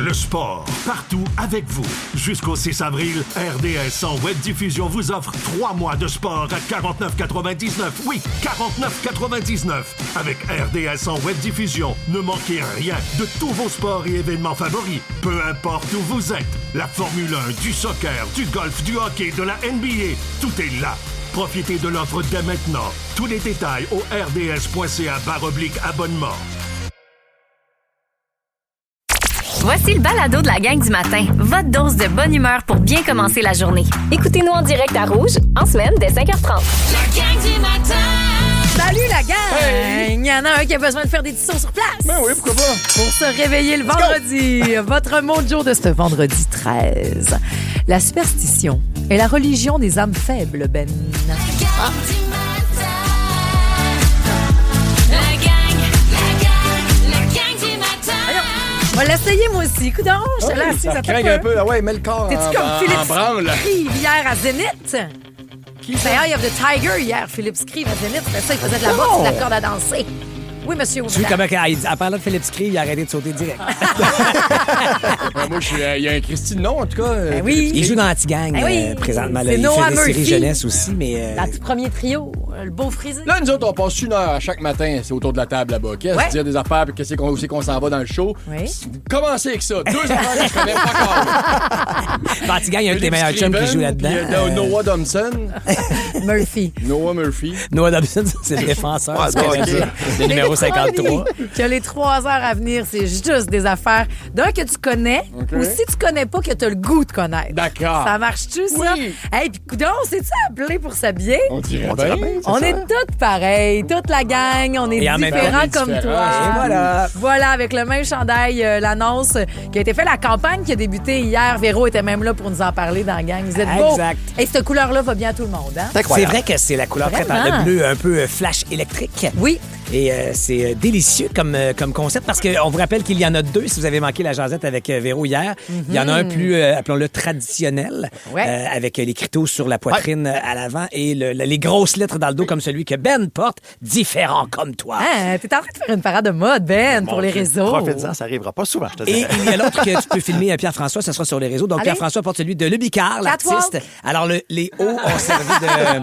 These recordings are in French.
Le sport, partout avec vous. Jusqu'au 6 avril, RDS en web diffusion vous offre 3 mois de sport à 49,99. Oui, 49,99. Avec RDS en web diffusion, ne manquez rien de tous vos sports et événements favoris. Peu importe où vous êtes. La Formule 1, du soccer, du golf, du hockey, de la NBA, tout est là. Profitez de l'offre dès maintenant. Tous les détails au rds.ca/abonnement. Voici le balado de la gang du matin. Votre dose de bonne humeur pour bien commencer la journée. Écoutez-nous en direct à Rouge, en semaine, dès 5h30. La gang du matin! Salut la gang! Hey! Il y en a un qui a besoin de faire des petits sauts sur place. Ben oui, pourquoi pas? Pour se réveiller le vendredi. Votre mot de jour de ce vendredi 13. La superstition est la religion des âmes faibles, Ben. La gang du matin! La gang du matin! On va l'essayer moi aussi. Coudonc, je te laisse. Ça craque un peu. Ah ouais, mets le corps T'es-tu comme en Philippe branle. Scrive hier à Zénith? Qui ça? C'est Eye of the Tiger hier, Philippe Scrive à Zénith. C'était ça, il faisait de la boxe, de la corde à danser. Oui, monsieur. Tu sais comment, à parlant de Philippe Scrive, il a arrêté de sauter direct. Moi, il y a un Christy de nom, en tout cas. Ben oui. Il joue dans Anti-Gang oui. présentement. Là. C'est Il Noah fait des séries Murphy. jeunesse aussi, mais... Dans tout premier trio, le beau frisé. Là, nous autres, on passe 1 heure à chaque matin. C'est autour de la table là-bas. Qu'est-ce Ouais. dire des affaires puis où c'est qu'on s'en va dans le show? Oui. Commencez avec ça. 2 affaires que je connais pas encore. Dans Anti-Gang, il y a un de tes meilleurs chums qui joue là-dedans. Noah Thompson. Murphy. Noah Murphy. Noah Dobson, c'est le défenseur. Ouais, c'est bon, correct. ok. Le numéro 53. Que les 3 heures à venir, c'est juste des affaires d'un que tu connais ou si tu connais pas que tu as le goût de connaître. D'accord. Ça marche-tu, ça? Oui. Hey, puis coudonc, c'est-tu appelé pour s'habiller? On dirait On dirait bien. bien. On est toutes pareilles, toute la gang, on est Et en même temps, différents on est comme différents. toi. Et voilà. Voilà, avec le même chandail, l'annonce qui a été faite, la campagne qui a débuté hier. Véro était même là pour nous en parler dans la gang. Vous êtes beaux. Exact. Et cette couleur-là va bien à tout le monde, hein? C'est C'est incroyable. vrai que c'est la couleur très Vraiment? le bleu un peu flash électrique. Oui. Et c'est délicieux comme concept parce qu'on vous rappelle qu'il y en a 2 si vous avez manqué la jasette avec Véro hier. Il y en a un plus, appelons-le traditionnel, Ouais. avec les criteaux sur la poitrine à l'avant et les grosses lettres dans le dos comme celui que Ben porte, différent comme toi. Hein, t'es en train de faire une parade de mode, Ben, pour les réseaux. Profite-en, ça arrivera pas souvent, je te Et dis. il y a l'autre que tu peux filmer, Pierre-François, ça sera sur les réseaux. Donc, Allez. Pierre-François porte celui de Le Bicard, Catwalk. l'artiste. Alors, les hauts ont servi de...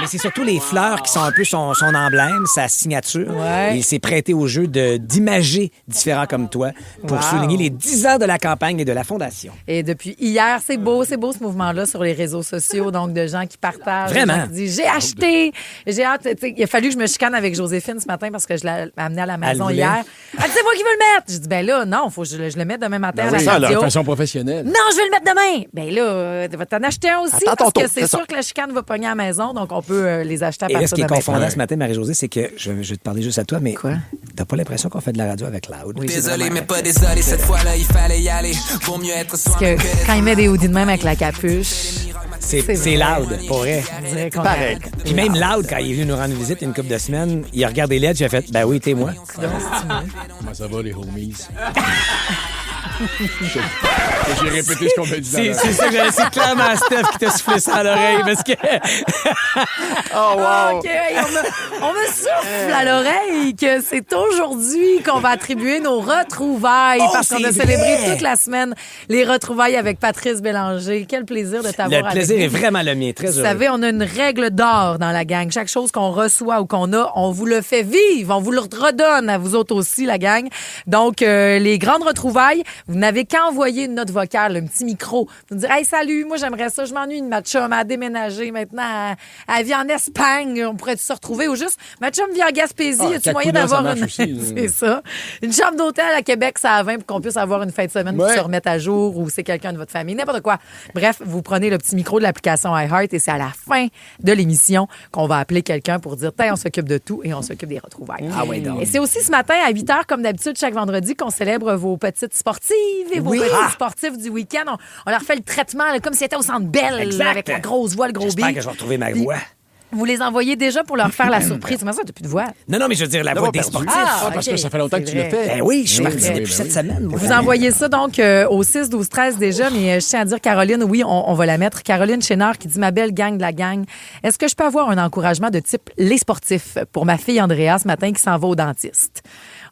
Mais c'est surtout les fleurs qui sont un peu son emblème, sa signature. Ouais. Et il s'est prêté au jeu d'imager différents comme toi pour Wow. souligner les 10 ans de la campagne et de la Fondation. Et depuis hier, c'est beau ce mouvement-là sur les réseaux sociaux, donc de gens qui partagent. Vraiment. Des gens qui disent, j'ai acheté, j'ai hâte. Tu sais, il a fallu que je me chicane avec Joséphine ce matin parce que je l'ai amenée à la maison voulait. hier. Elle dit, c'est moi qui veux le mettre. J'ai dit, ben là, non, faut que je le mette demain matin à la Oui, radio. de façon professionnelle. Non, je vais le mettre demain. Ben là, tu vas t'en acheter un aussi Attends ton parce que tour, c'est c'est sûr ça. que la chicane va pogner à la maison, donc on peut les acheter à Et là, ce partir qui est de maintenant. confondant ce matin, Marie-Josée, c'est que je vais te parler juste à toi, mais Quoi? t'as pas l'impression qu'on fait de la radio avec Loud. Oui, Désolé, mais pas désolé, cette fois-là, il fallait y aller. Vaut mieux être Parce soi-même que que quand il met des hoodies de même avec la capuche, C'est vrai. Loud, pour vrai. on dirait qu'on Pareil. Puis même Loud, quand il est venu nous rendre visite une couple de semaines, il a regardé l'aide, j'ai fait, ben oui, t'es moi. Comment ça va, les homies? J'ai répété ce qu'on m'a dit dans la- C'est ça que c'est clairement Steph qui t'a soufflé ça à l'oreille parce que Oh, wow! OK, hey, on me souffle à l'oreille que c'est aujourd'hui qu'on va attribuer nos retrouvailles parce qu'on a c'est célébré vrai. toute la semaine les retrouvailles avec Patrice Bélanger. Quel plaisir de t'avoir le plaisir est avec nous. vraiment le mien, très Vous heureux. savez, on a une règle d'or dans la gang. Chaque chose qu'on reçoit ou qu'on a, on vous le fait vivre. On vous le redonne à vous autres aussi, la gang. Donc, les grandes retrouvailles, vous n'avez qu'à envoyer une note vocale, un petit micro. Vous nous dire, hey, salut, moi, j'aimerais ça. Je m'ennuie de ma chum. Elle a déménagé maintenant. Elle vit en Espagne. On pourrait se retrouver ou juste, ma chum vit en Gaspésie. Ah, Y a-tu moyen Cacouna, ça d'avoir marche une. aussi. C'est ça. Une chambre d'hôtel à Québec, ça a 20 pour qu'on puisse avoir une fin de semaine pour Ouais. se remettre à jour ou c'est quelqu'un de votre famille, n'importe quoi. Bref, vous prenez le petit micro de l'application iHeart et c'est à la fin de l'émission qu'on va appeler quelqu'un pour dire, tiens, on s'occupe de tout et on s'occupe des retrouvailles. Ah ouais, donc. Et c'est aussi ce matin à 8 h, comme d'habitude, chaque vendredi, qu'on célèbre vos petites sportives et vos petits sportifs du week-end. On leur fait le traitement là, comme si c'était au Centre Bell, Exact. avec la grosse voix, le gros J'espère beat. que je vais retrouver ma Puis, voix. Vous les envoyez déjà pour leur faire la surprise. Comment ça, t'as plus de voix? Non, mais je veux dire la voix des perdu. sportifs. Ah, parce OK, que ça fait longtemps que c'est tu le vrai. fais. Ben oui, je suis parti oui, depuis ben cette oui. semaine. moi. Vous envoyez ça donc au 6, 12, 13 déjà, mais je tiens à dire, Caroline, oui, on va la mettre. Caroline Chénard qui dit, ma belle gang de la gang, est-ce que je peux avoir un encouragement de type les sportifs pour ma fille Andrea ce matin qui s'en va au dentiste?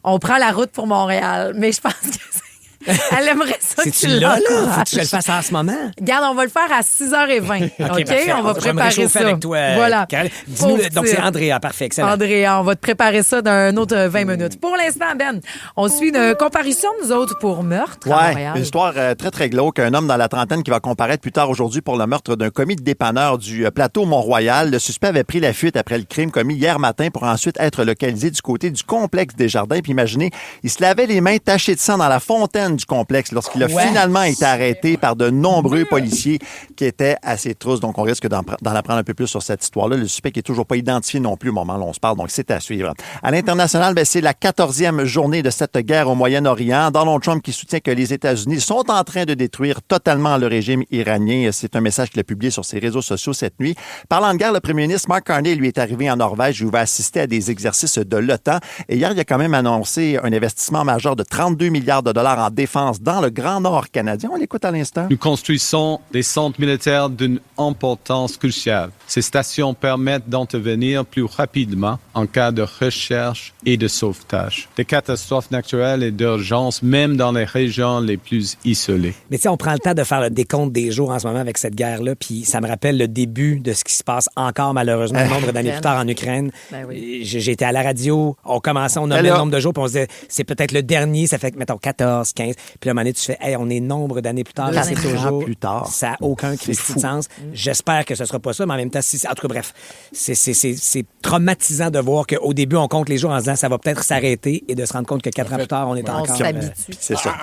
On prend la route pour Montréal, mais je pense que Elle aimerait ça que tu C'est-tu là, là? Faut l'encourages. que je le fasse en ce moment? Regarde, on va le faire à 6h20. OK? Parfait. On va Je vais me préparer réchauffer ça. avec toi, Voilà. Karel. Dis-nous, Pauvre donc, c'est petite. Andrea. Parfait, excellent. Andrea, on va te préparer ça dans un autre 20 minutes. Pour l'instant, Ben, on suit une comparution, nous autres, pour meurtre à Ouais, Montréal. une histoire très, très glauque. Un homme dans la trentaine qui va comparaître plus tard aujourd'hui pour le meurtre d'un commis de dépanneur du plateau Mont-Royal. Le suspect avait pris la fuite après le crime commis hier matin pour ensuite être localisé du côté du complexe des Jardins. Puis imaginez, il se lavait les mains tachées de sang dans la fontaine du complexe lorsqu'il a finalement été arrêté par de nombreux policiers qui étaient à ses trousses. Donc, on risque d'en apprendre un peu plus sur cette histoire-là. Le suspect qui n'est toujours pas identifié non plus au moment où on se parle. Donc, c'est à suivre. À l'international, c'est la 14e journée de cette guerre au Moyen-Orient. Donald Trump qui soutient que les États-Unis sont en train de détruire totalement le régime iranien. C'est un message qu'il a publié sur ses réseaux sociaux cette nuit. Parlant de guerre, le premier ministre Mark Carney, lui, est arrivé en Norvège où il va assister à des exercices de l'OTAN. Et hier, il a quand même annoncé un investissement majeur de 32 milliards de dollars en défense dans le Grand Nord canadien. On l'écoute à l'instant. Nous construisons des centres militaires d'une importance cruciale. Ces stations permettent d'intervenir plus rapidement en cas de recherche et de sauvetage. Des catastrophes naturelles et d'urgence, même dans les régions les plus isolées. Mais tu sais, on prend le temps de faire le décompte des jours en ce moment avec cette guerre-là, puis ça me rappelle le début de ce qui se passe encore, malheureusement, un nombre d'années plus tard en Ukraine. Ben oui. J'étais à la radio, on commençait, on nommait le nombre de jours, puis on se disait, c'est peut-être le dernier, ça fait, mettons, 14, 15. Puis là, à un moment donné, tu fais, hey, on est nombre d'années plus tard, Deux et c'est années toujours... plus tard. Ça n'a aucun Christi de sens. J'espère que ce sera pas ça, mais en même temps, si, en tout cas, bref, c'est traumatisant de voir qu'au début, on compte les jours en se disant, ça va peut-être s'arrêter, et de se rendre compte que 4 ans plus tard, on est On encore... s'habitue. C'est ça.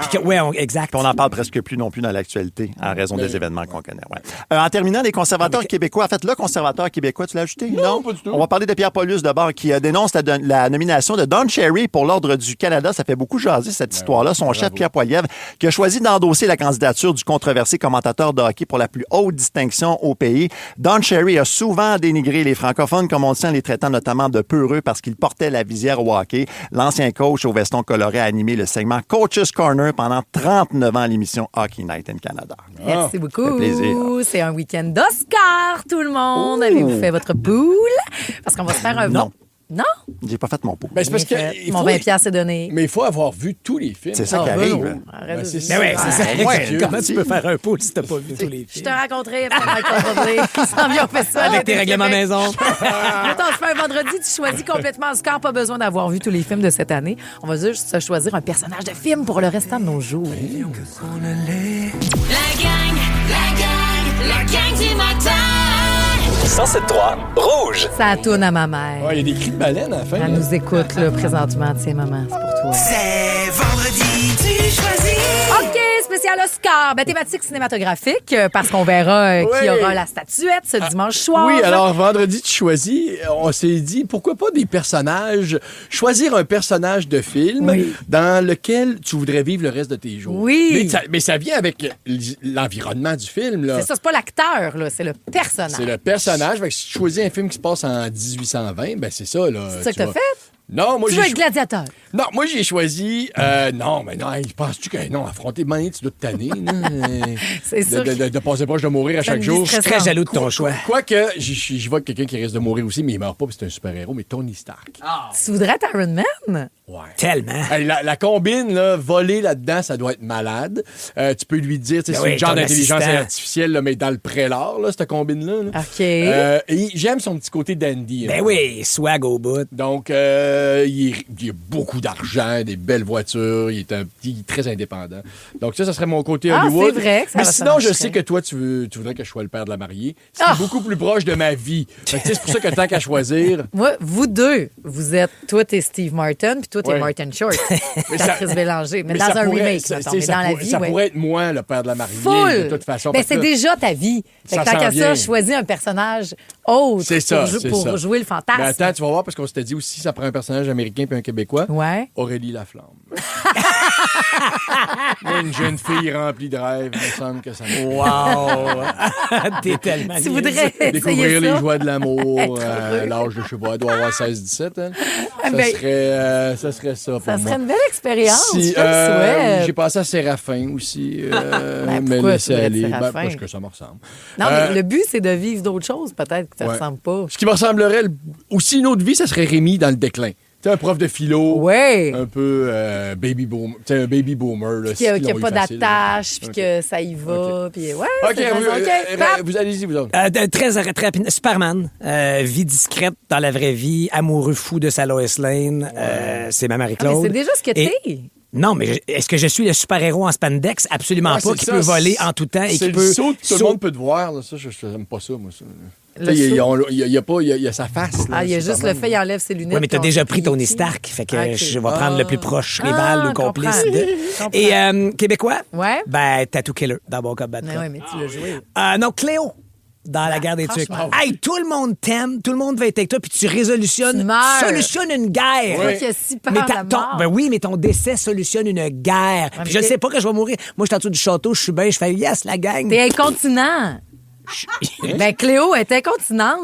Exact. Puis on n'en parle presque plus non plus dans l'actualité en raison des événements qu'on connaît. Ouais. En terminant, les conservateurs québécois, en fait, le conservateur québécois, tu l'as ajouté? Non, pas du tout. On va parler de Pierre Paulus d'abord, qui dénonce la nomination de Don Cherry pour l'Ordre du Canada. Ça fait beaucoup jaser cette histoire-là. Son chef, Pierre Poilievre, qui a choisi d'endosser la candidature du controversé commentateur de hockey pour la plus haute distinction au pays. Don Cherry a souvent dénigré les francophones, comme on le sait, en les traitant notamment de peureux parce qu'ils portaient la visière au hockey. L'ancien coach au veston coloré a animé le segment Coach's Corner pendant 39 ans à l'émission Hockey Night in Canada. Merci beaucoup. Ça fait plaisir. C'est un week-end d'Oscar, tout le monde. Avez-vous fait votre pool? Parce qu'on va se faire un... Non. Non? J'ai pas fait mon pot. Ben, c'est parce que il Mon faut- 20$ c'est donné. Mais il faut avoir vu tous les films. C'est ça qui Ah, arrive. ben non. Arrête de c'est dire ça. Mais ouais, c'est ça. Ouais, Comment tu peux faire un pool si t'as pas vu tous les Je films? te raconterai après Michael Bublé. On fait ça. Avec tes règlements Québec. maison. Attends, tu fais un vendredi, tu choisis complètement Oscar, pas besoin d'avoir vu tous les films de cette année. On va juste se choisir un personnage de film pour le restant de nos jours. La gang du matin. 107.3 Rouge. Ça tourne à ma mère. Ouais, il y a des cris de baleine à la fin. Elle nous écoute là, présentement. Tiens, maman, c'est pour toi. C'est vendredi, tu choisis. OK, spécial Oscar. Ben, thématique cinématographique, parce qu'on verra qui Oui. aura la statuette ce dimanche soir. Oui, alors vendredi, tu choisis. On s'est dit, pourquoi pas des personnages? Choisir un personnage de film Oui. dans lequel tu voudrais vivre le reste de tes jours. Oui. Mais ça vient avec l'environnement du film. Là. C'est ça, c'est pas l'acteur, là, c'est le personnage. C'est le personnage. Fait que si tu choisis un film qui se passe en 1820, ben c'est ça. Là, C'est ça que tu t'as vas- fait? Non, moi Tu veux j'ai être gladiateur. Non, moi j'ai choisi. Non, mais non, penses-tu que non, affronter Manny, tu dois te tanner. C'est sûr de passer proche de mourir à Ça chaque me jour. dit Je suis très jaloux de ton choix. Quoique, j'y vois quelqu'un qui risque de mourir aussi, mais il meurt pas parce que c'est un super-héros, mais Tony Stark. Tu voudrais être Iron Man? Ouais. Tellement. Hey, la combine, là, voler là-dedans, ça doit être malade. Tu peux lui dire, tu sais, Ben c'est oui, une genre ton d'intelligence assistant. artificielle, là, mais dans le prélat, là, cette combine-là. là. OK. Et j'aime son petit côté dandy. Ben hein. oui, swag au bout. Donc, il a beaucoup d'argent, des belles voitures, il est un petit très indépendant. Donc ça serait mon côté Ah, Hollywood. c'est vrai que ça Mais va sinon, je marcherait. sais que toi, tu voudrais que je sois le père de la mariée. C'est Ah! beaucoup plus proche de ma vie. Fait que, tu sais, c'est pour ça que tant qu'à choisir... Moi, vous deux, vous êtes... Toi, t'es Steve Martin, puis toi, t'es Ouais. Martin Short. Mais ça- Patrice Bélanger. Mais, mais dans ça un pourrait- remake, ça- mettons, tu mais sais, dans la pour- vie, ça ouais. pourrait être moi, le père de la mariée, Full! de toute façon. Ben, parce c'est que- déjà ta vie. Fait Ça que tant s'en qu'à vient. ça, choisis un personnage autre C'est ça, c'est pour ça. jouer le fantasme. Mais attends, tu vas voir, parce qu'on s'était dit aussi, ça prend un personnage américain puis un Québécois. Ouais. Aurélie Laflamme. Une jeune fille remplie de rêves, il me semble que ça me... Wow! T'es tellement Tu niaiseux. voudrais essayer Découvrir les ça? joies de l'amour Être à heureux. l'âge de, je sais pas, elle doit avoir 16-17. Hein? Ah, ben, Ça serait ça pour Ça moi. serait une belle expérience. Si, je te le souhaite. j'ai passé à Séraphin aussi. Ben, me pourquoi laisser tu voudrais aller. être Séraphin? Parce que ça me ressemble. Non, mais le but, c'est de vivre d'autres choses, peut-être, que ça ne ouais. ressemble pas. Ce qui me ressemblerait aussi une autre vie, ça serait Rémi dans le déclin. T'es un prof de philo. Ouais. Un peu baby boomer. T'es un baby boomer. Là, Qu'il n'y a, qui l'ont eu pas facile. d'attache, puis OK. que ça y va. Puis ouais, OK, c'est vous, Pat. vous allez-y, vous autres. Très rapide. Superman, vie discrète dans la vraie vie, amoureux fou de sa Lois Lane, c'est ma Ah, Marie-Claude. mais c'est déjà ce que Et- t'es. Non, mais est-ce que je suis le super-héros en spandex? Absolument Ouais, pas, c'est qui ça, peut voler en tout temps et c'est qui le peut... saut que tout le monde peut te voir. Là. Ça, je n'aime pas ça, moi. Ça. Le Il saut. y a sa face. Là, Ah, il y a juste Superman. le fait, il enlève ses lunettes. Oui, mais t'as puis on déjà sait pris qui est Tony qui. Stark, fait que Ok. je vais prendre le plus proche rival ou complice comprends. de... Et Québécois? Ouais. Ben, Tattoo Killer, dans Bon Cop Bad Mais Cop. ouais, mais tu l'as joué. Non, Cléo, dans La Guerre des Tucs. franchement. Hey, tout le monde t'aime, tout le monde va être avec toi, puis tu Tu meurs. solutionnes une guerre. Toi qui as si peur Mais de la mort. ben oui, mais ton décès solutionne une guerre. Puis je mais sais pas que je vais mourir. Moi, je suis en dessous du château, je suis bien, je fais yes, la gang. T'es incontinent. Ben, Cléo est incontinente.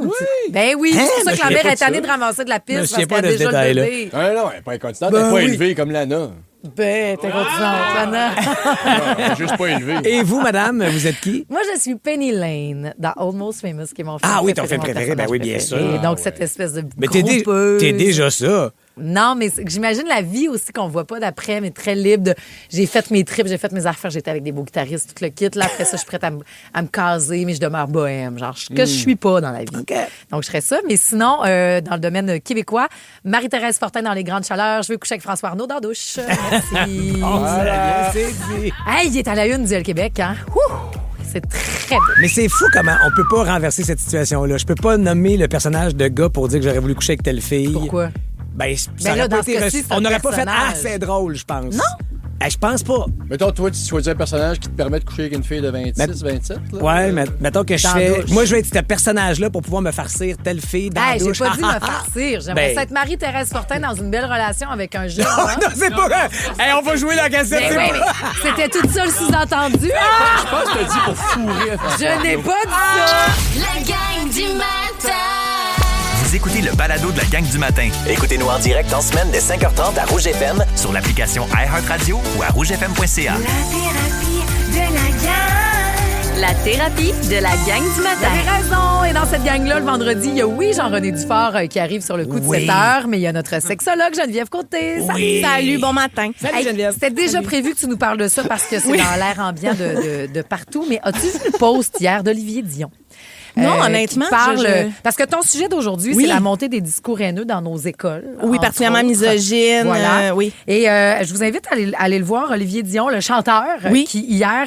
Ben oui, Hein? c'est pour ça Mais que la je mère sais pas est tannée de de ramasser de la Je me piste souviens parce pas qu'elle a de ce déjà le détail-là. bébé. Ah non, elle n'est pas incontinente. Ben elle n'est pas oui. élevée comme Lana. Ben, t'es incontinente, Anna. Elle est juste pas élevée. Et vous, madame, vous êtes qui? Moi, je suis Penny Lane dans Almost Famous, qui est mon film Ah oui, ton film mon préféré, ben personnage oui, bien préféré. sûr. Donc, cette espèce de Mais groupeuse. t'es déjà ça. Non, mais c'est que j'imagine la vie aussi qu'on voit pas d'après, mais très libre. J'ai fait mes trips, j'ai fait mes affaires, j'étais avec des beaux guitaristes, tout le kit. Là, après ça, je suis prête à me caser, mais je demeure bohème. Genre, que je suis pas dans la vie. OK. Donc, je serais ça. Mais sinon, dans le domaine québécois, Marie-Thérèse Fortin dans Les Grandes Chaleurs. Je veux coucher avec François Arnaud dans la douche. Merci. Voilà, c'est dit. Hey, il est à la une du Québec, hein? Ouh! C'est très beau. Mais c'est fou comment on peut pas renverser cette situation-là. Je peux pas nommer le personnage de gars pour dire que j'aurais voulu coucher avec telle fille. Pourquoi? Ben, ça Mais aurait là, pas dans été ce cas-ci, reçu. c'est un On n'aurait pas fait personnage. « Ah, c'est drôle », je pense. Non? Je pense pas. Mettons, toi, tu choisis un personnage qui te permet de coucher avec une fille de 26, 27. Là. Ouais, mais mettons que je Dans la fais... douche. Moi, je vais être ce personnage-là pour pouvoir me farcir telle fille dans la Hey, j'ai douche. pas dit me farcir. J'aimerais Ben- ça être Marie-Thérèse Fortin dans une belle relation avec un jeune. Oh, non, c'est pas vrai. Hey, on va jouer la cassette. Mais c'est oui, pas- mais c'était tout ça le sous-entendu. Ah! Je pense que t'as dit pour fourrer. Je n'ai pas dit ça. La gang du matin. Vous écoutez le balado de la gang du matin. Écoutez-nous en direct en semaine dès 5h30 à Rouge FM sur l'application iHeartRadio ou à rougefm.ca. La thérapie de la gang du Vous matin. avez raison. Et dans cette gang-là, le vendredi, il y a, oui, Jean-René Dufort qui arrive sur le coup de Oui. 7 heures, mais il y a notre sexologue Geneviève Côté. Oui. Salut, bon matin. Salut, Hey, Geneviève. C'était déjà prévu que tu nous parles de ça parce que c'est dans l'air ambiant de partout. Mais as-tu vu le post hier d'Olivier Dion? Non, Qui honnêtement, parle, je- parce que ton sujet d'aujourd'hui, Oui. c'est la montée des discours haineux dans nos écoles. Oui, entre particulièrement autres. misogyne. Voilà. Oui. Et je vous invite à aller le voir, Olivier Dion, le chanteur, Oui. qui hier,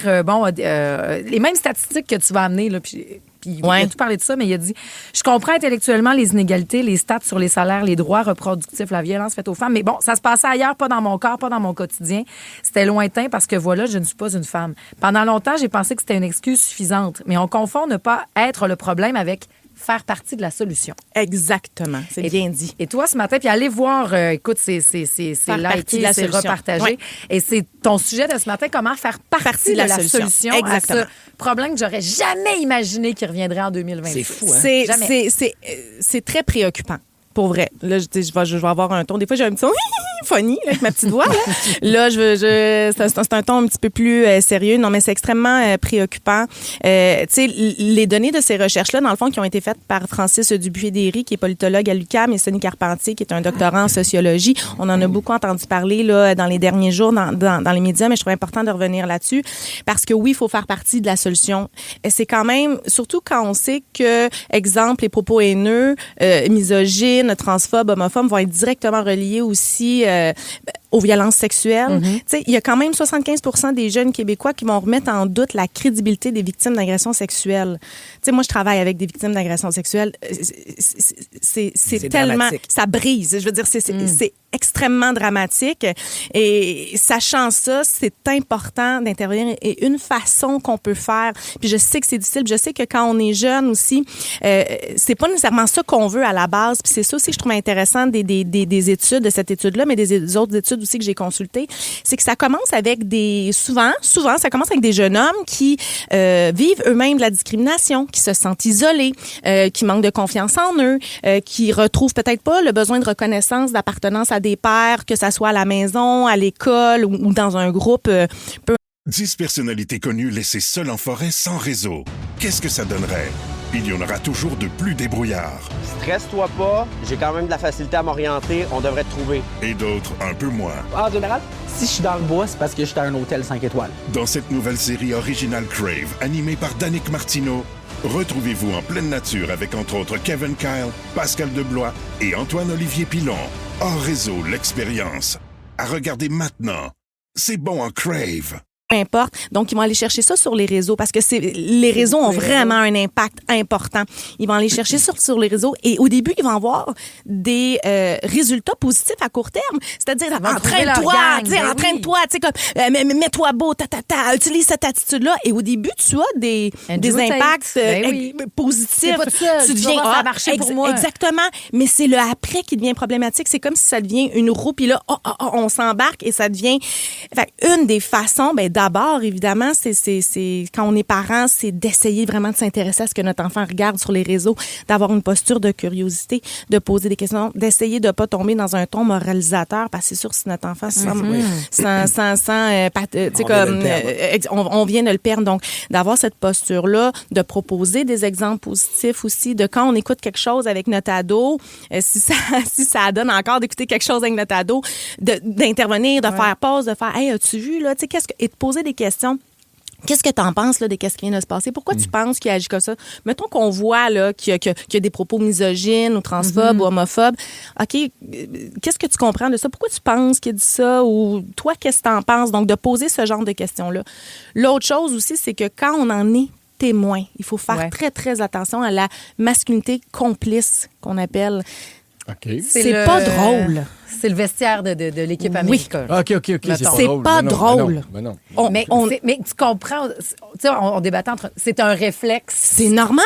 les mêmes statistiques que tu vas amener, là, puis il Ouais. a tout parlé de ça, mais il a dit « Je comprends intellectuellement les inégalités, les stats sur les salaires, les droits reproductifs, la violence faite aux femmes, mais bon, ça se passait ailleurs, pas dans mon corps, pas dans mon quotidien. C'était lointain parce que voilà, je ne suis pas une femme. Pendant longtemps, j'ai pensé que c'était une excuse suffisante, mais on confond ne pas être le problème avec faire partie de la solution. » Exactement. C'est bien dit. Et toi, ce matin, puis allez voir, écoute, c'est Faire liké, partie de la c'est solution. repartagé. Ouais. Et c'est ton sujet de ce matin, comment faire partie de la solution Exactement. à ce problème que j'aurais jamais imaginé qui reviendrait en 2026. C'est fou, hein? Jamais. C'est très préoccupant. Pour vrai. Là, je vais avoir un ton. Des fois, j'ai un petit ton funny là, avec ma petite voix. Là, c'est un ton un petit peu plus sérieux. Non, mais c'est extrêmement préoccupant. Tu sais, les données de ces recherches-là, dans le fond, qui ont été faites par Francis Dupuis-Derry, qui est politologue à l'UQAM, et Sonny Carpentier, qui est un doctorant en sociologie. On en a beaucoup entendu parler là, dans les derniers jours dans les médias, mais je trouve important de revenir là-dessus. Parce que oui, il faut faire partie de la solution. Et c'est quand même, surtout quand on sait que, exemple, les propos haineux, misogynes, transphobes, homophobes vont être directement reliés aussi aux violences sexuelles. Tu sais, il y a quand même 75% des jeunes Québécois qui vont remettre en doute la crédibilité des victimes d'agressions sexuelles. Tu sais, moi, je travaille avec des victimes d'agressions sexuelles. C'est tellement... dramatique. Ça brise. Je veux dire, c'est extrêmement dramatique. Et sachant ça, c'est important d'intervenir. Et une façon qu'on peut faire, puis je sais que c'est difficile, puis je sais que quand on est jeune aussi, c'est pas nécessairement ça qu'on veut à la base. Puis c'est ça aussi que je trouve intéressant des études, de cette étude-là, mais des autres études aussi que j'ai consultées, c'est que ça commence avec souvent, ça commence avec des jeunes hommes qui vivent eux-mêmes de la discrimination, qui se sentent isolés, qui manquent de confiance en eux, qui retrouvent peut-être pas le besoin de reconnaissance, d'appartenance à des pairs, que ça soit à la maison, à l'école ou dans un groupe. 10 personnalités connues laissées seules en forêt sans réseau. Qu'est-ce que ça donnerait? il y en aura toujours de plus débrouillards. Stresse-toi pas, j'ai quand même de la facilité à m'orienter, on devrait te trouver. Et d'autres un peu moins. En général, si je suis dans le bois, c'est parce que je suis à un hôtel 5 étoiles. Dans cette nouvelle série originale Crave, animée par Danick Martineau, retrouvez-vous en pleine nature avec entre autres Kevin Kyle, Pascal Deblois et Antoine-Olivier Pilon. Hors réseau, l'expérience. À regarder maintenant. C'est bon en Crave. Peu importe. Donc, ils vont aller chercher ça sur les réseaux parce que les réseaux ont vraiment un impact important. Ils vont aller chercher sur les réseaux et au début, ils vont avoir des résultats positifs à court terme. C'est-à-dire, entraîne-toi, tu sais, comme, mets-toi beau, utilise cette attitude-là. Et au début, tu as des impacts positifs. Tu deviens, ça a marché pour moi. Exactement. Mais c'est le après qui devient problématique. C'est comme si ça devient une roue, puis là, on s'embarque et ça devient... Fait, une des façons, d'abord, évidemment, c'est quand on est parent, c'est d'essayer vraiment de s'intéresser à ce que notre enfant regarde sur les réseaux, d'avoir une posture de curiosité, de poser des questions, d'essayer de ne pas tomber dans un ton moralisateur, parce que c'est sûr, si notre enfant on vient de le perdre. Donc, d'avoir cette posture-là, de proposer des exemples positifs aussi, de quand on écoute quelque chose avec notre ado, si ça donne encore d'écouter quelque chose avec notre ado, d'intervenir, de faire pause, de faire « Hey, as-tu vu, là? » Et de poser des questions. Qu'est-ce que tu en penses là, de ce qui vient de se passer? Pourquoi tu penses qu'il agit comme ça? Mettons qu'on voit là, qu'il y a des propos misogynes ou transphobes ou homophobes. OK, qu'est-ce que tu comprends de ça? Pourquoi tu penses qu'il a dit ça? Ou toi, qu'est-ce que tu en penses? Donc, de poser ce genre de questions-là. L'autre chose aussi, c'est que quand on en est témoin, il faut faire très, très attention à la masculinité complice qu'on appelle. Okay. C'est pas drôle. C'est le vestiaire de l'équipe américaine. OK. C'est pas drôle. Mais tu comprends, tu sais, on débattait entre... C'est un réflexe. C'est normal.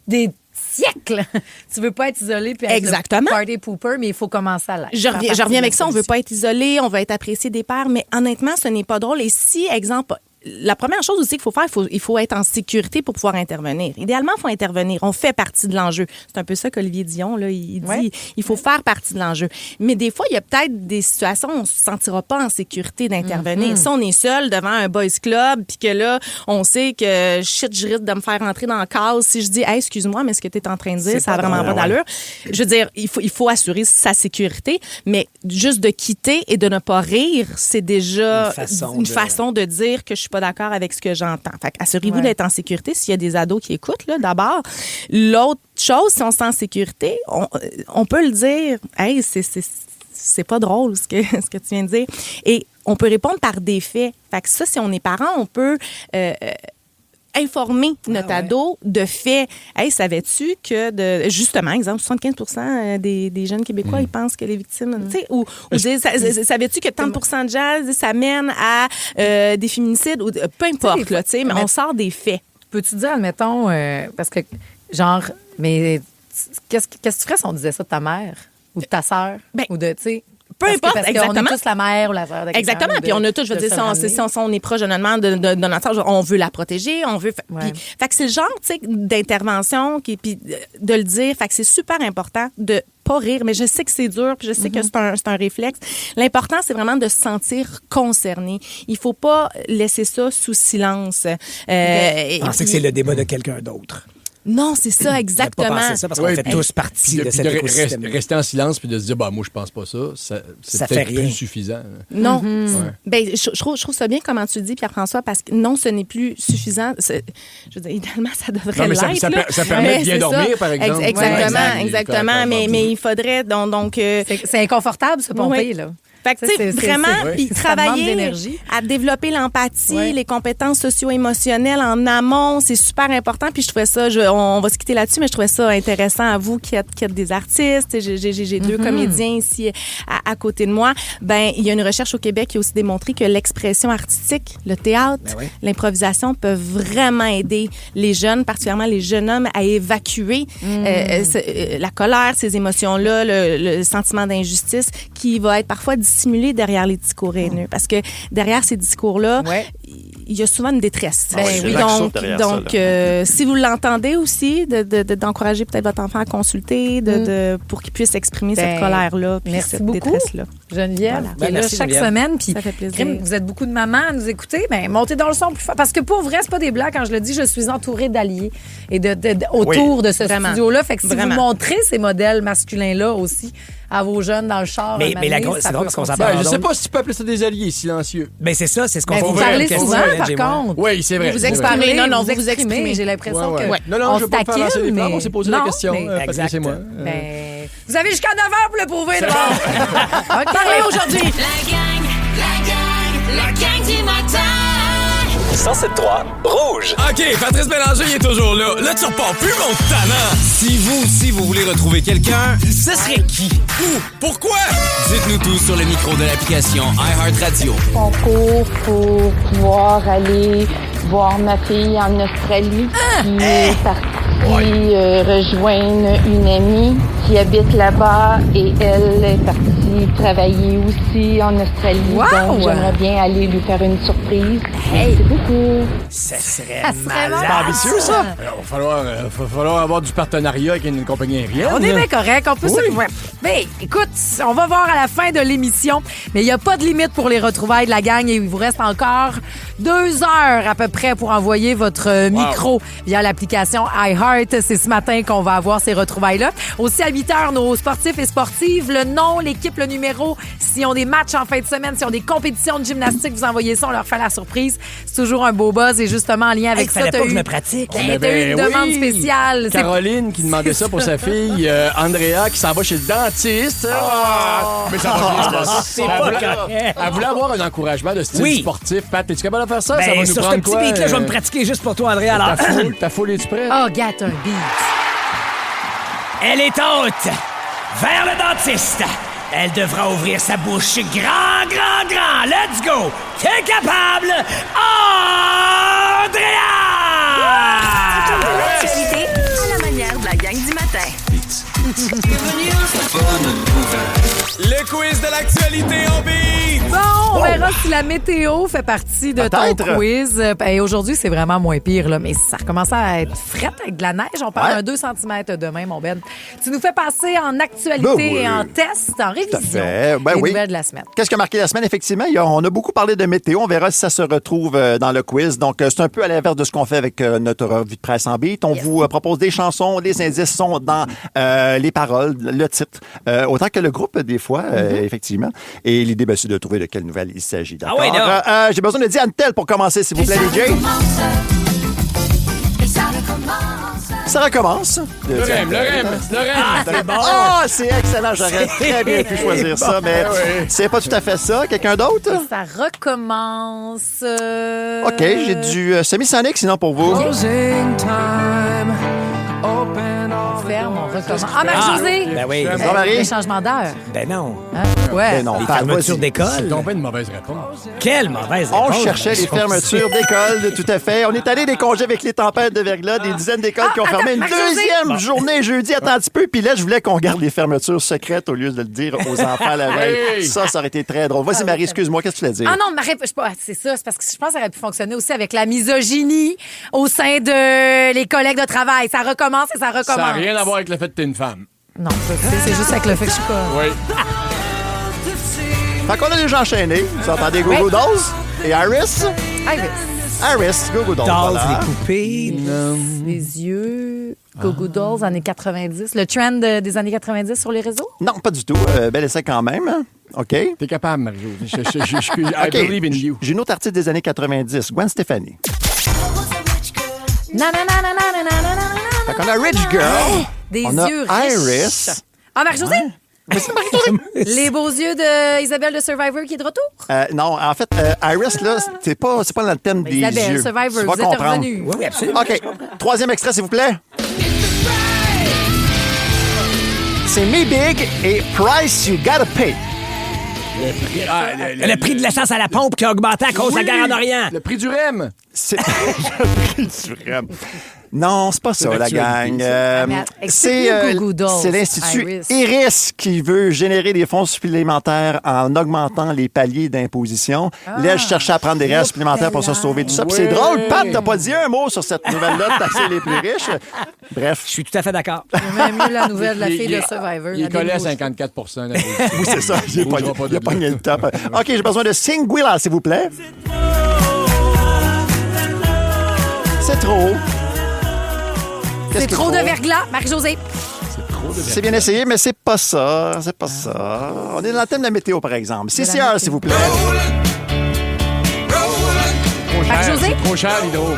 Des siècles. Tu veux pas être isolé puis être exactement. Le party pooper, mais il faut commencer à l'être. Je reviens avec ça. On veut pas être isolé, on veut être apprécié des pairs, mais honnêtement, ce n'est pas drôle. Et si, exemple... La première chose aussi qu'il faut faire, il faut être en sécurité pour pouvoir intervenir. Idéalement, il faut intervenir. On fait partie de l'enjeu. C'est un peu ça qu'Olivier Dion, là, il dit. Il faut faire partie de l'enjeu. Mais des fois, il y a peut-être des situations où on ne se sentira pas en sécurité d'intervenir. Si on est seul devant un boys club, puis que là, on sait que je risque de me faire rentrer dans le case. Si je dis, hey, excuse-moi, mais ce que tu es en train de dire, ça n'a vraiment pas d'allure. Je veux dire, il faut assurer sa sécurité, mais juste de quitter et de ne pas rire, c'est déjà une façon de dire que je suis pas d'accord avec ce que j'entends. Fait assurez-vous d'être en sécurité s'il y a des ados qui écoutent, là, d'abord. L'autre chose, si on se sent en sécurité, on peut le dire, hey, c'est pas drôle ce que tu viens de dire. Et on peut répondre par des faits. Fait que ça, si on est parent, on peut informer notre ado de faits. Hey, savais-tu que, justement, exemple, 75% des jeunes Québécois, ils pensent que les victimes, tu sais, ou savais-tu que tant de jazz, ça mène à des féminicides, ou peu importe, là, tu sais, mais on sort des faits. Peux-tu dire, admettons, parce que, genre, mais qu'est-ce que tu ferais si on disait ça de ta mère ou de ta sœur? Ou de, tu sais... Peu importe, exactement. On a tous la mère ou la sœur de quelqu'un. Exactement. Puis on a tous, je veux dire, si on est proche jeune de notre sœur, on veut la protéger, on veut... Fait que c'est le genre, tu sais, d'intervention, puis de le dire. Fait que c'est super important de pas rire, mais je sais que c'est dur, puis je sais que c'est un réflexe. L'important, c'est vraiment de se sentir concerné. Il faut pas laisser ça sous silence. Penser que c'est le débat de quelqu'un d'autre. Non, c'est ça, exactement. Pas penser ça parce qu'on fait tous partie de cet écosystème. Rester en silence puis de se dire, moi, je pense pas ça, c'est peut-être plus suffisant. Non. Ben, je trouve ça bien comment tu le dis, Pierre-François, parce que non, ce n'est plus suffisant. Je veux dire, idéalement, ça devrait l'être. Ça permet de bien dormir, par exemple. Exactement. Mais il faudrait donc... C'est inconfortable, ce pomper, là. Fait que, tu sais, vraiment, puis travailler à développer l'empathie, les compétences socio-émotionnelles en amont, c'est super important. Puis je trouvais ça, on va se quitter là-dessus, mais je trouvais ça intéressant à vous qui êtes des artistes. J'ai deux comédiens ici à côté de moi. Ben, il y a une recherche au Québec qui a aussi démontré que l'expression artistique, le théâtre, l'improvisation peuvent vraiment aider les jeunes, particulièrement les jeunes hommes, à évacuer la colère, ces émotions-là, le sentiment d'injustice qui va être parfois dissimulé derrière les discours haineux. Parce que derrière ces discours-là, il y a souvent une détresse. Ah oui, Ben c'est oui, vrai qu'ils sont derrière ça, là. si vous l'entendez aussi, d'encourager peut-être votre enfant à consulter pour qu'il puisse exprimer cette colère-là puis merci cette beaucoup, détresse-là. Geneviève, Voilà. qui est là merci, chaque Geneviève. semaine. Puis, Ça fait plaisir. crime, vous êtes beaucoup de mamans à nous écouter. Ben, montez dans le son plus fort. Parce que pour vrai, c'est pas des blagues. Quand je le dis, je suis entourée d'alliés et autour de ce Vraiment. studio-là. Fait que si Vraiment. vous montrez ces modèles masculins-là aussi à vos jeunes dans le char, Mais un la moment donné, c'est ça drôle peut parce qu'on s'en fonctionner. parle. Je sais pas si tu peux appeler ça des alliés silencieux. Ben c'est ça, c'est ce qu'on Ben, se vous pose la parlez question, souvent, Ange par et moi. contre. Oui, c'est vrai. Vous c'est vrai. exprimez. Non, vous vous exprimez. J'ai l'impression Ouais, que ouais. Non, on je se veux pas faire lancer taquine, des mais... flammes, on s'est posé la Non, question. mais- Patrick, c'est moi. Ben, vous avez jusqu'à 9h pour le prouver, d'abord. OK. Parlez aujourd'hui. La gang du matin. 107.3 Rouge. OK, Patrice Bélanger, il est toujours là. Là, tu repars plus, mon tannant. Si vous aussi, vous voulez retrouver quelqu'un, ce serait qui? Où? Pourquoi? Dites-nous tout sur le micro de l'application iHeartRadio. Concours pour pouvoir aller voir ma fille en Australie qui est partie rejoindre une amie qui habite là-bas et elle est partie travailler aussi en Australie. Wow! Donc, j'aimerais bien aller lui faire une surprise. Merci beaucoup. Ça serait serait malade. malade. Ambitieux, ça? Il va falloir avoir du partenariat avec une compagnie aérienne. On est là. bien correct, on peut Oui. se... Ouais. Mais écoute, on va voir à la fin de l'émission, mais il n'y a pas de limite pour les retrouvailles de la gang et il vous reste encore 2 heures à peu près pour envoyer votre micro via l'application iHeart. C'est ce matin qu'on va avoir ces retrouvailles-là. Aussi à 8 heures, nos sportifs et sportives, le nom, l'équipe, le numéro, s'ils ont des matchs en fin de semaine, s'ils ont des compétitions de gymnastique, vous envoyez ça, on leur fait la surprise. C'est toujours un beau buzz et justement en lien avec Il ça, fallait t'as pas que je eu... me pratique. T'as eu une demande spéciale. C'est- Caroline qui demandait ça pour sa fille. Andrea qui s'en va chez le dentiste. Mais ça va bien se passer. C'est pas correct. Elle voulait avoir un encouragement de style Oui. sportif. Pat, es-tu capable de faire ça? Ça va Ben, nous sur ce prendre petit quoi? beat-là, je vais me pratiquer juste pour toi, André. Alors, Ta foule, es-tu prête? Oh, gâte un beat. elle est haute vers le dentiste. Elle devra ouvrir sa bouche grand, grand, grand. Let's go! T'es capable, Andrea! L'actualité à la manière de la gang du matin. Le quiz de l'actualité en beat. Bon, on verra si la météo fait partie de ton Peut-être. quiz. Et aujourd'hui, c'est vraiment moins pire, là, mais ça recommence à être fret avec de la neige. On parle Ouais. d'un 2 cm demain, mon Ben. Tu nous fais passer en actualité Ben oui. et en test, en révision, fait. Ben les oui. nouvelles de la semaine. Qu'est-ce qui a marqué la semaine? Effectivement, on a beaucoup parlé de météo. On verra si ça se retrouve dans le quiz. Donc, c'est un peu à l'inverse de ce qu'on fait avec notre revue de presse en beat. On vous propose des chansons. Les indices sont dans les paroles, le titre, autant que le groupe, des fois, effectivement. Et l'idée, c'est de trouver de quelle nouvelle il s'agit. D'accord? Ah ouais, là. J'ai besoin de Diane Tell pour commencer, s'il vous plaît, DJ. Ça recommence. Le rem. Ah, c'est excellent. J'aurais très bien pu choisir ça, mais c'est pas tout à fait ça. Quelqu'un d'autre? Ça recommence. OK, j'ai du semi-sonic, sinon pour vous. Ferme, on recommence. Ah, Marie-Josée! Ben oui. Jean-Marie? Le changement d'heure. Ben non. Hein? Ouais. Ben non, Les parle, fermetures vas-y. d'école. Donc, une mauvaise réponse. Quelle mauvaise On réponse. cherchait les fermetures d'école, tout à fait. On est allé des congés avec les tempêtes de verglas, des dizaines d'écoles qui ont fermé une deuxième journée jeudi. Attends un petit peu, puis là, je voulais qu'on garde les fermetures secrètes au lieu de le dire aux enfants la veille. Hey! Ça aurait été très drôle. Vas-y, Marie, excuse-moi, qu'est-ce que tu voulais dire? Ah non, c'est ça. C'est parce que je pense que ça aurait pu fonctionner aussi avec la misogynie au sein de les collègues de travail. Ça recommence et ça recommence. Ça n'a rien à voir avec le fait que t'es une femme. Non, c'est juste avec le fait que je suis pas... Oui. Fait qu'on a déjà enchaîné. Vous entendez Google Dolls et Iris? Iris, Google Dolls. Dolls, voilà. les poupées. Les yeux, Go-Go Dolls, années 90. Le trend des années 90 sur les réseaux? Non, pas du tout. Bel essai quand même. OK. T'es capable, Mario. I OK. believe in you. J'ai une autre artiste des années 90, Gwen Stefani. Na, na, na, na, na, na, na, na, na. Fait qu'on a Rich Girl. Des on a yeux riches. Iris. Ah, Marie-Josée? Les beaux yeux de Isabelle de Survivor qui est de retour? Non, en fait, Iris, là, c'est pas dans le thème des Isabelle, yeux. Survivor, Tu vas vous êtes comprendre. revenus. Oui, absolument. OK. Troisième extrait, s'il vous plaît. C'est Me Big et Price You Gotta Pay. Le prix de l'essence à la pompe qui a augmenté à cause de la guerre en Orient. Le prix du REM. C'est le prix du REM. Non, c'est pas ça, la gang. C'est l'Institut Iris qui veut générer des fonds supplémentaires en augmentant les paliers d'imposition. Là, je cherchais à prendre des réels supplémentaires pour se sauver tout ça. Puis c'est drôle, Pat, t'as pas dit un mot sur cette nouvelle-là de taxer les plus riches. Bref. Je suis tout à fait d'accord. Même mieux la nouvelle de la fille de Survivor. Il est collé à 54 Oui, c'est ça. Il a pogné le top. OK, j'ai besoin de Singuila, s'il vous plaît. C'est trop. C'est trop de verglas, Marie-Josée. C'est bien essayé, mais c'est pas ça. C'est pas ça. On est dans le thème de la météo, par exemple. CCR, s'il vous plaît. Marie-Josée. Trop cher, l'hydro.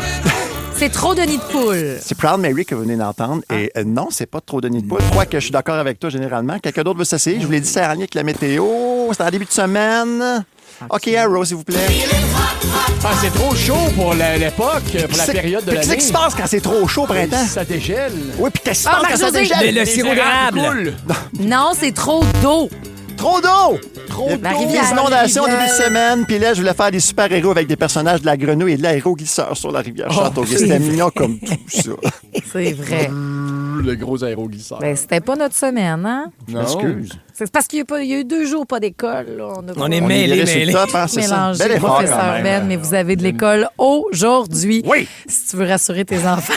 C'est trop de nids de poule. C'est Proud Mary que vous venez d'entendre. Et non, c'est pas trop de nids de poule. Quoique je suis d'accord avec toi généralement. Quelqu'un d'autre veut s'essayer. Je vous l'ai dit, c'est en lien avec la météo. C'est en début de semaine. OK, Arrow, s'il vous plaît. Ah, c'est trop chaud pour l'époque, pour la période de l'année. Qu'est-ce qui se passe quand c'est trop chaud au printemps? Ça dégèle. Oui, puis qu'est-ce qui se passe quand ça dégèle? Le sirop d'érable. Non, c'est trop d'eau. Trop d'eau! Trop d'eau! Des inondations au début de semaine. Puis là, je voulais faire des super-héros avec des personnages de la grenouille et de l'aéroglisseur sur la rivière Châteauguay. C'était mignon comme tout ça. C'est vrai. Le gros aéroglisseur. Ben, c'était pas notre semaine, hein? Non. Excuse. C'est parce qu'il y a eu 2 jours pas d'école. Là. On est mêlés. Mélangé, professeur Ben, mais vous avez de l'école aujourd'hui. Oui! Si tu veux rassurer tes enfants.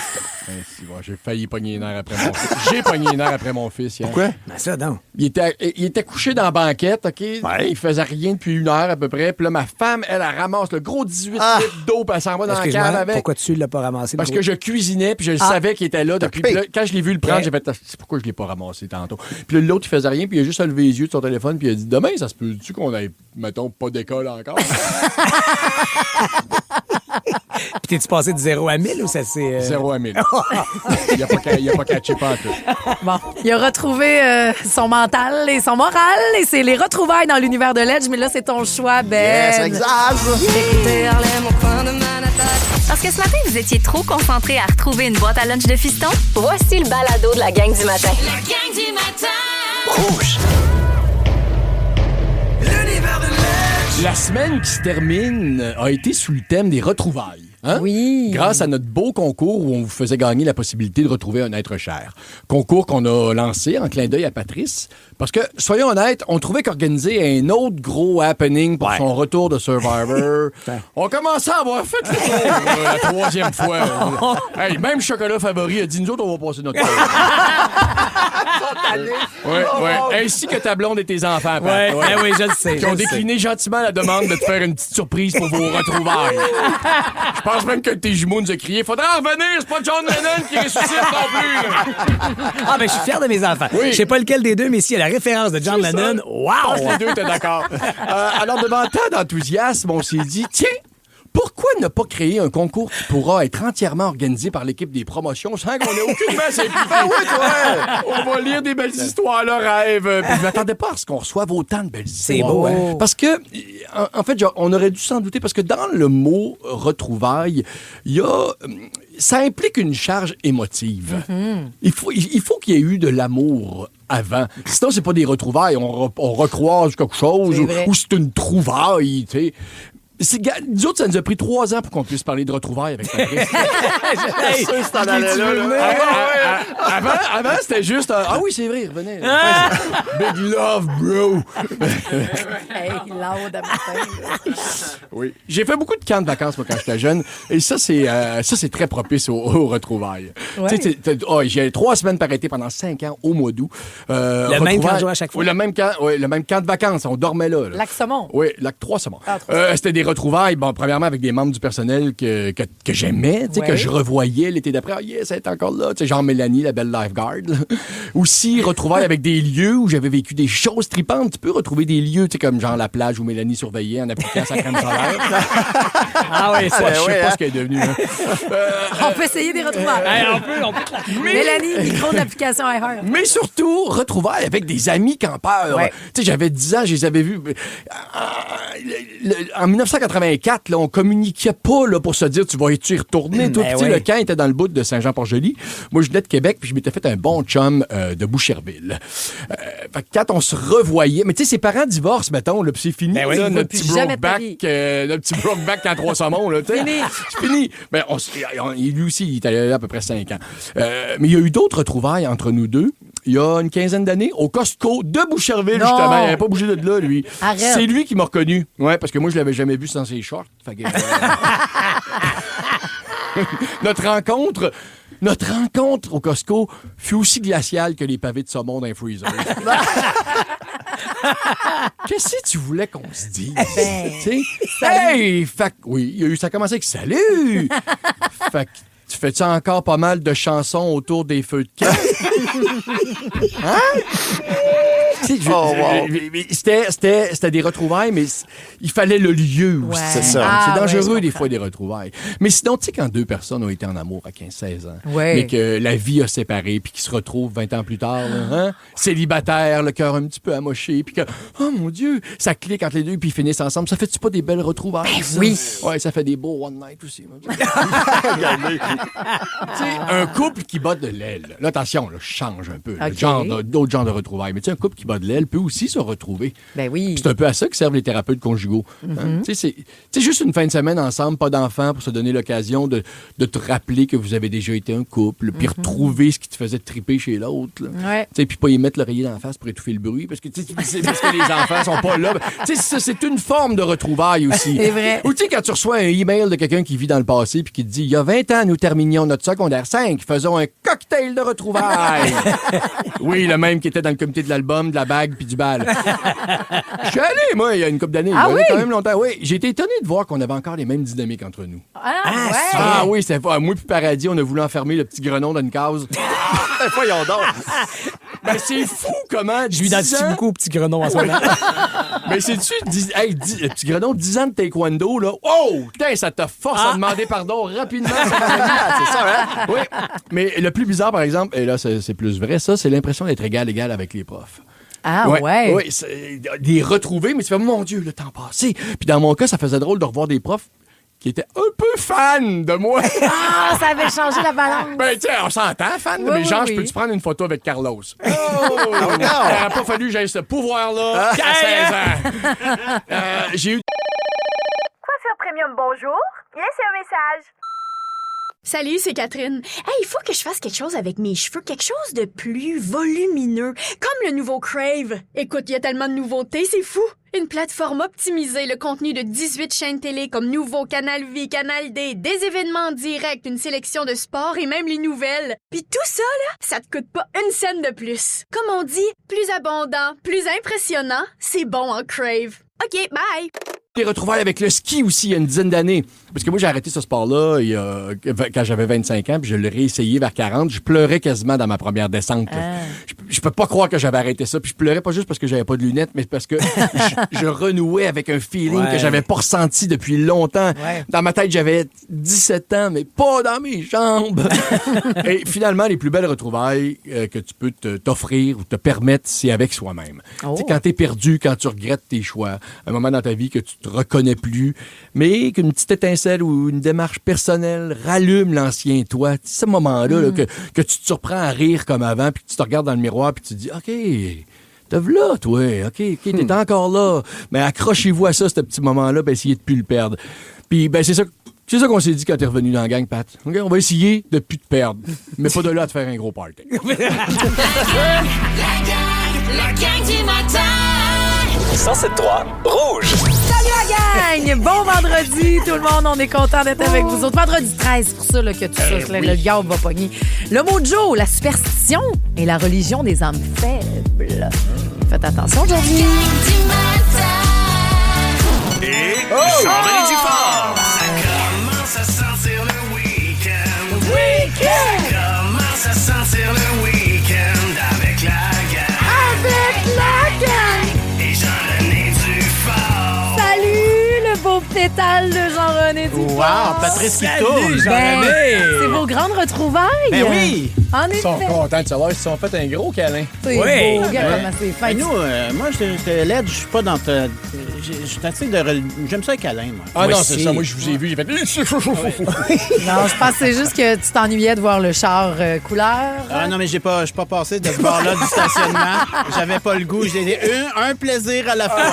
J'ai failli pogner les nerfs après mon fils. J'ai pogné les nerfs après mon fils. Hier. Pourquoi? Ben ça, donc. Il était couché dans la banquette, OK? Ouais. Il faisait rien depuis 1 heure à peu près. Puis là, ma femme, elle ramasse le gros 18 litres d'eau, puis elle s'en va dans la cave avec. Pourquoi tu l'as pas ramassé? Parce que je cuisinais, puis je savais qu'il était là depuis. Puis là, quand je l'ai vu le prendre, j'ai fait, c'est pourquoi je l'ai pas ramassé tantôt. Puis là, l'autre, il faisait rien, puis il a juste levé les yeux de son téléphone, puis il a dit, demain, ça se peut-tu qu'on ait, mettons, pas d'école encore? Puis t'es-tu passé de 0 à 1000 ou ça c'est... 0 à 1000. Il a pas catché pas en tout. Bon, il a retrouvé son mental et son moral, et c'est les retrouvailles dans l'univers de Ledge, mais là, c'est ton choix, Ben. Yes, exact! Parce que ce matin, vous étiez trop concentrés à retrouver une boîte à lunch de fiston? Voici le balado de la gang du matin. La gang du matin. Rouge. L'univers de Ledge. La semaine qui se termine a été sous le thème des retrouvailles. Hein? Oui. Grâce à notre beau concours où on vous faisait gagner la possibilité de retrouver un être cher. Concours qu'on a lancé en clin d'œil à Patrice. Parce que, soyons honnêtes, on trouvait qu'organiser un autre gros happening pour son retour de Survivor, on commençait à avoir fait le tour la 3e fois. Hey, même Chocolat Favori a dit, nous autres, on va passer notre tour. Ouais. Ainsi que ta blonde et tes enfants, Pat. Oui, je le sais. Qui ont décliné gentiment la demande de te faire une petite surprise pour vos retrouvailles. Je pense même que tes jumeaux nous ont crié « Faudra en revenir, c'est pas John Lennon qui ressuscite non plus! » Ah, ben je suis fier de mes enfants. Oui. Je sais pas lequel des deux, mais s'il y a la référence de John Lennon, wow! Les deux étaient d'accord. Alors, devant tant d'enthousiasme, on s'est dit « Tiens, pourquoi ne pas créer un concours qui pourra être entièrement organisé par l'équipe des promotions sans qu'on ait aucunement s'impliquer? On va lire des belles histoires, le rêve. Puis je m'attendais pas à ce qu'on reçoive autant de belles histoires. C'est beau, hein? Parce que, en fait, on aurait dû s'en douter, parce que dans le mot « retrouvailles », il y a... Ça implique une charge émotive. Il faut qu'il y ait eu de l'amour avant. Sinon, c'est pas des retrouvailles. On recroise quelque chose ou c'est une trouvaille, tu sais. Nous autres, ça nous a pris 3 ans pour qu'on puisse parler de retrouvailles avec Patrice. Avant, c'était juste... Ah oui, c'est vrai, il revenait. Big love, bro. Hey, loud à matin. Oui. J'ai fait beaucoup de camps de vacances, moi, quand j'étais jeune. Et ça, c'est très propice aux retrouvailles. Ouais. Tu sais, j'ai 3 semaines par été pendant 5 ans au mois d'août. Le même camp de jour à chaque fois? Oui, le même camp de vacances. On dormait là. Lac-Saumon. Oui, Lac-3-Saumon. C'était des retrouvailles, bon, premièrement, avec des membres du personnel que j'aimais, que je revoyais l'été d'après. Ah, yes, elle est encore là. Genre Mélanie, la belle lifeguard. Aussi, retrouvailles avec des lieux où j'avais vécu des choses tripantes. Tu peux retrouver des lieux, comme genre la plage où Mélanie surveillait en appliquant sa crème solaire. Ah oui, ça, je sais pas ce qu'elle est devenue. Hein. On peut essayer des retrouvailles. On peut Mélanie, micro d'application iHeart. Mais surtout, retrouvailles avec des amis campeurs. Ouais. Tu sais, j'avais 10 ans, je les avais vus. En 1980, 1984, là, on communiquait pas là, pour se dire tu vas y retourner. Toi, Ben tu sais, oui. le camp était dans le bout de Saint-Jean-Port-Joli. Moi, je venais de Québec, puis je m'étais fait un bon chum de Boucherville. Fait que quand on se revoyait, mais tu sais, ses parents divorcent, mettons, là, puis c'est fini, Ben oui. là, Ils notre veulent petit plus jamais de Paris. Brokeback en 3 saumons, là, tu sais. Fini. C'est fini. Ben, lui aussi, il était là à peu près 5 ans. Mais il y a eu d'autres retrouvailles entre nous deux. Il y a une quinzaine d'années, au Costco de Boucherville, Non. justement. Il n'avait pas bougé de là, lui. Arrête. C'est lui qui m'a reconnu. Ouais, parce que moi, je l'avais jamais vu sans ses shorts. Fait que, Notre rencontre au Costco fut aussi glaciale que les pavés de saumon d'un freezer. Qu'est-ce que tu voulais qu'on se dise? Tu sais? Hey! Fait que, oui, ça a commencé avec salut! Fait que, tu fais-tu encore pas mal de chansons autour des feux de camp? Hein? C'était des retrouvailles, mais il fallait le lieu aussi. Ouais. C'est ça. Ah, C'est dangereux ouais, des fois des retrouvailles. Mais sinon, tu sais, quand deux personnes ont été en amour à 15-16 ans, Ouais. mais que la vie a séparé, puis qu'ils se retrouvent 20 ans plus tard, là, hein? Célibataires, le cœur un petit peu amoché, puis que, oh mon Dieu, ça clique entre les deux, puis ils finissent ensemble. Ça fait-tu pas des belles retrouvailles? ça? oui. Ouais, ça fait des beaux one night aussi. Tu sais, un couple qui bat de l'aile. Là, attention, là, je change un peu. là, OK. d'autres genres de retrouvailles. Mais tu sais, un couple qui bat de l'aile peut aussi se retrouver. Ben oui. C'est un peu à ça que servent les thérapeutes conjugaux. Hein? Tu sais, c'est juste une fin de semaine ensemble, pas d'enfants, pour se donner l'occasion de te rappeler que vous avez déjà été un couple, puis retrouver ce qui te faisait triper chez l'autre. là. Ouais. Tu sais, puis pas y mettre l'oreiller dans la face pour étouffer le bruit, parce que, tu sais, c'est parce que les enfants sont pas là. Tu sais, c'est une forme de retrouvaille aussi. C'est vrai. Ou tu sais, quand tu reçois un email de quelqu'un qui vit dans le passé puis qui te dit « Il y a 20 ans, nous terminions notre secondaire 5, faisons un cocktail de retrouvailles. » Oui, le même qui était dans le comité de l'album, de la bague puis du bal. Je suis allé, moi, il y a une couple d'années. Ah Il y en a oui? quand même longtemps. Oui, j'ai été étonné de voir qu'on avait encore les mêmes dynamiques entre nous. Ah, ouais. Ah oui, c'était pas. Moi puis Paradis, on a voulu enfermer le petit grenon dans une case. Voyons donc. Ben, c'est fou comment. Je m'identifie beaucoup au petit grenon en ce moment. Mais c'est-tu, le petit grenon, 10 ans de taekwondo, là. Oh! Putain, ça te force à demander pardon rapidement. C'est ça, hein? Oui. Mais le plus bizarre, par exemple, et là, c'est plus vrai, ça, c'est l'impression d'être égal avec les profs. Ah, ouais. Oui, des retrouvés, mais tu fais, mon Dieu, le temps passé. Puis dans mon cas, ça faisait drôle de revoir des profs qui étaient un peu fans de moi. Ah, ça avait changé la balance. Ben, tu sais, on s'entend, fan, Oui, mais genre, oui, je peux-tu prendre une photo avec Carlos? Oh! non! Il n'aurait pas fallu que j'aie ce pouvoir-là à 16 ans. J'ai eu... Coiffure Premium, bonjour. Laissez un message. Salut, c'est Catherine. Hey, il faut que je fasse quelque chose avec mes cheveux, quelque chose de plus volumineux, comme le nouveau Crave. Écoute, il y a tellement de nouveautés, c'est fou. Une plateforme optimisée, le contenu de 18 chaînes télé comme Nouveau, Canal Vie, Canal D, des événements en direct, une sélection de sports et même les nouvelles. Puis tout ça, là, ça te coûte pas une scène de plus. Comme on dit, plus abondant, plus impressionnant, c'est bon en Crave. OK, bye! Des retrouvailles avec le ski aussi il y a une dizaine d'années. Parce que moi, j'ai arrêté ce sport-là quand j'avais 25 ans, puis je l'ai réessayé vers 40. Je pleurais quasiment dans ma première descente. Je peux pas croire que j'avais arrêté ça. Puis je pleurais pas juste parce que j'avais pas de lunettes, mais parce que je renouais avec un feeling que j'avais pas ressenti depuis longtemps. Ouais. Dans ma tête, j'avais 17 ans, mais pas dans mes jambes. Et finalement, les plus belles retrouvailles que tu peux t'offrir ou te permettre, c'est avec soi-même. Oh. Tu sais, quand t'es perdu, quand tu regrettes tes choix, un moment dans ta vie que tu te reconnais plus, mais qu'une petite étincelle ou une démarche personnelle rallume l'ancien toi. Tu sais, ce moment-là là, que tu te surprends à rire comme avant, puis que tu te regardes dans le miroir, puis tu te dis « OK, t'es là, toi. OK, t'es encore là. » Mais accrochez-vous à ça, ce petit moment-là, ben essayez de plus le perdre. Puis, ben c'est ça qu'on s'est dit quand t'es revenu dans la gang, Pat. OK, on va essayer de plus te perdre, mais pas de là à te faire un gros party. La gang du matin! 107.3 Rouge. Salut la gang! Bon vendredi, tout le monde. On est content d'être avec vous autres. Vendredi 13, c'est pour ça là, que tout ça, le diable va pogner. Le mojo, la superstition et la religion des âmes faibles. Faites attention aujourd'hui. Et Jean-René Dufort. Ça commence à sentir le week-end. Ça commence à sentir le week-end avec la gang. Avec la gang! Et Jean-René Dufort. Salut, le beau pétale de Jean-René Dufort. Wow, Patrice qui Salut, tourne. Jean-René. C'est vos grandes retrouvailles. Ben oui. En Ils sont effet. contents de savoir qu'ils se sont fait un gros câlin. C'est Oui. beau, regarde comment c'est fait. Ben nous, moi, je l'aide, je suis pas dans ta... Je suis assez de... J'aime ça les câlins, moi. Ah Moi non, aussi. c'est ça. Moi, je vous ai vu. J'ai fait... Non, je pense que c'est juste que tu t'ennuyais de voir le char couleur. Ah non, mais je suis pas passé de ce bord-là du stationnement. J'avais pas le goût. J'ai dit un plaisir à la fois.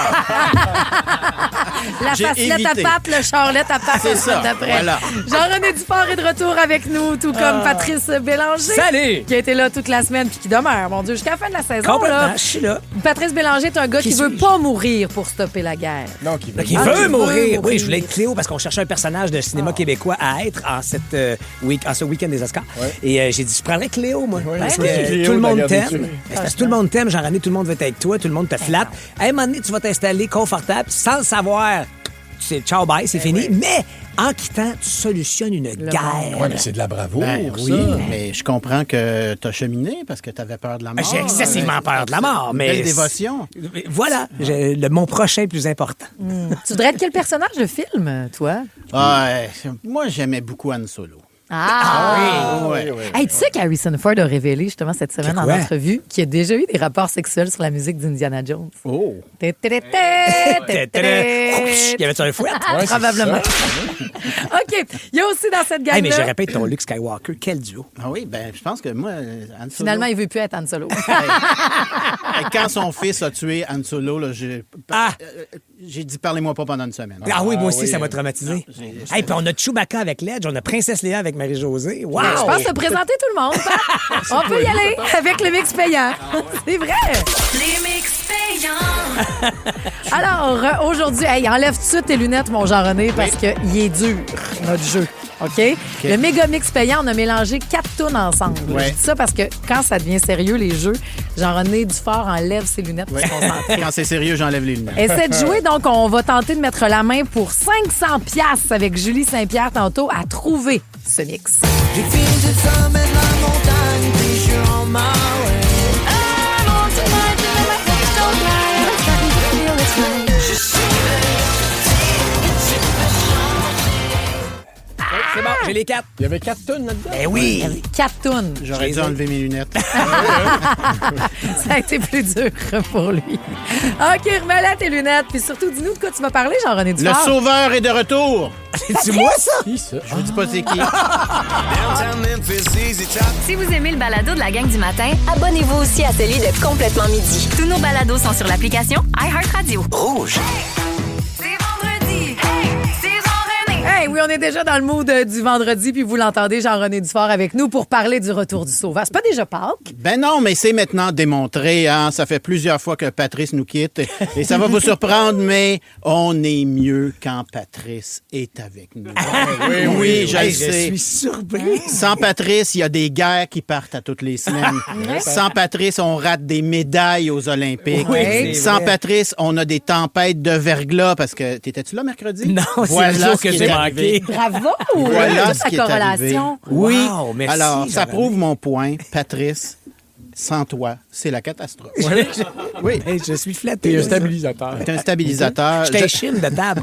La J'ai facelette à évité. patte, le charlette à patte. C'est ça, d'après. voilà. Jean-René Dufort est de retour avec nous, tout comme Patrice Bélanger. Salut. Qui a été là toute la semaine puis qui demeure, mon Dieu, jusqu'à la fin de la saison. Complètement, Là. je suis là. Patrice Bélanger est un gars qui veut suis-je? pas mourir pour stopper la guerre. Non, qui veut. Qui Ah, veut qui veut mourir. mourir. Oui, je voulais être Cléo parce qu'on cherchait un personnage de cinéma québécois à être en ce week-end des Oscars. Ouais. Et j'ai dit, je prendrais Cléo, moi. Ouais, parce oui. que Cléo tout le de la monde garniture. t'aime. Parce que tout le monde t'aime, Jean-René, tout le monde veut être avec toi, tout le monde te flatte. À un moment donné, tu vas t'installer confortable sans le savoir. C'est ciao, bye, c'est fini. Mais en quittant, tu solutionnes une guerre. Ouais, mais c'est de la bravoure, Ben ça. oui, mais je comprends que t'as cheminé parce que t'avais peur de la mort. J'ai excessivement peur de la mort, mais... Belle dévotion. Voilà, mon prochain plus important. Tu voudrais être quel personnage de film, toi? Ouais, moi, j'aimais beaucoup Han Solo. Ah, oui. Hey, tu sais qu'Harrison Ford a révélé justement cette semaine en quoi? entrevue qu'il a déjà eu des rapports sexuels sur la musique d'Indiana Jones. Oh. Y avait-tu un fouet? Ouais, Probablement. OK. Il y a aussi dans cette Hey, mais je gang-là... répète ton Luke Skywalker, quel duo. Ah oui, ben je pense que moi, Han Solo... Finalement, il veut plus être Han Solo. Quand son fils a tué Han Solo, là, j'ai dit parlez-moi pas pendant une semaine. Ah oui, moi aussi, ça m'a traumatisé. j'ai- Hey, puis on a Chewbacca avec Ledge, on a Princesse Léa avec Marie-Josée. Wow! Je pense te présenter tout le monde. Pat. On peut y aller avec le mix payant. C'est vrai. Les mix payants. Alors, aujourd'hui, hey, enlève tout de suite tes lunettes, mon Jean-René, parce qu'il est dur, notre jeu. OK? Le méga mix payant, on a mélangé 4 tunes ensemble. Ouais. Je dis ça parce que quand ça devient sérieux, les jeux, Jean-René Dufort enlève ses lunettes pour se concentrer. Quand c'est sérieux, j'enlève les lunettes. Essaie de jouer, donc on va tenter de mettre la main pour 500 piastres avec Julie Saint-Pierre tantôt à trouver ce mix. J'ai fini le sommet de la montagne, puis je suis en my way. C'est bon, j'ai les 4. Il y avait 4 tonnes là-dedans. Ben oui! 4 tunes. J'aurais dû enlever mes lunettes. Ça a été plus dur pour lui. OK, remets-la tes lunettes. Puis surtout, dis-nous de quoi tu vas parler, Jean-René Le Dufort. sauveur est de retour. C'est moi, ça? Qui, ça? Je vous dis pas c'est qui. Si vous aimez le balado de la gang du matin, abonnez-vous aussi à celui de Complètement Midi. Tous nos balados sont sur l'application iHeartRadio. Rouge. C'est vendredi. Hey, c'est Jean-René. Hey, oui, on est déjà dans le mood du vendredi, puis vous l'entendez, Jean-René Dufort avec nous pour parler du retour du sauveur. C'est pas déjà Pâques? Ben non, mais c'est maintenant démontré. Hein? Ça fait plusieurs fois que Patrice nous quitte. Et ça va vous surprendre, mais on est mieux quand Patrice est avec nous. Oui, je le Hey, sais. je suis surpris. Sans Patrice, il y a des guerres qui partent à toutes les semaines. Sans Patrice, on rate des médailles aux Olympiques. Oui, c'est Sans vrai. Patrice, on a des tempêtes de verglas parce que... T'étais-tu là mercredi? Non, c'est Voilà le jour ce que qui j'ai est manqué. arrivé. Bravo! Voilà Toute ce ta qui est arrivé. corrélation. Oui. Wow, merci, Alors, ça Jean-René. prouve mon point. Patrice, sans toi, c'est la catastrophe. Oui. Hey, je suis flatté. T'es un stabilisateur. C'est un stabilisateur. Je t'échine de table.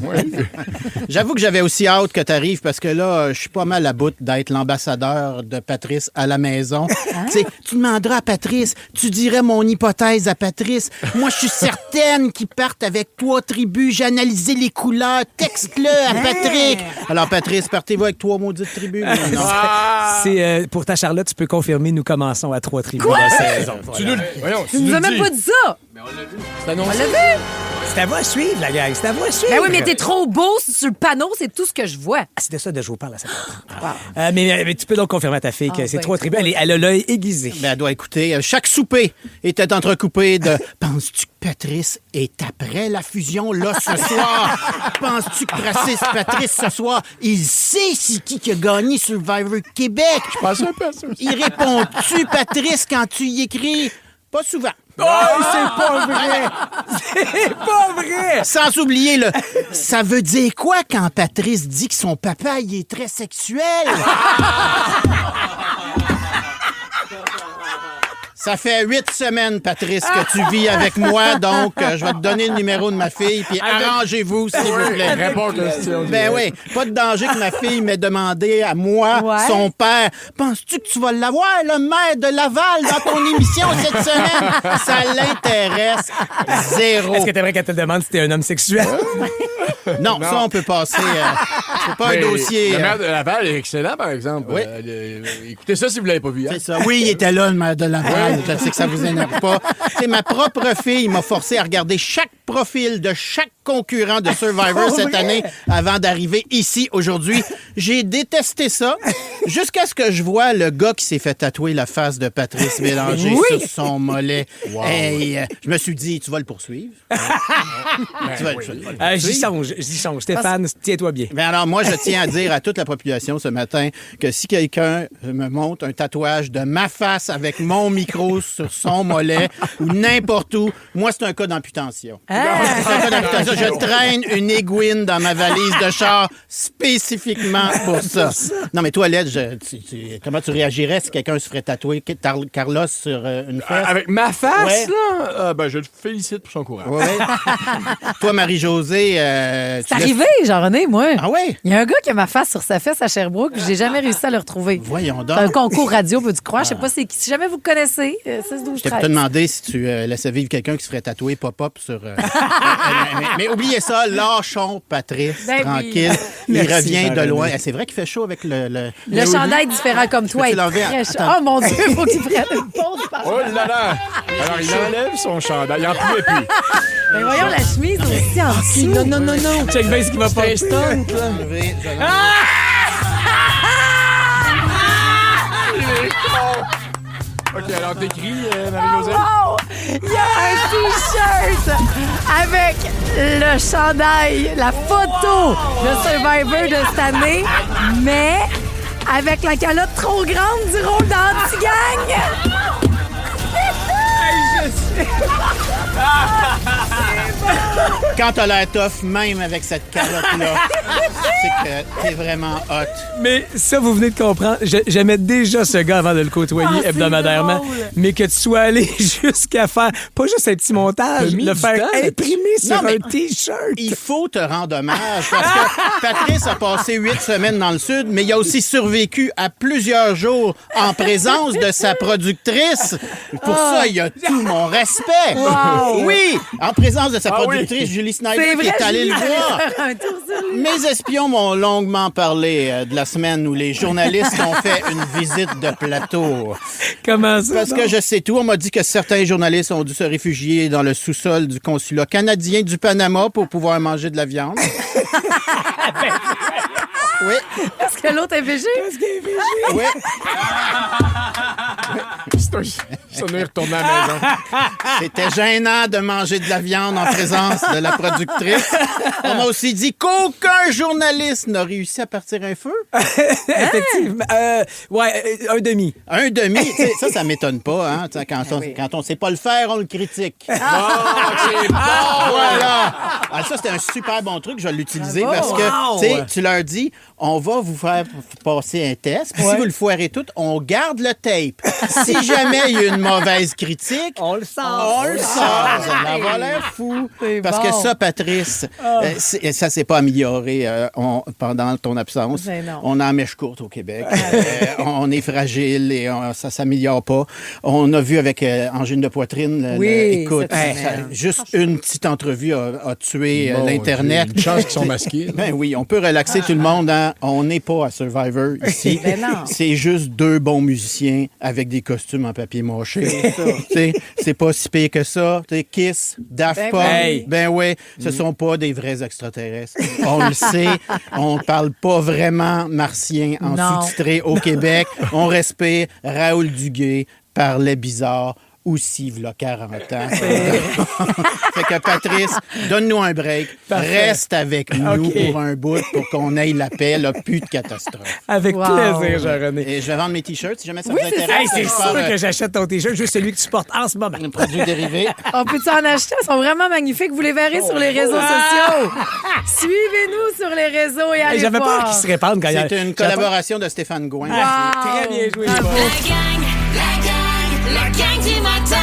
J'avoue que j'avais aussi hâte que tu arrives parce que là, je suis pas mal à bout d'être l'ambassadeur de Patrice à la maison. Tu sais, tu demanderas à Patrice, tu dirais mon hypothèse à Patrice. Moi, je suis certaine qu'ils partent avec 3 tribus. J'ai analysé les couleurs. Texte-le à Patrick. Alors, Patrice, partez-vous avec 3 maudites tribus? Non. C'est pour ta Charlotte, tu peux confirmer, nous commençons à 3 tribus de la saison. Tu nous, voyons, Tu nous as même pas dit ça! C'est annoncé. On l'a vu! C'est à vous à suivre, la gang. C'est à vous à suivre. Ben oui, mais t'es trop beau sur le panneau, c'est tout ce que je vois. Ah, c'était ça de jouer par la mais tu peux donc confirmer à ta fille que c'est ben, 3 tribus. Elle a l'œil aiguisé. Ben, elle doit écouter. Chaque souper était entrecoupé de « Penses-tu que Patrice est après la fusion, là, ce soir? Penses-tu que Patrice, ce soir, il sait c'est qui a gagné Survivor Québec? » Je pense un peu à ça aussi. Il répond-tu, Patrice, quand tu y écris? Pas souvent. Oh, c'est pas vrai! C'est pas vrai! Sans oublier le « Ça veut dire quoi quand Patrice dit que son papa, il est très sexuel? » Ça fait 8 semaines, Patrice, que tu vis avec moi, donc je vais te donner le numéro de ma fille, puis arrangez-vous, s'il vous plaît. Réponds aux questions. Ben oui, pas de danger que ma fille m'ait demandé à moi, son père. Penses-tu que tu vas l'avoir, le maire de Laval, dans ton émission cette semaine? Ça l'intéresse zéro. Est-ce que t'aimerais qu'elle te demande si t'es un homme sexuel? Non, ça, on peut passer. C'est pas un dossier. Le maire de Laval est excellent, par exemple. Oui. Écoutez ça si vous l'avez pas vu. Hein? C'est ça. Oui, il était là, le maire de Laval. Je sais que ça vous énerve pas. C'est ma propre fille m'a forcé à regarder chaque profil de chaque concurrent de Survivor cette année avant d'arriver ici aujourd'hui. J'ai détesté ça jusqu'à ce que je vois le gars qui s'est fait tatouer la face de Patrice Bélanger sur son mollet. Wow. Hey, je me suis dit, tu vas le poursuivre. J'y songe. Stéphane, tiens-toi bien. Mais alors, moi, je tiens à dire à toute la population ce matin que si quelqu'un me montre un tatouage de ma face avec mon micro sur son mollet ou n'importe où, moi, c'est un cas d'amputation. C'est un cas d'amputation. Je traîne une aiguine dans ma valise de char spécifiquement pour ça. Non, mais toi, Led, comment tu réagirais si quelqu'un se ferait tatouer Carlos sur une fesse? Avec ma face, là? Ben, je le félicite pour son courage. Ouais. Toi, Marie-Josée... c'est arrivé, Jean-René, moi. Ah ouais? Il y a un gars qui a ma face sur sa fesse à Sherbrooke, puis j'ai jamais réussi à le retrouver. Voyons donc. C'est un concours radio, peux-tu croire? Je sais pas c'est qui. Si jamais vous le connaissez, 16, 12, Je t'ai 13. te demandé si tu laissais vivre quelqu'un qui se ferait tatouer pop-up sur... mais oubliez ça, lâchons Patrice, Ben tranquille. oui. Il Merci, revient de Jean-René. loin. C'est vrai qu'il fait chaud avec le chandail différent comme toi. Peux-tu est l'enlever? très chaud. Attends. Oh mon Dieu, il faut qu'il prenne une pause. Oh là là! Alors, il enlève son chandail. Il en pouvait plus. Ben voyons la chemise aussi en dessous. Non. Check bien ce qui va pas. OK, alors t'écris, Marie-Josée? Wow! Il y a un T-shirt avec le chandail, la photo de Survivor de cette année, mais avec la calotte trop grande du rôle d'anti-gang. Quand t'as l'air tough, même avec cette calotte-là, c'est que t'es vraiment hot. Mais ça, vous venez de comprendre. J'aimais déjà ce gars avant de le côtoyer hebdomadairement. drôle. Mais que tu sois allé jusqu'à faire, pas juste un petit montage, T'as mis le du faire temps imprimer sur Non, mais un T-shirt. Il faut te rendre hommage parce que Patrice a passé 8 semaines dans le Sud, mais il a aussi survécu à plusieurs jours en présence de sa productrice. Pour ça, il a tout mon respect. Wow. Oui, en présence de sa productrice, Julie Snyder, C'est qui vrai, est allée Julie le voir. allait faire un tour sur lui. Mes espions m'ont longuement parlé de la semaine où les journalistes ont fait une visite de plateau. Comment ça? Parce que je sais tout. On m'a dit que certains journalistes ont dû se réfugier dans le sous-sol du consulat canadien du Panama pour pouvoir manger de la viande. Oui. Est-ce que l'autre est végé? Oui. Ça nous est retourné à la maison. C'était gênant de manger de la viande en présence de la productrice. On m'a aussi dit qu'aucun journaliste n'a réussi à partir un feu. Effectivement. Ouais, un demi. Un demi, tu sais, ça m'étonne pas. Hein? Tu sais, quand on sait pas le faire, on le critique. C'est bon! Voilà. Alors ça, c'était un super bon truc. Je vais l'utiliser parce que tu sais, tu leur dis, on va vous faire passer un test. Puis si vous le foirez tout, on garde le tape. Si jamais il y a une mauvaise critique, On le sort. on le sort. Ça en va l'air fou. Parce que ça, Patrice, ça s'est pas amélioré pendant ton absence. Ben non. On a la mèche courte au Québec. On est fragile et ça s'améliore pas. On a vu avec angine de poitrine, écoute, cette semaine. juste une petite entrevue a tué Mon l'Internet. Dieu, une chance qu'ils sont masqués. Ben oui, on peut relaxer tout le monde. Hein? On n'est pas à Survivor ici. Ben non. C'est juste deux bons musiciens avec des costumes en papier mâché. C'est pas si pire que ça. T'sais, Kiss, Daft Ben Punk, oui. ben oui, ce sont pas des vrais extraterrestres. On le sait. On parle pas vraiment martien en Non. sous-titré au Québec. On respire. Raoul Duguay parlait bizarre aussi, v'là 40 ans. Fait que Patrice, donne-nous un break. Reste avec nous OK. pour un bout pour qu'on aille la paix. Là, plus de catastrophe. Avec Wow. plaisir, Jean-René. Et je vais vendre mes T-shirts si jamais ça Oui, vous c'est intéresse. Hey, c'est Je sûr pars, que j'achète ton T-shirt, juste celui que tu portes en ce moment. un produit dérivé. On peut-tu en acheter? Ils sont vraiment magnifiques. Vous les verrez sur les réseaux sociaux. Suivez-nous sur les réseaux et allez J'avais voir. peur qu'ils se répandent quand il y a... C'est une collaboration de Stéphane Gouin. Très bien joué. Bravo. La gang La gang du matin.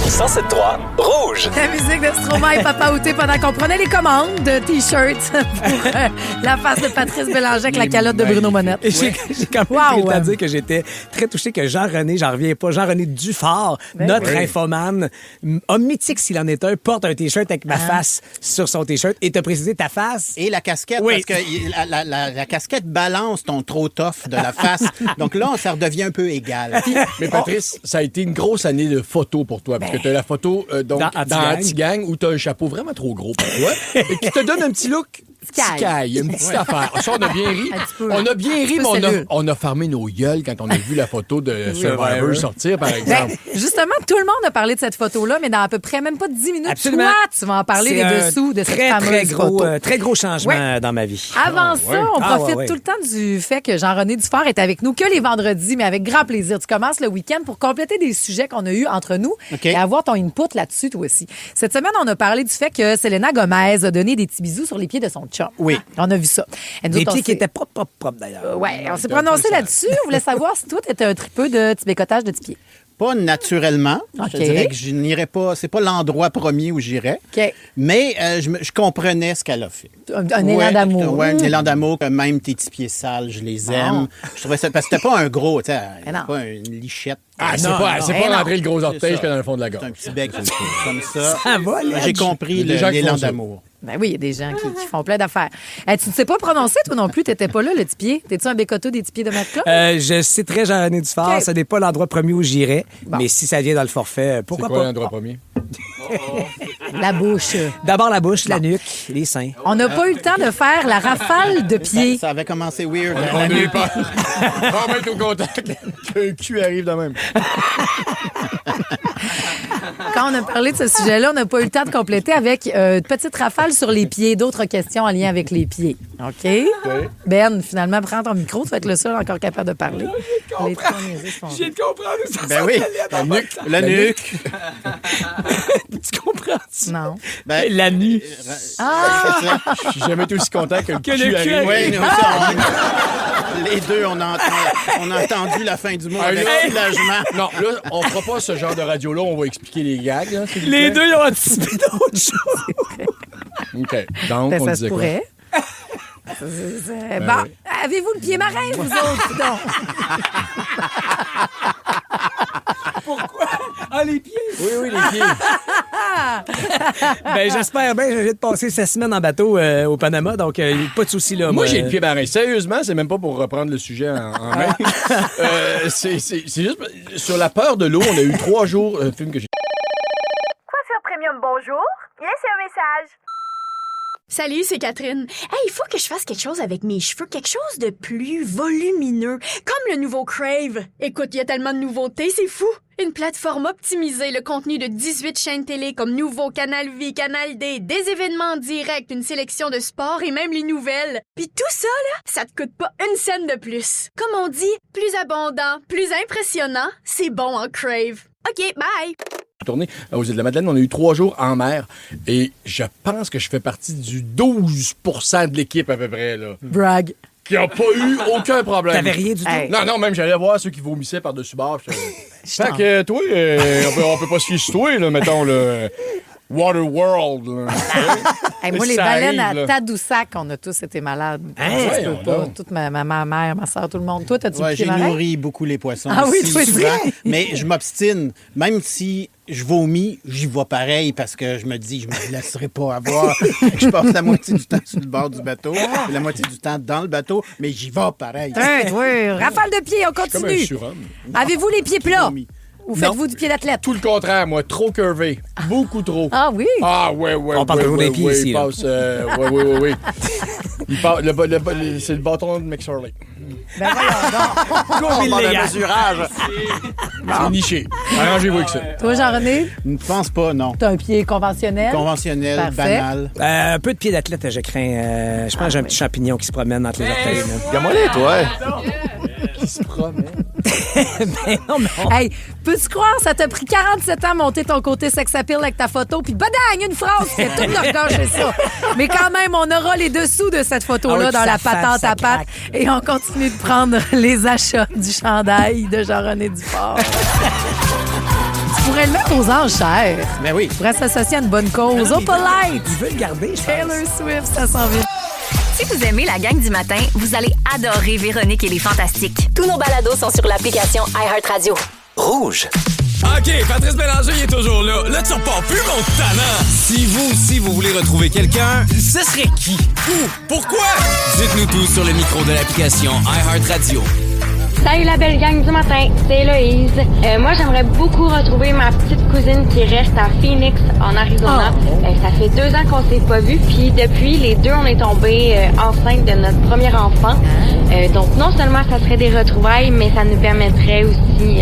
107.3 Rouge. La musique de Stromae et Papa Outé pendant qu'on prenait les commandes de T-shirts pour la face de Patrice Bélanger avec la calotte de Bruno Monette. Et j'ai quand même pris le temps de dire que j'étais très touché que Jean-René, j'en reviens pas, Jean-René Dufort, notre infomane, homme mythique s'il en est un, porte un T-shirt avec ma face sur son T-shirt et t'as précisé ta face. Et la casquette, parce que la casquette balance ton trop tough de la face. Donc là, ça redevient un peu égal. Mais Patrice, ça a été une grosse année de photos pour toi, parce que tu as la photo dans Anti-Gang où tu as un chapeau vraiment trop gros pour toi et qui te donne un petit look Sky, une petite affaire. Ça, on a bien ri. On a bien ri, mais on a fermé nos gueules quand on a vu la photo de Survivor sortir, par exemple. Justement, tout le monde a parlé de cette photo-là, mais dans à peu près même pas 10 minutes. Absolument. Toi, tu vas en parler des dessous de cette fameuse photo. Très gros changement dans ma vie. Avant ça, on profite tout le temps du fait que Jean-René Dufort est avec nous que les vendredis, mais avec grand plaisir. Tu commences le week-end pour compléter des sujets qu'on a eus entre nous et avoir ton input là-dessus, toi aussi. Cette semaine, on a parlé du fait que Selena Gomez a donné des petits bisous sur les pieds de son chum. Oui. On a vu ça. Des pieds qui étaient propres d'ailleurs. Oui, on s'est prononcé là-dessus. On voulait savoir si toi, tu étais un tripeux de petit bécotage de petits pieds. Pas naturellement. OK. Je dirais que je n'irais pas. C'est pas l'endroit premier où j'irais. OK. Mais je comprenais ce qu'elle a fait. Un élan d'amour. Oui, un élan d'amour. Même tes petits pieds sales, je les aime. Je trouvais ça. Parce que c'était pas un gros, tu sais, pas une lichette. Ah, c'est pas rentrer le gros orteil que dans le fond de la gorge. C'est un petit bec comme ça. Ça va, j'ai compris l'élan d'amour. Ben oui, il y a des gens qui font plein d'affaires. Tu ne sais pas prononcer, toi non plus. Tu n'étais pas là, le petit pied. T'es-tu un bécoto des petits pieds de matelas? Je citerai Jean-René Dufort. Okay. Ce n'est pas l'endroit premier où j'irais. Bon. Mais si ça vient dans le forfait, pourquoi pas? C'est quoi l'endroit premier? La bouche. D'abord la bouche, la nuque, les seins. On n'a pas eu le temps de faire la rafale de pieds. Ça avait commencé weird. On a eu peur. On va mettre au contact qu'un cul arrive de même. Quand on a parlé de ce sujet-là, on n'a pas eu le temps de compléter avec une petite rafale sur les pieds, d'autres questions en lien avec les pieds. OK? Ben, finalement, prends ton micro, tu vas être le seul encore capable de parler. Je viens de comprendre ça. Ben oui, la nuque. Tu comprends-tu? Non. Ben, la nuque. Je suis jamais été aussi content que le cul arrive. Oui, les deux, on a entendu la fin du mot avec soulagement. Non, là, on fera pas ce genre de radio-là, on va expliquer les gags. Là, les deux, ils ont anticipé d'autres choses. OK. Donc, on disait quoi? Bon, avez-vous le pied marin, vous autres? Pourquoi? Ah, les pieds? Oui, les pieds. Ben, j'espère bien. Je viens de passer 16 semaines en bateau au Panama, donc pas de souci là. Moi, j'ai le pied marin. Sérieusement, c'est même pas pour reprendre le sujet en main. C'est juste... Sur la peur de l'eau, on a eu 3 jours... Un film que j'ai... Coiffure Premium, bonjour. Laissez un message. Salut, c'est Catherine. Hey, il faut que je fasse quelque chose avec mes cheveux, quelque chose de plus volumineux, comme le nouveau Crave. Écoute, il y a tellement de nouveautés, c'est fou. Une plateforme optimisée, le contenu de 18 chaînes télé comme Nouveau, Canal Vie, Canal D, des événements directs, une sélection de sports et même les nouvelles. Puis tout ça, là, ça te coûte pas une scène de plus. Comme on dit, plus abondant, plus impressionnant, c'est bon en Crave. OK, bye! Tourné aux îles de la Madeleine, on a eu 3 jours en mer et je pense que je fais partie du 12% de l'équipe à peu près. Là. Brag. Qui n'a pas eu aucun problème. T'avais rien du tout? Non, même j'allais voir ceux qui vomissaient par-dessus bord. Fait que toi, on peut pas se fier sur toi, là, mettons, le Waterworld. Moi, les baleines à Tadoussac, on a tous été malades. Ouais, toute ma mère, ma soeur, tout le monde. Toi, t'as-tu j'ai nourri beaucoup les poissons. Ah oui, toi souvent, mais je m'obstine. Même si je vomis, j'y vais pareil parce que je me dis, je me laisserai pas avoir. Je passe la moitié du temps sur le bord du bateau, et la moitié du temps dans le bateau, mais j'y vais pareil. Oui, rafale de pieds, on continue. Comme un surhomme. Avez-vous les pieds plats? Ou faites-vous du pied d'athlète? Tout le contraire, moi. Trop curvé. Beaucoup trop. Ah oui? Ah ouais. On parle toujours des pieds ici. Il passe... oui. C'est le bâton de McSorley. Ben voilà, on parle de mesurage. C'est niché. Arrangez-vous avec ça. Toi, Jean-René? Je ne pense pas, non. T'as un pied conventionnel? Conventionnel, parfait. banal. Un peu de pied d'athlète, je crains. Je pense que j'ai un petit champignon qui se promène entre les orteils. Regarde-moi les, toi. Qui se promet. Ben non, mais Hey, peux-tu croire, ça t'a pris 47 ans à monter ton côté sex appeal avec ta photo, puis badang, une phrase qui fait tout leur gâcher ça. Mais quand même, on aura les dessous de cette photo-là Ah oui, dans ça la fat, patente ça à patte. craque. Et on continue de prendre les achats du chandail de Jean-René Dufort. Tu pourrais le mettre aux enchères. Ben oui. Tu pourrais s'associer à une bonne cause. Au polite. Il veut le garder, je pense. Taylor Swift, ça s'en vient. Si vous aimez la gang du matin, vous allez adorer Véronique et les Fantastiques. Tous nos balados sont sur l'application iHeartRadio. Rouge. OK, Patrice Bélanger il est toujours là. Là, tu repars plus, mon talent. Si vous aussi, vous voulez retrouver quelqu'un, ce serait qui? Où? Pourquoi? Dites-nous tout sur le micro de l'application iHeartRadio. Salut la belle gang du matin, c'est Héloïse. Moi, j'aimerais beaucoup retrouver ma petite cousine qui reste à Phoenix, en Arizona. Ça fait 2 ans qu'on s'est pas vus, puis depuis, les deux, on est tombés enceintes de notre premier enfant. Donc, non seulement ça serait des retrouvailles, mais ça nous permettrait aussi...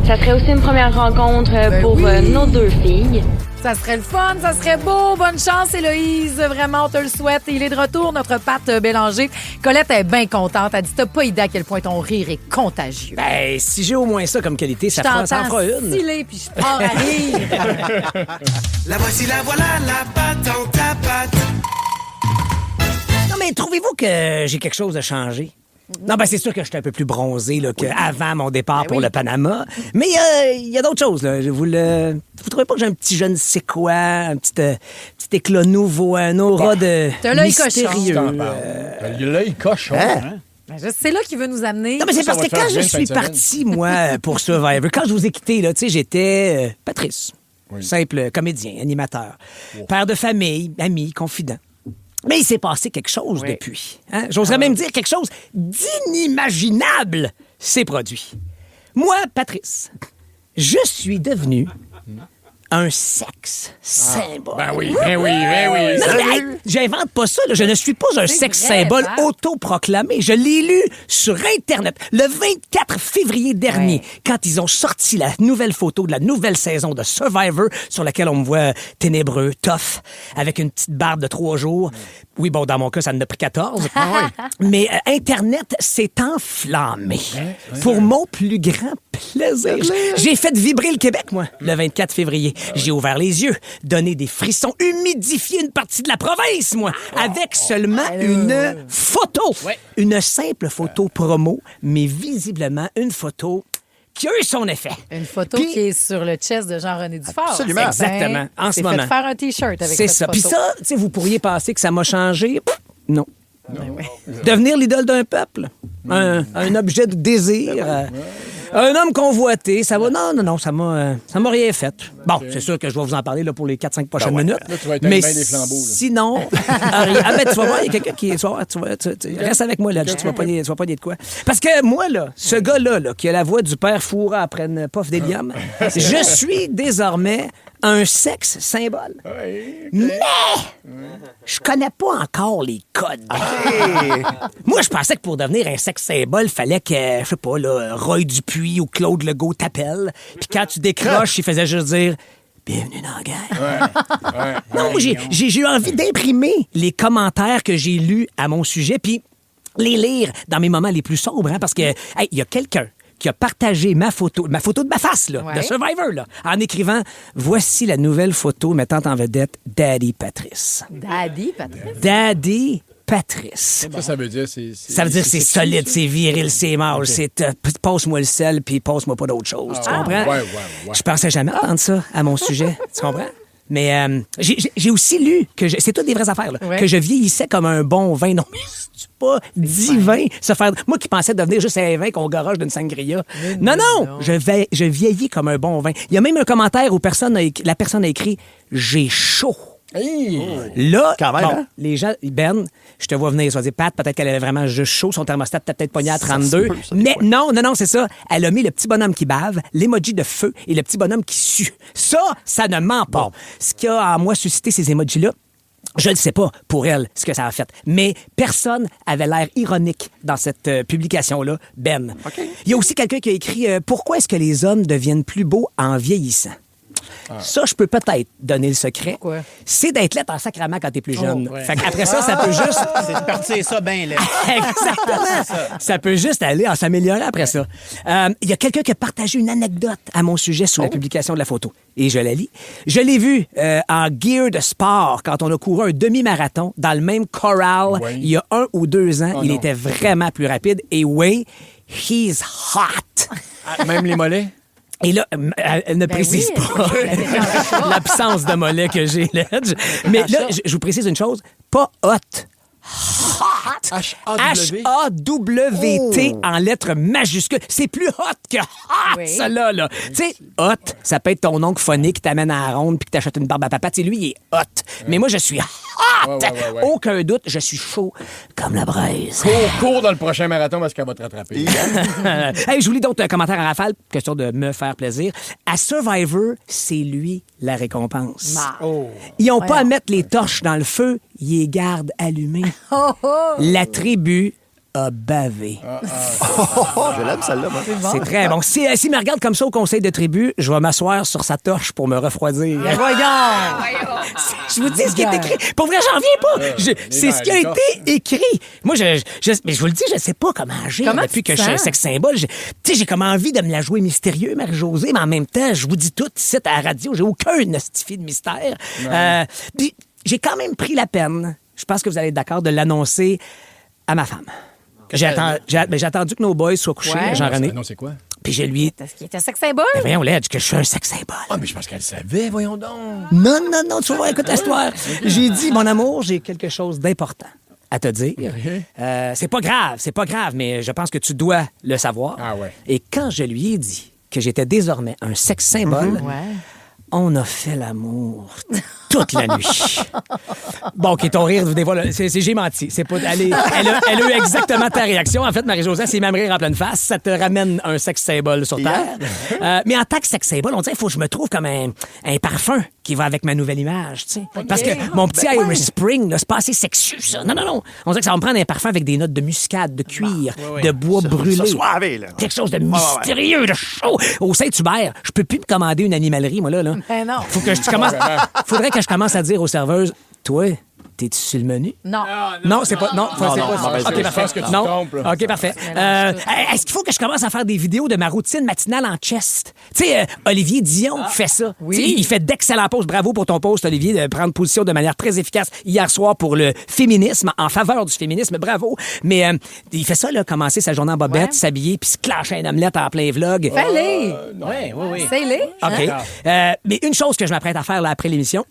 ça serait aussi une première rencontre pour nos 2 filles. Ça serait le fun, ça serait beau. Bonne chance, Héloïse. Vraiment, on te le souhaite. Il est de retour, notre Pat Bélanger. Colette est bien contente. Elle dit, t'as pas idée à quel point ton rire est contagieux. Ben, si j'ai au moins ça comme qualité, ça en fera une. Stylé, puis je pars à rire. La voici, la voilà, la patente à patte. Non, mais trouvez-vous que j'ai quelque chose à changer? Non, ben c'est sûr que je suis un peu plus bronzé là, qu'avant mon départ pour le Panama. Mais il y a d'autres choses. Là. Vous trouvez pas que j'ai un petit je ne sais quoi, un petit éclat nouveau, un aura de T'as l'œil mystérieux? L'œil cochon. Hein? Ben, c'est là qu'il veut nous amener. Non, mais c'est parce que quand je suis parti, moi, pour Survivor, quand je vous ai quitté, là, j'étais Patrice. Simple comédien, animateur, père de famille, ami, confident. Mais il s'est passé quelque chose depuis. Hein? J'oserais même dire quelque chose d'inimaginable s'est produit. Moi, Patrice, je suis devenu un sexe symbole. Ben oui, ben oui, ben oui. Non, mais, hey, j'invente pas ça. Là. Je ne suis pas un sexe symbole autoproclamé. Je l'ai lu sur Internet le 24 février dernier, quand ils ont sorti la nouvelle photo de la nouvelle saison de Survivor, sur laquelle on me voit ténébreux, tough, avec une petite barbe de 3 jours. Oui, bon, dans mon cas, ça en a pris 14. Mais Internet s'est enflammé. Pour mon plus grand plaisir. J'ai fait vibrer le Québec, moi, le 24 février. J'ai ouvert les yeux, donné des frissons, humidifié une partie de la province, moi, avec seulement une photo. Une simple photo promo, mais visiblement une photo qui a eu son effet. Une photo qui est sur le chest de Jean-René Dufort. Absolument. Exactement. En ce moment. C'est fait faire un T-shirt avec c'est cette ça. photo. Puis ça, tu sais, vous pourriez penser que ça m'a changé. Non. Devenir l'idole d'un peuple. Un objet de désir. Un homme convoité, ça va... Non, ça m'a rien fait. Bon, c'est sûr que je vais vous en parler là, pour les 4-5 prochaines minutes. Là, tu vas être mais un bain des flambeaux. Là. Sinon, rien. Ah, ben, tu vas voir, il y a quelqu'un qui... Tu reste avec moi, là. Tu vas pas dire de quoi. Parce que moi, là, ce gars-là, là, qui a la voix du père Foura après une puff d'hélium, je suis désormais un sexe symbole. Mais je connais pas encore les codes. Moi, je pensais que pour devenir un sexe symbole, fallait que, je sais pas, là, Roy Dupuis ou Claude Legault t'appellent. Puis quand tu décroches, il faisait juste dire « Bienvenue dans la guerre ». Non, moi, j'ai eu envie d'imprimer les commentaires que j'ai lus à mon sujet, puis les lire dans mes moments les plus sombres, hein, parce que il y a quelqu'un qui a partagé ma photo de ma face, là, de Survivor, là, en écrivant « Voici la nouvelle photo mettant en vedette Daddy Patrice. » Daddy Patrice? Daddy Patrice. Ça veut dire ça veut dire c'est solide, c'est viril, c'est mâle, c'est passe-moi le sel puis passe-moi pas d'autre chose. Tu comprends? Ouais. Je pensais jamais entendre ça à mon sujet. Tu comprends? Mais j'ai aussi lu que c'est toutes des vraies affaires là, que je vieillissais comme un bon vin. Non, mais c'est pas divin se faire. Moi qui pensais devenir juste un vin qu'on garoche d'une sangria. Non, je vieillis comme un bon vin. Il y a même un commentaire où la personne a écrit j'ai chaud. Là, quand même, bon, les gens, Ben, je te vois venir, ça va dire, Pat, peut-être qu'elle avait vraiment juste chaud, son thermostat t'a peut-être pogné à 32. Mais non, c'est ça. Elle a mis le petit bonhomme qui bave, l'emoji de feu et le petit bonhomme qui sue. Ça ne ment pas. Bon. Ce qui a en moi suscité ces emojis-là, je ne sais pas pour elle ce que ça a fait. Mais personne avait l'air ironique dans cette publication-là, Ben. Il y a aussi quelqu'un qui a écrit « Pourquoi est-ce que les hommes deviennent plus beaux en vieillissant? » Ça, je peux peut-être donner le secret. Quoi? C'est d'être laid en sacrament quand t'es plus jeune. ouais. Fait qu'après ça peut juste... C'est de partir ça bien laid. Exactement. Ça peut juste aller en s'améliorer après ça. Il y a quelqu'un qui a partagé une anecdote à mon sujet sous la publication de la photo. Et je la lis. Je l'ai vu en gear de sport quand on a couru un demi-marathon dans le même corral il y a 1 ou 2 ans. Il était vraiment plus rapide. Et oui, he's hot. Même les mollets? Et là, elle ne précise pas l'absence de mollet que j'ai, Ledge. Mais là, je vous précise une chose, pas hot. Hot. H-A-W. H-A-W-T en lettres majuscules. C'est plus hot que hot, ça là. Tu sais, hot, ça peut être ton oncle phonique qui t'amène à la ronde puis qui t'achète une barbe à papa. Tu sais, lui, il est hot. Mais moi, je suis hot. Aucun doute, je suis chaud comme la braise. Cours dans le prochain marathon parce qu'elle va te rattraper. Hey, je vous lis d'autres commentaires en rafale, question de me faire plaisir. À Survivor, c'est lui la récompense. Ils n'ont pas à mettre les torches dans le feu, ils les gardent allumées. La tribu a bavé. Je l'aime, celle-là, moi. C'est très bon. Si me regarde comme ça au conseil de tribu, je vais m'asseoir sur sa torche pour me refroidir. Je vous dis ce qui est écrit. Pour vrai, j'en viens pas. C'est ce qui a été écrit. Moi, mais je vous le dis, je sais pas comment agir depuis que je suis un sexe symbole. Tu sais, j'ai comme envie de me la jouer mystérieux, Marie-Josée, mais en même temps, je vous dis tout ici à la radio, j'ai aucun nostifié de mystère. Puis j'ai quand même pris la peine, je pense que vous allez être d'accord, de l'annoncer à ma femme. J'ai attendu que nos boys soient couchés, Jean-René. Non, c'est quoi? Puis je lui... Est-ce qu'il était sex symbole? Ben voyons, Ledge, que je suis un sex symbole. Ah, mais je pense qu'elle savait, voyons donc. Non, tu vas voir, écoute l'histoire. J'ai dit, mon amour, j'ai quelque chose d'important à te dire. C'est pas grave, mais je pense que tu dois le savoir. Ah ouais. Et quand je lui ai dit que j'étais désormais un sex symbole, on a fait l'amour toute la nuit. Bon, OK, ton rire vous dévoile... J'ai menti. C'est pas... Elle a eu exactement ta réaction. En fait, Marie-Josée, c'est même rire en pleine face. Ça te ramène un sex symbole sur Terre. Mais en tant que sex symbole, on dirait qu'il faut que je me trouve comme un parfum qui va avec ma nouvelle image, tu sais. Parce que mon petit Irish Spring, là, c'est pas assez sexu, ça. Non. On dirait que ça va me prendre un parfum avec des notes de muscade, de cuir, de bois brûlé. Quelque chose de mystérieux, de chaud. Au Saint-Hubert, je peux plus me commander une animalerie, moi, là. Ben non. Faudrait que je commence à dire aux serveuses, toi, t'es-tu sur le menu? Non. Non, c'est pas. Non, c'est pas ça. OK, parfait. Non. OK, parfait. Est-ce qu'il faut que je commence à faire des vidéos de ma routine matinale en chest? Tu sais, Olivier Dion fait ça. Oui. Il fait d'excellents posts. Bravo pour ton post, Olivier, de prendre position de manière très efficace hier soir pour le féminisme, en faveur du féminisme. Bravo. Mais il fait ça, là, commencer sa journée en bobette, s'habiller, puis se clencher un omelette en plein vlog. Fais-les! Oui. Fais-les! OK. Mais une chose que je m'apprête à faire là, après l'émission,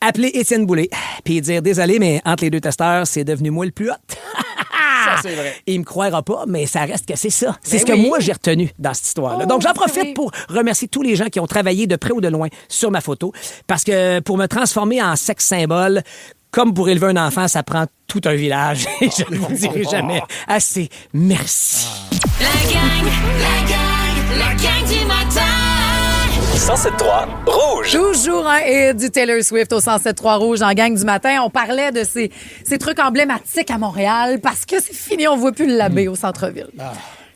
appeler Étienne Boulay, puis dire désolé, mais entre les deux testeurs, c'est devenu moi le plus hot. Ça, c'est vrai. Il me croira pas, mais ça reste que c'est ça. C'est ce que moi, j'ai retenu dans cette histoire-là. Donc, j'en profite pour remercier tous les gens qui ont travaillé de près ou de loin sur ma photo, parce que pour me transformer en sexe symbole, comme pour élever un enfant, ça prend tout un village. Et je ne vous dirai jamais assez merci. La gang du matin. 107.3 Rouge. Toujours un hit du Taylor Swift au 107.3 Rouge en gang du matin. On parlait de ces trucs emblématiques à Montréal parce que c'est fini, on ne voit plus le Labé au centre-ville.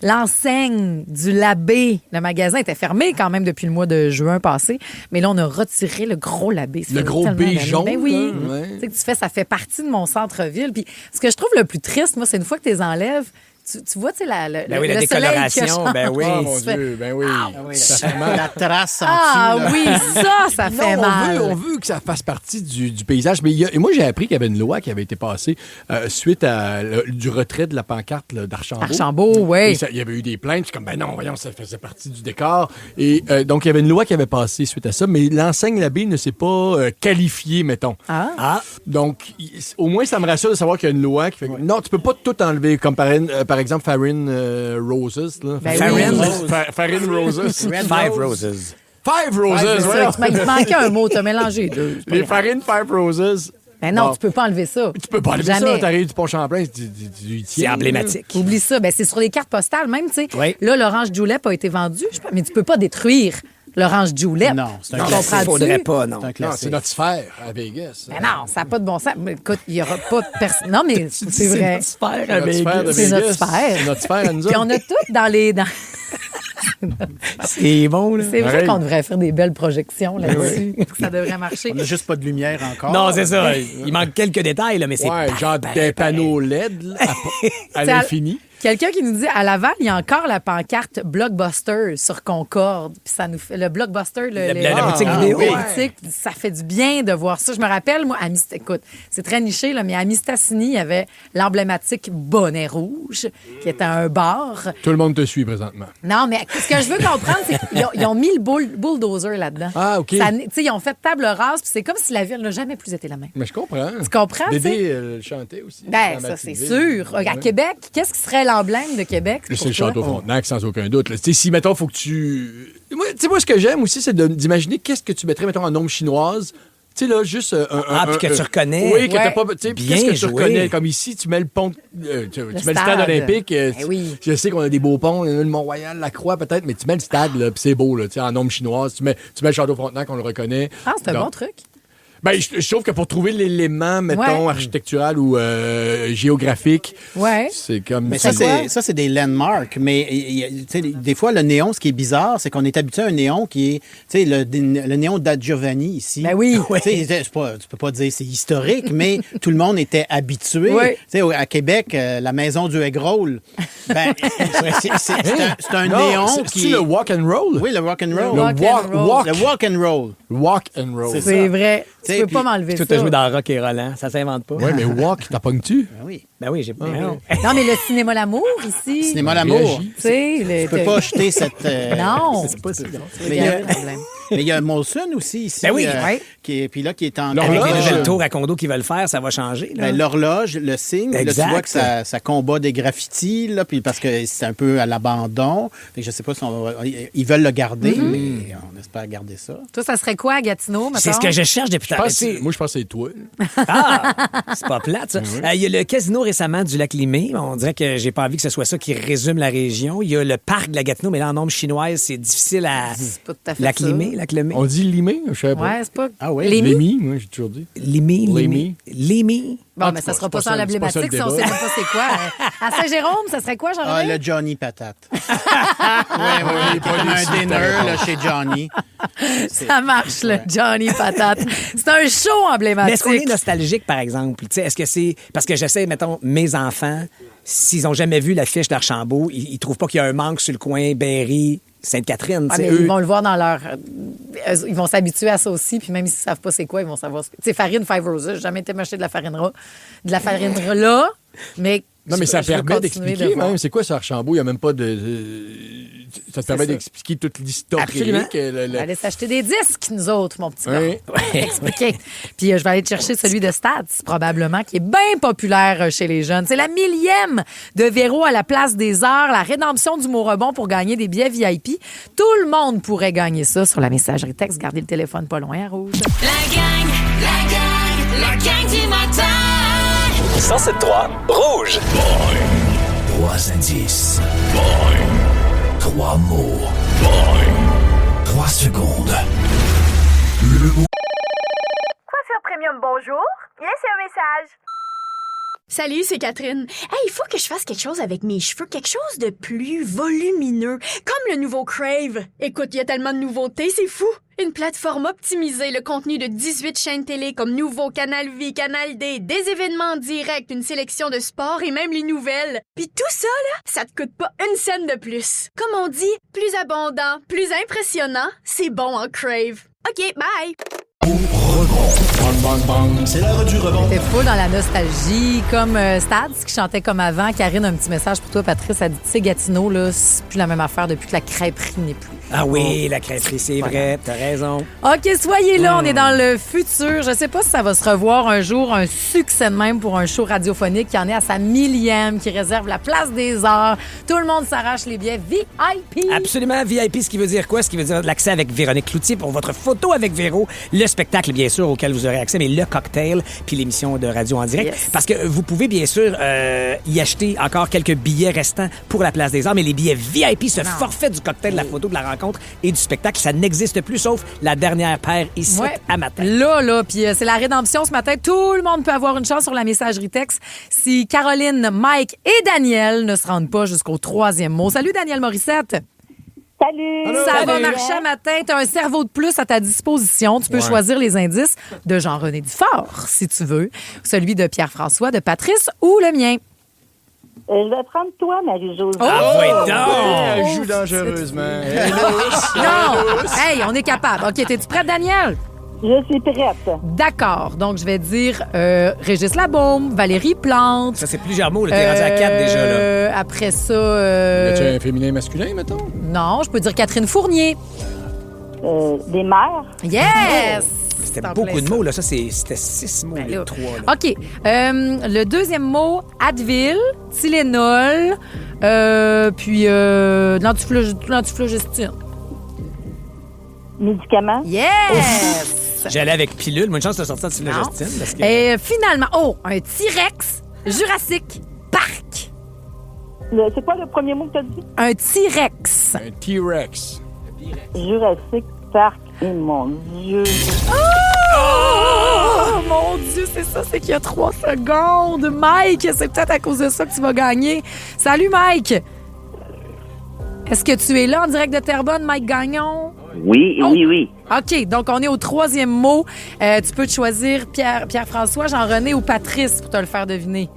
L'enseigne du Labé, le magasin était fermé quand même depuis le mois de juin passé, mais là, on a retiré le gros Labé. Le gros B jaune. Ben oui. Ouais. Tu sais que tu fais, ça fait partie de mon centre-ville. Puis ce que je trouve le plus triste, moi, c'est une fois que tu les enlèves, tu vois, tu sais, la le décoloration, soleil ben oui. Oh mon Dieu, ben oui. Ça fait mal. La trace en oui, ça fait mal. On veut que ça fasse partie du paysage. Mais moi, j'ai appris qu'il y avait une loi qui avait été passée suite du retrait de la pancarte d'Archambault. Archambault, oui. Il y avait eu des plaintes. Puis comme, ben non, voyons, ça faisait partie du décor. Et donc, il y avait une loi qui avait passé suite à ça. Mais l'enseigne Labé ne s'est pas qualifiée, mettons. Donc, au moins, ça me rassure de savoir qu'il y a une loi qui fait que, non, tu peux pas tout enlever. Comme par exemple, Farine Roses. Là. Ben Farine Roses. Five Roses. Five Roses, oui. Il te manquait un mot, t'as mélangé deux. Les Farines Five Roses. Mais non, tu peux pas enlever ça. Tu peux pas enlever ça. T'arrives du Pont-Champlain, c'est emblématique. Oublie ça. Ben, c'est sur les cartes postales même, tu sais. Oui. Là, l'orange julep a été vendu, mais tu peux pas détruire l'orange julep. Non, c'est un classique. Il faudrait pas, non. C'est notre sphère à Vegas. Mais non, ça n'a pas de bon sens. Mais écoute, il n'y aura pas de personne. Non, mais c'est vrai. C'est notre sphère à Vegas. C'est notre sphère. C'est notre sphère à nous Puis on a tout dans les... C'est bon, là. C'est vrai Pareil. qu'on devrait faire des belles projections là-dessus. Ça devrait marcher. On n'a juste pas de lumière encore. Non, c'est ça. Il manque quelques détails, là, mais c'est Ouais, genre des panneaux LED là, à C'est l'infini. Quelqu'un qui nous dit à Laval, il y a encore la pancarte Blockbuster sur Concorde. Puis ça nous fait le Blockbuster, la boutique vidéo. oui. Boutique, ça fait du bien de voir ça. Je me rappelle, moi, écoute, c'est très niché, là, mais à Mistassini, il y avait l'emblématique Bonnet Rouge, qui était un bar. Tout le monde te suit présentement. Non, mais ce que je veux comprendre, c'est qu'ils ont mis le bulldozer là-dedans. Ah, OK. Tu sais, ils ont fait table rase, puis c'est comme si la ville n'a jamais plus été la même. Mais je comprends. Tu comprends, tu sais? Dédé le chantait aussi. Ben, dans ça, ma c'est petite sûr. ville. À Québec, qu'est-ce qui serait l'emblème de Québec? C'est pour le toi? Château Frontenac, sans aucun doute. là. Tu sais, si, mettons, faut que tu... Moi, tu sais, moi, ce que j'aime aussi, c'est d'imaginer qu'est-ce que tu mettrais, mettons, en nombre chinoise. Tu sais, là, juste puis que tu reconnais. Oui, que Ouais. t'as pas... Tu sais, Bien qu'est-ce que tu joué. reconnais? Comme ici, tu mets le pont... tu mets le stade stade. olympique. Eh oui. Je sais qu'on a des beaux ponts. Il y en a le Mont-Royal, la Croix, peut-être, mais tu mets le stade, là, puis c'est beau, là, tu sais, en nombre chinoise. Tu mets le Château Frontenac, on le reconnaît. Ah, c'est un Donc, bon truc. Ben, je trouve que pour trouver l'élément, mettons, Ouais. architectural ou géographique, Ouais. c'est comme... Mais ça, c'est des landmarks. Mais tu sais, des fois, le néon, ce qui est bizarre, c'est qu'on est habitué à un néon qui est, tu sais, le néon d'A Giovanni ici. Ben oui. Tu sais, tu peux pas dire c'est historique, mais tout le monde était habitué. Oui. Tu sais, à Québec, la maison du egg roll, ben, c'est un Non, néon c'est-tu qui... le walk and roll? Oui, le rock and roll. Le Walk and roll. walk, Le walk and roll. walk and roll. C'est C'est ça. vrai. Tu T'sais, peux pas puis m'enlever ça. Tout a joué dans Rock et Roland. Ça s'invente pas. Oui, mais walk, t'as pognes-tu? Ben oui. Ben oui, j'ai pas. Non. Non, mais le cinéma L'amour, ici. Cinéma l'amour. Réagis. Tu sais, Tu peux pas jeter cette... Non. C'est pas si bon. C'est Mais il y a- le problème. Mais il y a Molson aussi ici. Ben oui. Ouais. Qui est en... Avec L'horloge. les nouvelles tours à condo qu'ils veulent faire, ça va changer. Là. Ben, l'horloge, le signe, là, Exact. tu vois que ça combat des graffitis, là, puis parce que c'est un peu à l'abandon. Fait que je sais pas si ils veulent le garder, mais on espère garder ça. Toi, ça serait quoi à Gatineau, C'est mettons? ce que je cherche depuis tard. Moi, je pense que c'est toi. Ah, c'est pas plate, ça. Il y a le casino récemment du Lac-Limé. On dirait que j'ai pas envie que ce soit ça qui résume la région. Il y a le parc de la Gatineau, mais là, en nombre chinoise, c'est difficile à... C'est pas tout à fait Lac-Limé, ça. Lac-Limé. On dit Limé? Je savais pas. Ouais, c'est pas... Ah oui? Lémy? Lémy, moi, j'ai toujours dit. Limé, Limé. Lémy. Limé. Bon, Ah, mais c'est ça pas- sera c'est pas pas ça ça, l'emblématique c'est pas si ça on le sait débat. même pas c'est quoi. À Saint-Jérôme, ça serait quoi, Ah, Jean-René? le Johnny Patate. Ah, Oui, comme un dinner là, chez Johnny. Ça marche, le Johnny Patate. C'est un show Mais est-ce qu'on est emblématique. nostalgique, par exemple? Tu sais, est-ce que c'est... Parce que j'essaie, mettons, mes enfants, s'ils ont jamais vu l'affiche d'Archambault, ils trouvent pas qu'il y a un manque sur le coin Berry, Sainte-Catherine. Ah, tu sais, mais eux... ils vont le voir dans leur... ils vont s'habituer à ça aussi, puis même s'ils savent pas c'est quoi, ils vont savoir... Tu sais, farine Five Roses, j'ai jamais été m'acheter de la farine là, mais... Non, mais ça je veux permet continuer d'expliquer, de voir. même. C'est quoi ça, Archambault? Il n'y a même pas de... Ça te permet ça. d'expliquer toute l'histoire. Absolument. On va aller s'acheter des disques, nous autres, mon petit gars. Oui. Expliquer. Puis je vais aller te chercher celui de Stats, probablement, qui est bien populaire chez les jeunes. C'est la 1000e de Véro à la Place des Arts, la rédemption du mot rebond pour gagner des billets VIP. Tout le monde pourrait gagner ça sur la messagerie texte. Gardez le téléphone pas loin à rouge. La gang du matin. 107.3 Rouge. 3 indices. 3 mots. 3 secondes. Le mot. Quoi sur Premium, bonjour? Yes, c'est un message. Salut, c'est Catherine. Hey, il faut que je fasse quelque chose avec mes cheveux, quelque chose de plus volumineux, comme le nouveau Crave. Écoute, il y a tellement de nouveautés, c'est fou. Une plateforme optimisée, le contenu de 18 chaînes télé comme Nouveau, Canal Vie, Canal D, des événements directs, une sélection de sports et même les nouvelles. Puis tout ça, là, ça te coûte pas une scène de plus. Comme on dit, plus abondant, plus impressionnant, c'est bon en Crave. OK, bye! C'est l'heure du rebond. T'es fou dans la nostalgie, comme Stads qui chantait comme avant. Karine, un petit message pour toi, Patrice. Elle dit, tu sais, Gatineau, là, c'est plus la même affaire depuis que la crêperie n'est plus. Ah oui, la crêperie, c'est vrai. T'as raison. OK, soyez là, on est dans le futur. Je sais pas si ça va se revoir un jour, un succès de même pour un show radiophonique qui en est à sa 1000e, qui réserve la Place des Arts. Tout le monde s'arrache les billets VIP. Absolument, VIP, ce qui veut dire quoi? Ce qui veut dire l'accès avec Véronique Cloutier pour votre photo avec Véro, le spectacle, bien sûr, auquel vous aurez accès, mais le cocktail, puis l'émission de radio en direct. Yes. Parce que vous pouvez, bien sûr, y acheter encore quelques billets restants pour la Place des Arts, mais les billets VIP, ce forfait du cocktail, de la photo, de la rencontre et du spectacle, ça n'existe plus, sauf la dernière paire ici Ouais. à matin. Là, puis c'est la rédemption ce matin. Tout le monde peut avoir une chance sur la messagerie texte si Caroline, Mike et Daniel ne se rendent pas jusqu'au 3e mot. Salut, Daniel Morissette. Salut! Ça va marcher à matin. Tu as un cerveau de plus à ta disposition. Tu peux choisir les indices de Jean-René Dufort, si tu veux. Celui de Pierre-François, de Patrice ou le mien. Je vais prendre toi, Marie-Josée. Elle joue dangereusement. Non! Hey, on est capable. OK, t'es-tu prête, Daniel? Je suis prête. D'accord. Donc, je vais dire Régis Labaume, Valérie Plante. Ça, c'est plusieurs mots. T'es rendu à 4 déjà. Là. Après ça... Y a-tu un féminin et masculin, mettons? Non, je peux dire Catherine Fournier. Des mères. Yes! C'était beaucoup de mots. Là. Ça, c'était 6 mots, les 3. Là. OK. Le deuxième mot, Advil, Tylenol, puis de l'antiflogestine. Médicaments. Yes! J'allais avec pilule. Moi, une chance de sortir de l'antiflogestine. Parce que... Et finalement, un T-Rex Jurassic Park. C'est quoi le premier mot que tu as dit? Un T-Rex. Un T-Rex. Jurassic Park. Et mon Dieu. Oh, mon Dieu, c'est ça, c'est qu'il y a 3 secondes. Mike, c'est peut-être à cause de ça que tu vas gagner. Salut, Mike. Est-ce que tu es là en direct de Terrebonne, Mike Gagnon? Oui. OK, donc on est au 3e mot. Tu peux te choisir Pierre-François, Jean-René ou Patrice pour te le faire deviner.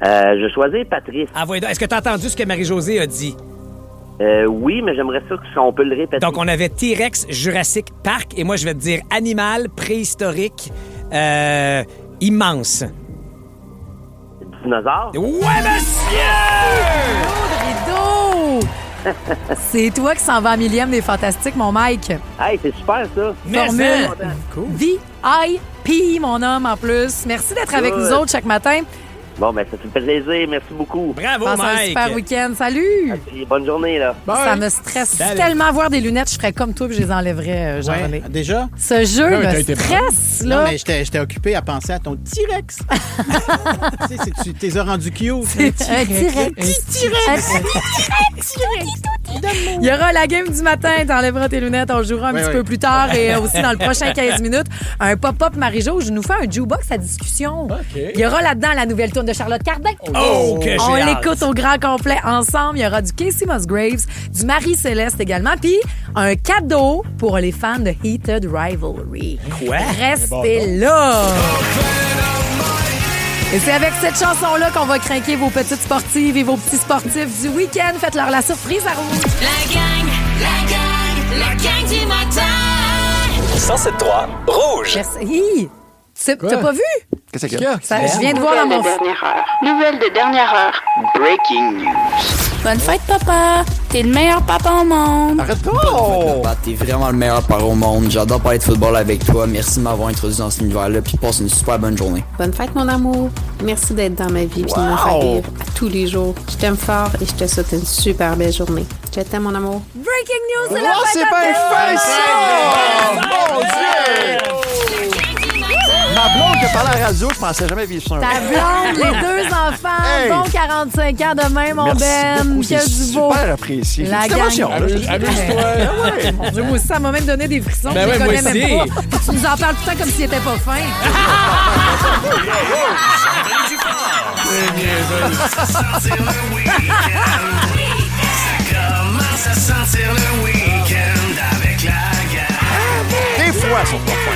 Je choisis Patrice. Ah, voyons. Est-ce que tu as entendu ce que Marie-Josée a dit? Oui, mais j'aimerais ça qu'on peut le répéter. Donc, on avait T-Rex, Jurassic Park, et moi, je vais te dire animal, préhistorique, immense. Dinosaure? Ouais, monsieur! Rideau! C'est toi qui s'en va à millième des Fantastiques, mon Mike. Hey, c'est super, ça. Formule cool. VIP, mon homme, en plus. Merci d'être avec nous autres chaque matin. Bon, ben ça fait plaisir. Merci beaucoup. Bravo, Passe Mike. un super week-end. Salut! Puis, bonne journée, là. Ça me stresse tellement avoir des lunettes. Je ferais comme toi puis je les enlèverais, Jean-René. Ouais, déjà? Ce jeu me stresse, là. Non, mais j'étais occupé à penser à ton T-Rex. Tu sais, tu t'es rendu cute. C'est un T-Rex. Il y aura la game du matin. T'enlèveras tes lunettes. On jouera un petit peu plus tard et aussi dans le prochain 15 minutes. Un pop-up Marie-Jo. Je nous fais un jukebox à discussion. Il y aura là-dedans la nouvelle tourne de Charlotte Cardin. Oh, que j'ai On hâte. l'écoute au grand complet ensemble. Il y aura du Casey Musgraves, du Marie-Céleste également, puis un cadeau pour les fans de Heated Rivalry. Quoi? Restez là! Et c'est avec cette chanson-là qu'on va craquer vos petites sportives et vos petits sportifs du week-end. Faites-leur la surprise à Rouge. La gang du matin. 107.3 Rouge. Merci. T'as pas vu? Qu'est-ce qu'il y a? Je viens de voir dans mon... Nouvelle de dernière heure. Breaking news. Bonne fête, papa. T'es le meilleur papa au monde. Arrête-toi! Papa, t'es vraiment le meilleur père au monde. J'adore parler de football avec toi. Merci de m'avoir introduit dans cet univers-là. Puis passe une super bonne journée. Bonne fête, mon amour. Merci d'être dans ma vie et de me faire rire à tous les jours. Je t'aime fort et je te souhaite une super belle journée. Je t'aime, mon amour. Breaking news de la Oh, fête c'est à bien Théo! fait, ça! Mon Dieu! Ma blonde qui a parlé à la radio, je pensais jamais vivre ça. Ta blonde, les 2 enfants, Hey! bon 45 ans demain, mon Merci Ben. beaucoup, Que c'est du beau. super apprécié. La C'est gang. émotion, là. Amuse-toi. Mon Dieu, moi aussi, ça m'a même donné des frissons. Ben Je ouais, les moi connais même aussi. pas. Puis tu nous en parles tout le temps comme s'il était pas fin. Sentir le week-end. Ça commence à sentir le week-end avec la gang. Des fois, ils sont pas fins.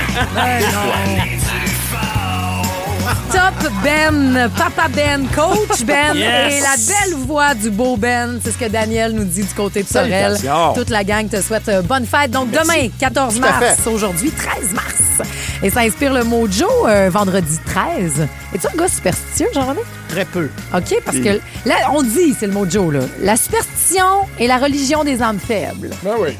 Top Ben, Papa Ben, Coach Ben Yes. et la belle voix du beau Ben. C'est ce que Daniel nous dit du côté de Sorel. Salutations. Toute la gang te souhaite bonne fête. Donc demain, 14 Tout à mars, fait. aujourd'hui, 13 mars. Et ça inspire le mojo, vendredi 13. Es-tu un gars superstitieux, Jean-René? Très peu. OK, parce que là, on dit, c'est le mojo, là. La superstition est la religion des âmes faibles. Ben oui.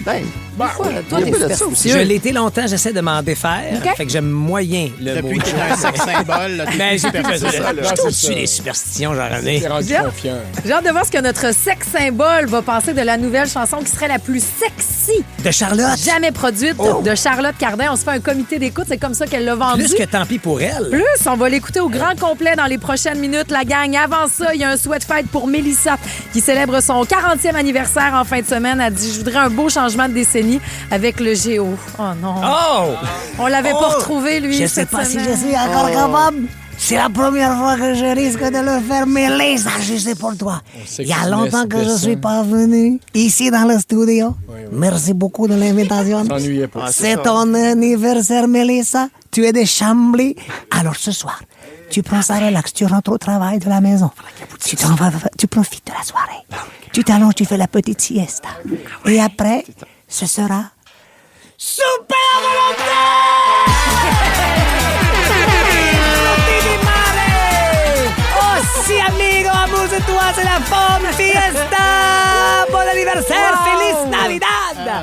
Ben, Des fois, là, toi, il y a t'es pas de ça superstitieux. Je l'ai été longtemps, j'essaie de m'en défaire. OK. Fait que j'aime moyen le mot. Depuis que t'es un sex symbole, là, t'es Ben, plus j'ai plus besoin superstitieux. de ça. Je Non, suis c'est au-dessus ça. des superstitions, Jean-René. T'es rendu Bien. confiant. J'ai hâte de voir ce que notre sex symbole va penser de la nouvelle chanson qui serait la plus sexy De Charlotte. jamais produite de Charlotte Cardin. On se fait un comité d'écoute, c'est comme ça qu'elle l'a vendu. Plus que tant pis pour elle. Plus, on va l'écouter au grand complet dans les prochaines minutes, la gang. Avant ça, il y a un souhait fête pour Mélissa qui célèbre son 40e anniversaire en fin de semaine. Elle dit, je voudrais un beau changement de décennie avec le Géo. Oh non. Oh! On l'avait pas retrouvé, lui, Je sais cette pas si semaine. je suis encore capable. C'est la première fois que je risque de le faire, mais Lisa, je sais pour toi. Il y a longtemps que je ne suis pas venu ici dans le studio. Merci beaucoup de l'invitation. S'ennuyait pas. C'est ton anniversaire, Mélissa. Tu es de Chambly. Alors ce soir, tu prends ça relax, tu rentres au travail de la maison. Tu profites de la soirée. Tu t'allonges, tu fais la petite siesta. Et après, ce sera super volonté! Oh, si, amigo, amuse-toi, c'est la Femme Fiesta! Bon anniversaire, Feliz Navidad!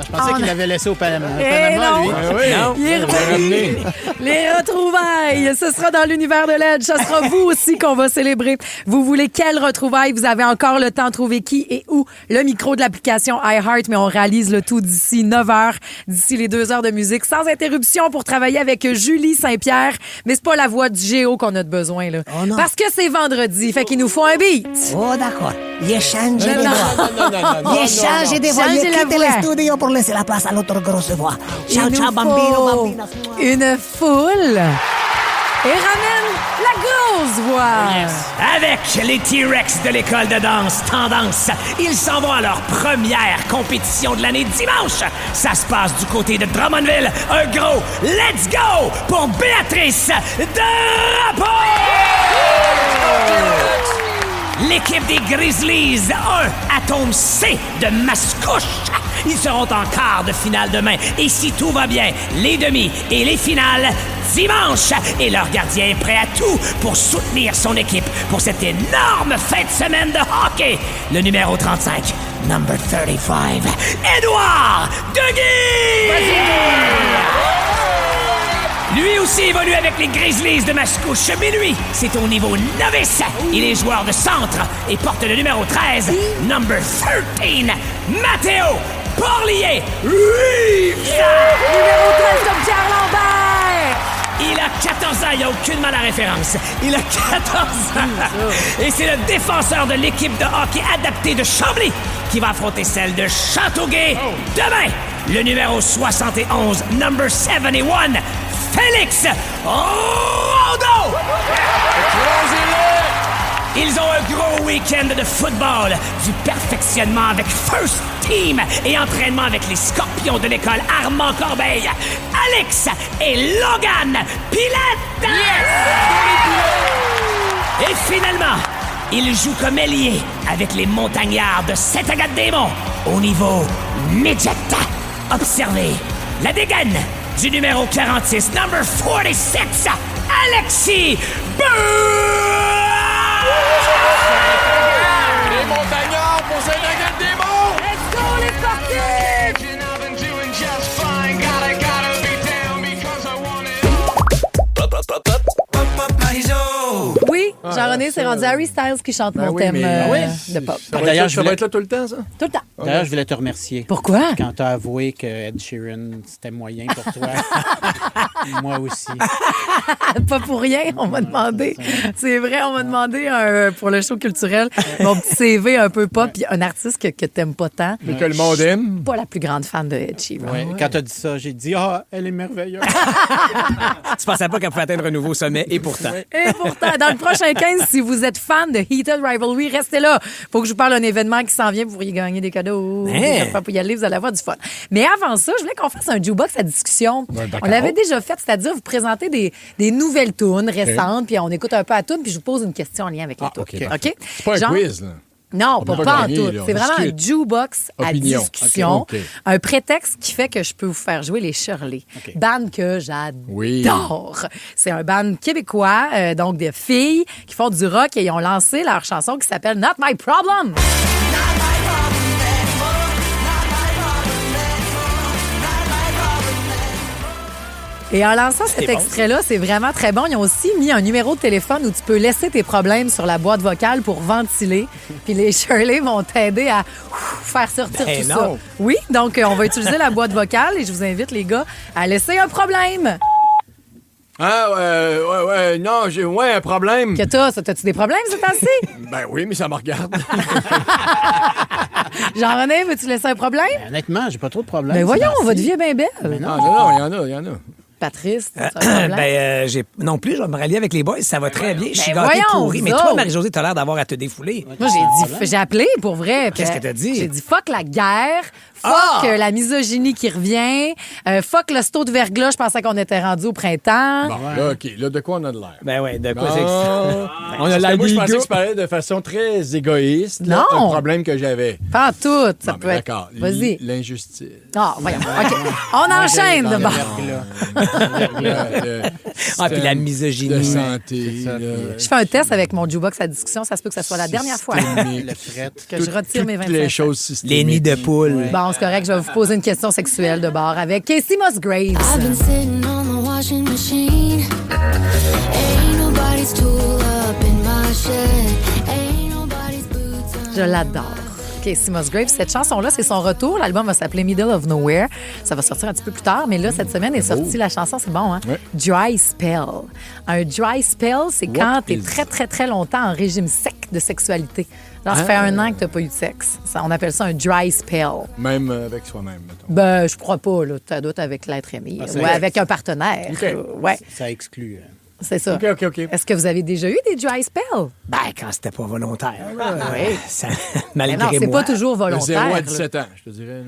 Je pensais qu'il l'avait laissé au Panama. Eh non. lui. Non. Il est revenu. Les retrouvailles, ce sera dans l'univers de l'Edge. Ce sera vous aussi qu'on va célébrer. Vous voulez quelles retrouvailles? Vous avez encore le temps de trouver qui et où. Le micro de l'application iHeart, mais on réalise le tout d'ici 9 heures, d'ici les 2 heures de musique, sans interruption pour travailler avec Julie Saint-Pierre. Mais c'est pas la voix du Géo qu'on a de besoin, là. Oh non. Parce que c'est vendredi, fait qu'il nous faut un beat. Oh, d'accord. Il a changé de Non, voix. non, Il a changé de voix. Il Changez a la quitté voix. le studio pour laisser la place à l'autre grosse voix. Ciao, Il ciao, nous bambino, faut bambino. une foule. Et ramène la grosse voix. Avec les T-Rex de l'école de danse Tendance, ils s'en vont à leur première compétition de l'année dimanche. Ça se passe du côté de Drummondville. Un gros let's go pour Béatrice Drapeau! L'équipe des Grizzlies, 1, Atome C de Mascouche. Ils seront en quart de finale demain. Et si tout va bien, les demi et les finales dimanche. Et leur gardien est prêt à tout pour soutenir son équipe pour cette énorme fin de semaine de hockey. Le numéro 35, number 35, Édouard Deguy! Lui aussi évolue avec les Grizzlies de Mascouche, mais lui, c'est au niveau novice. Il est joueur de centre et porte le numéro 13, number 13, Matteo Porlier Reeves. Numéro 13 comme Pierre Lambert. Il a 14 ans, il n'y a aucunement la référence. Il a 14 ans. Et c'est le défenseur de l'équipe de hockey adaptée de Chambly qui va affronter celle de Châteauguay demain. Le numéro 71, number 71, Félix Rondeau! Ils ont un gros week-end de football, du perfectionnement avec First Team et entraînement avec les Scorpions de l'école Armand Corbeil, Alex et Logan Pilette! Et finalement, ils jouent comme ailier avec les Montagnards de Sainte-Agathe-des-Monts au niveau midget. Observez la dégaine du numéro 46, number 46, Alexis Les montagnards pour Sainte-Agathe-des-Monts! Let's go, les sportifs! Oui, Jean-René, c'est rendu Harry Styles qui chante mon thème de pop. D'ailleurs, Ça va être là tout le temps, ça? Tout le temps. D'ailleurs, je voulais te remercier. Pourquoi? Quand t'as avoué que Ed Sheeran, c'était moyen pour toi. Moi aussi. Pas pour rien, on m'a demandé. C'est vrai, on m'a demandé pour le show culturel mon petit CV un peu pop, puis un artiste que t'aimes pas tant. Mais que le monde aime. Je suis pas la plus grande fan de Ed Sheeran. Ouais. Quand t'as dit ça, j'ai dit « Ah, elle est merveilleuse! » Tu pensais pas qu'elle pouvait atteindre un nouveau sommet, et pourtant. Et pourtant, dans le prochain 15, si vous êtes fan de Heated Rivalry, restez là. Faut que je vous parle d'un événement qui s'en vient. Vous pourriez gagner des cadeaux. Hein? Pour y aller, vous allez avoir du fun. Mais avant ça, je voulais qu'on fasse un jukebox à discussion. Ouais, d'accord. On l'avait déjà fait, c'est-à-dire vous présenter des nouvelles tunes récentes, puis on écoute un peu à toutes, puis je vous pose une question en lien avec les tunes. OK? C'est pas un quiz, là. Non, On pas peut pas en gagner, tout. là, on C'est vraiment un discute. jukebox à Opinion. discussion. OK. Un prétexte qui fait que je peux vous faire jouer les Shirley. Band que j'adore. Oui. C'est un band québécois, donc des filles qui font du rock et ils ont lancé leur chanson qui s'appelle Not My Problem. Et en lançant cet extrait-là, c'est vraiment très bon. Ils ont aussi mis un numéro de téléphone où tu peux laisser tes problèmes sur la boîte vocale pour ventiler. Puis les Shirley vont t'aider à faire sortir tout ça. Oui, donc on va utiliser la boîte vocale et je vous invite, les gars, à laisser un problème. Ah, ouais, non, j'ai un problème. Que t'as-tu des problèmes, c'est ainsi? Ben oui, mais ça me regarde. Jean-René, veux-tu laisser un problème? Honnêtement, j'ai pas trop de problèmes. Ben voyons, ces votre temps-ci. vie est bien belle. Non, il y en a. Patrice, c'est un problème? Non plus, je vais me rallier avec les boys. Ça va très bien. Je suis Ben gâté voyons, pourri. Mais vous toi, autres. Marie-Josée, t'as l'air d'avoir à te défouler. Moi, j'ai appelé pour vrai. Qu'est-ce Puis, que t'as dit? J'ai dit fuck la guerre, fuck la misogynie qui revient, fuck le sto de verglas, je pensais qu'on était rendu au printemps. Bon, là, OK. Là, de quoi on a de l'air? Ben ouais, de quoi Bon. c'est... On a Parce l'air que moi, je des pensais gars. que tu parlais de façon très égoïste. Non. Un problème que j'avais. Pas en tout, ça Bon, peut ben, être... D'accord. Vas-y. L'injustice. Ah, voyons. OK. On enchaîne de bord. Ah, puis la misogynie. De santé. Je fais un test avec mon jukebox à discussion. Ça se peut que ça soit la dernière fois Le fret. que je retire mes 25 les cents. choses systémiques. Les nids de poule. Bon, c'est correct. Je vais vous poser une question sexuelle de bord avec Casey Musgraves. I've been sitting on the washing machine. Ain't nobody's tool up in my shed. Ain't nobody's boots on. Je l'adore. Casey Musgraves. Cette chanson-là, c'est son retour. L'album va s'appeler Middle of Nowhere. Ça va sortir un petit peu plus tard, mais là, cette semaine est sortie la chanson. C'est bon, hein? Ouais. Dry Spell. Un dry spell, c'est quand tu es très, très, très longtemps en régime sec de sexualité. Genre, ça fait 1 an que tu n'as pas eu de sexe. Ça, on appelle ça un dry spell. Même avec soi-même, mettons. Ben, je crois pas, là. Tu dois être avec l'être aimé. c'est Ou avec un partenaire. OK. Ouais, Ça exclut. c'est ça. OK. Est-ce que vous avez déjà eu des dry spells? Ben, quand c'était pas volontaire. Oui. Ça, Mais malgré non, c'est moi. pas toujours De 0 volontaire. à là. 17 ans, je te dirais.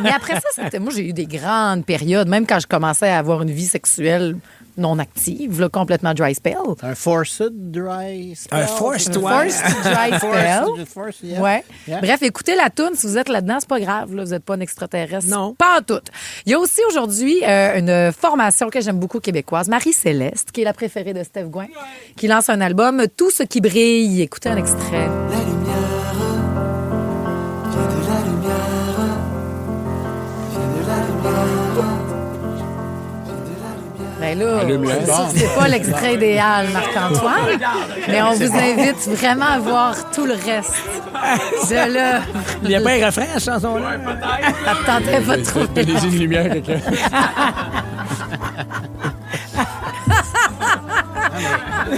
Mais après ça, moi, j'ai eu des grandes périodes, même quand je commençais à avoir une vie sexuelle non active, là, complètement dry spell. Un forced dry spell. Un forced, Un forced dry spell. Forced, yeah. Ouais. Yeah. Bref, écoutez la toune. Si vous êtes là-dedans, c'est pas grave. Là, vous n'êtes pas un extraterrestre. Non. Pas en tout. Il y a aussi aujourd'hui une formation que j'aime beaucoup québécoise, Marie-Céleste, qui est la préférée de Steph Gouin, qui lance un album, Tout ce qui brille. Écoutez un extrait. Ben là, lumière. c'est sûr que c'est pas l'extrait idéal, Marc-Antoine, mais on vous invite vraiment à voir tout le reste. De là, Il n'y a pas un refrain à cette chanson-là. ça te tentait pas de trouver. T'as des une lumière, quelqu'un.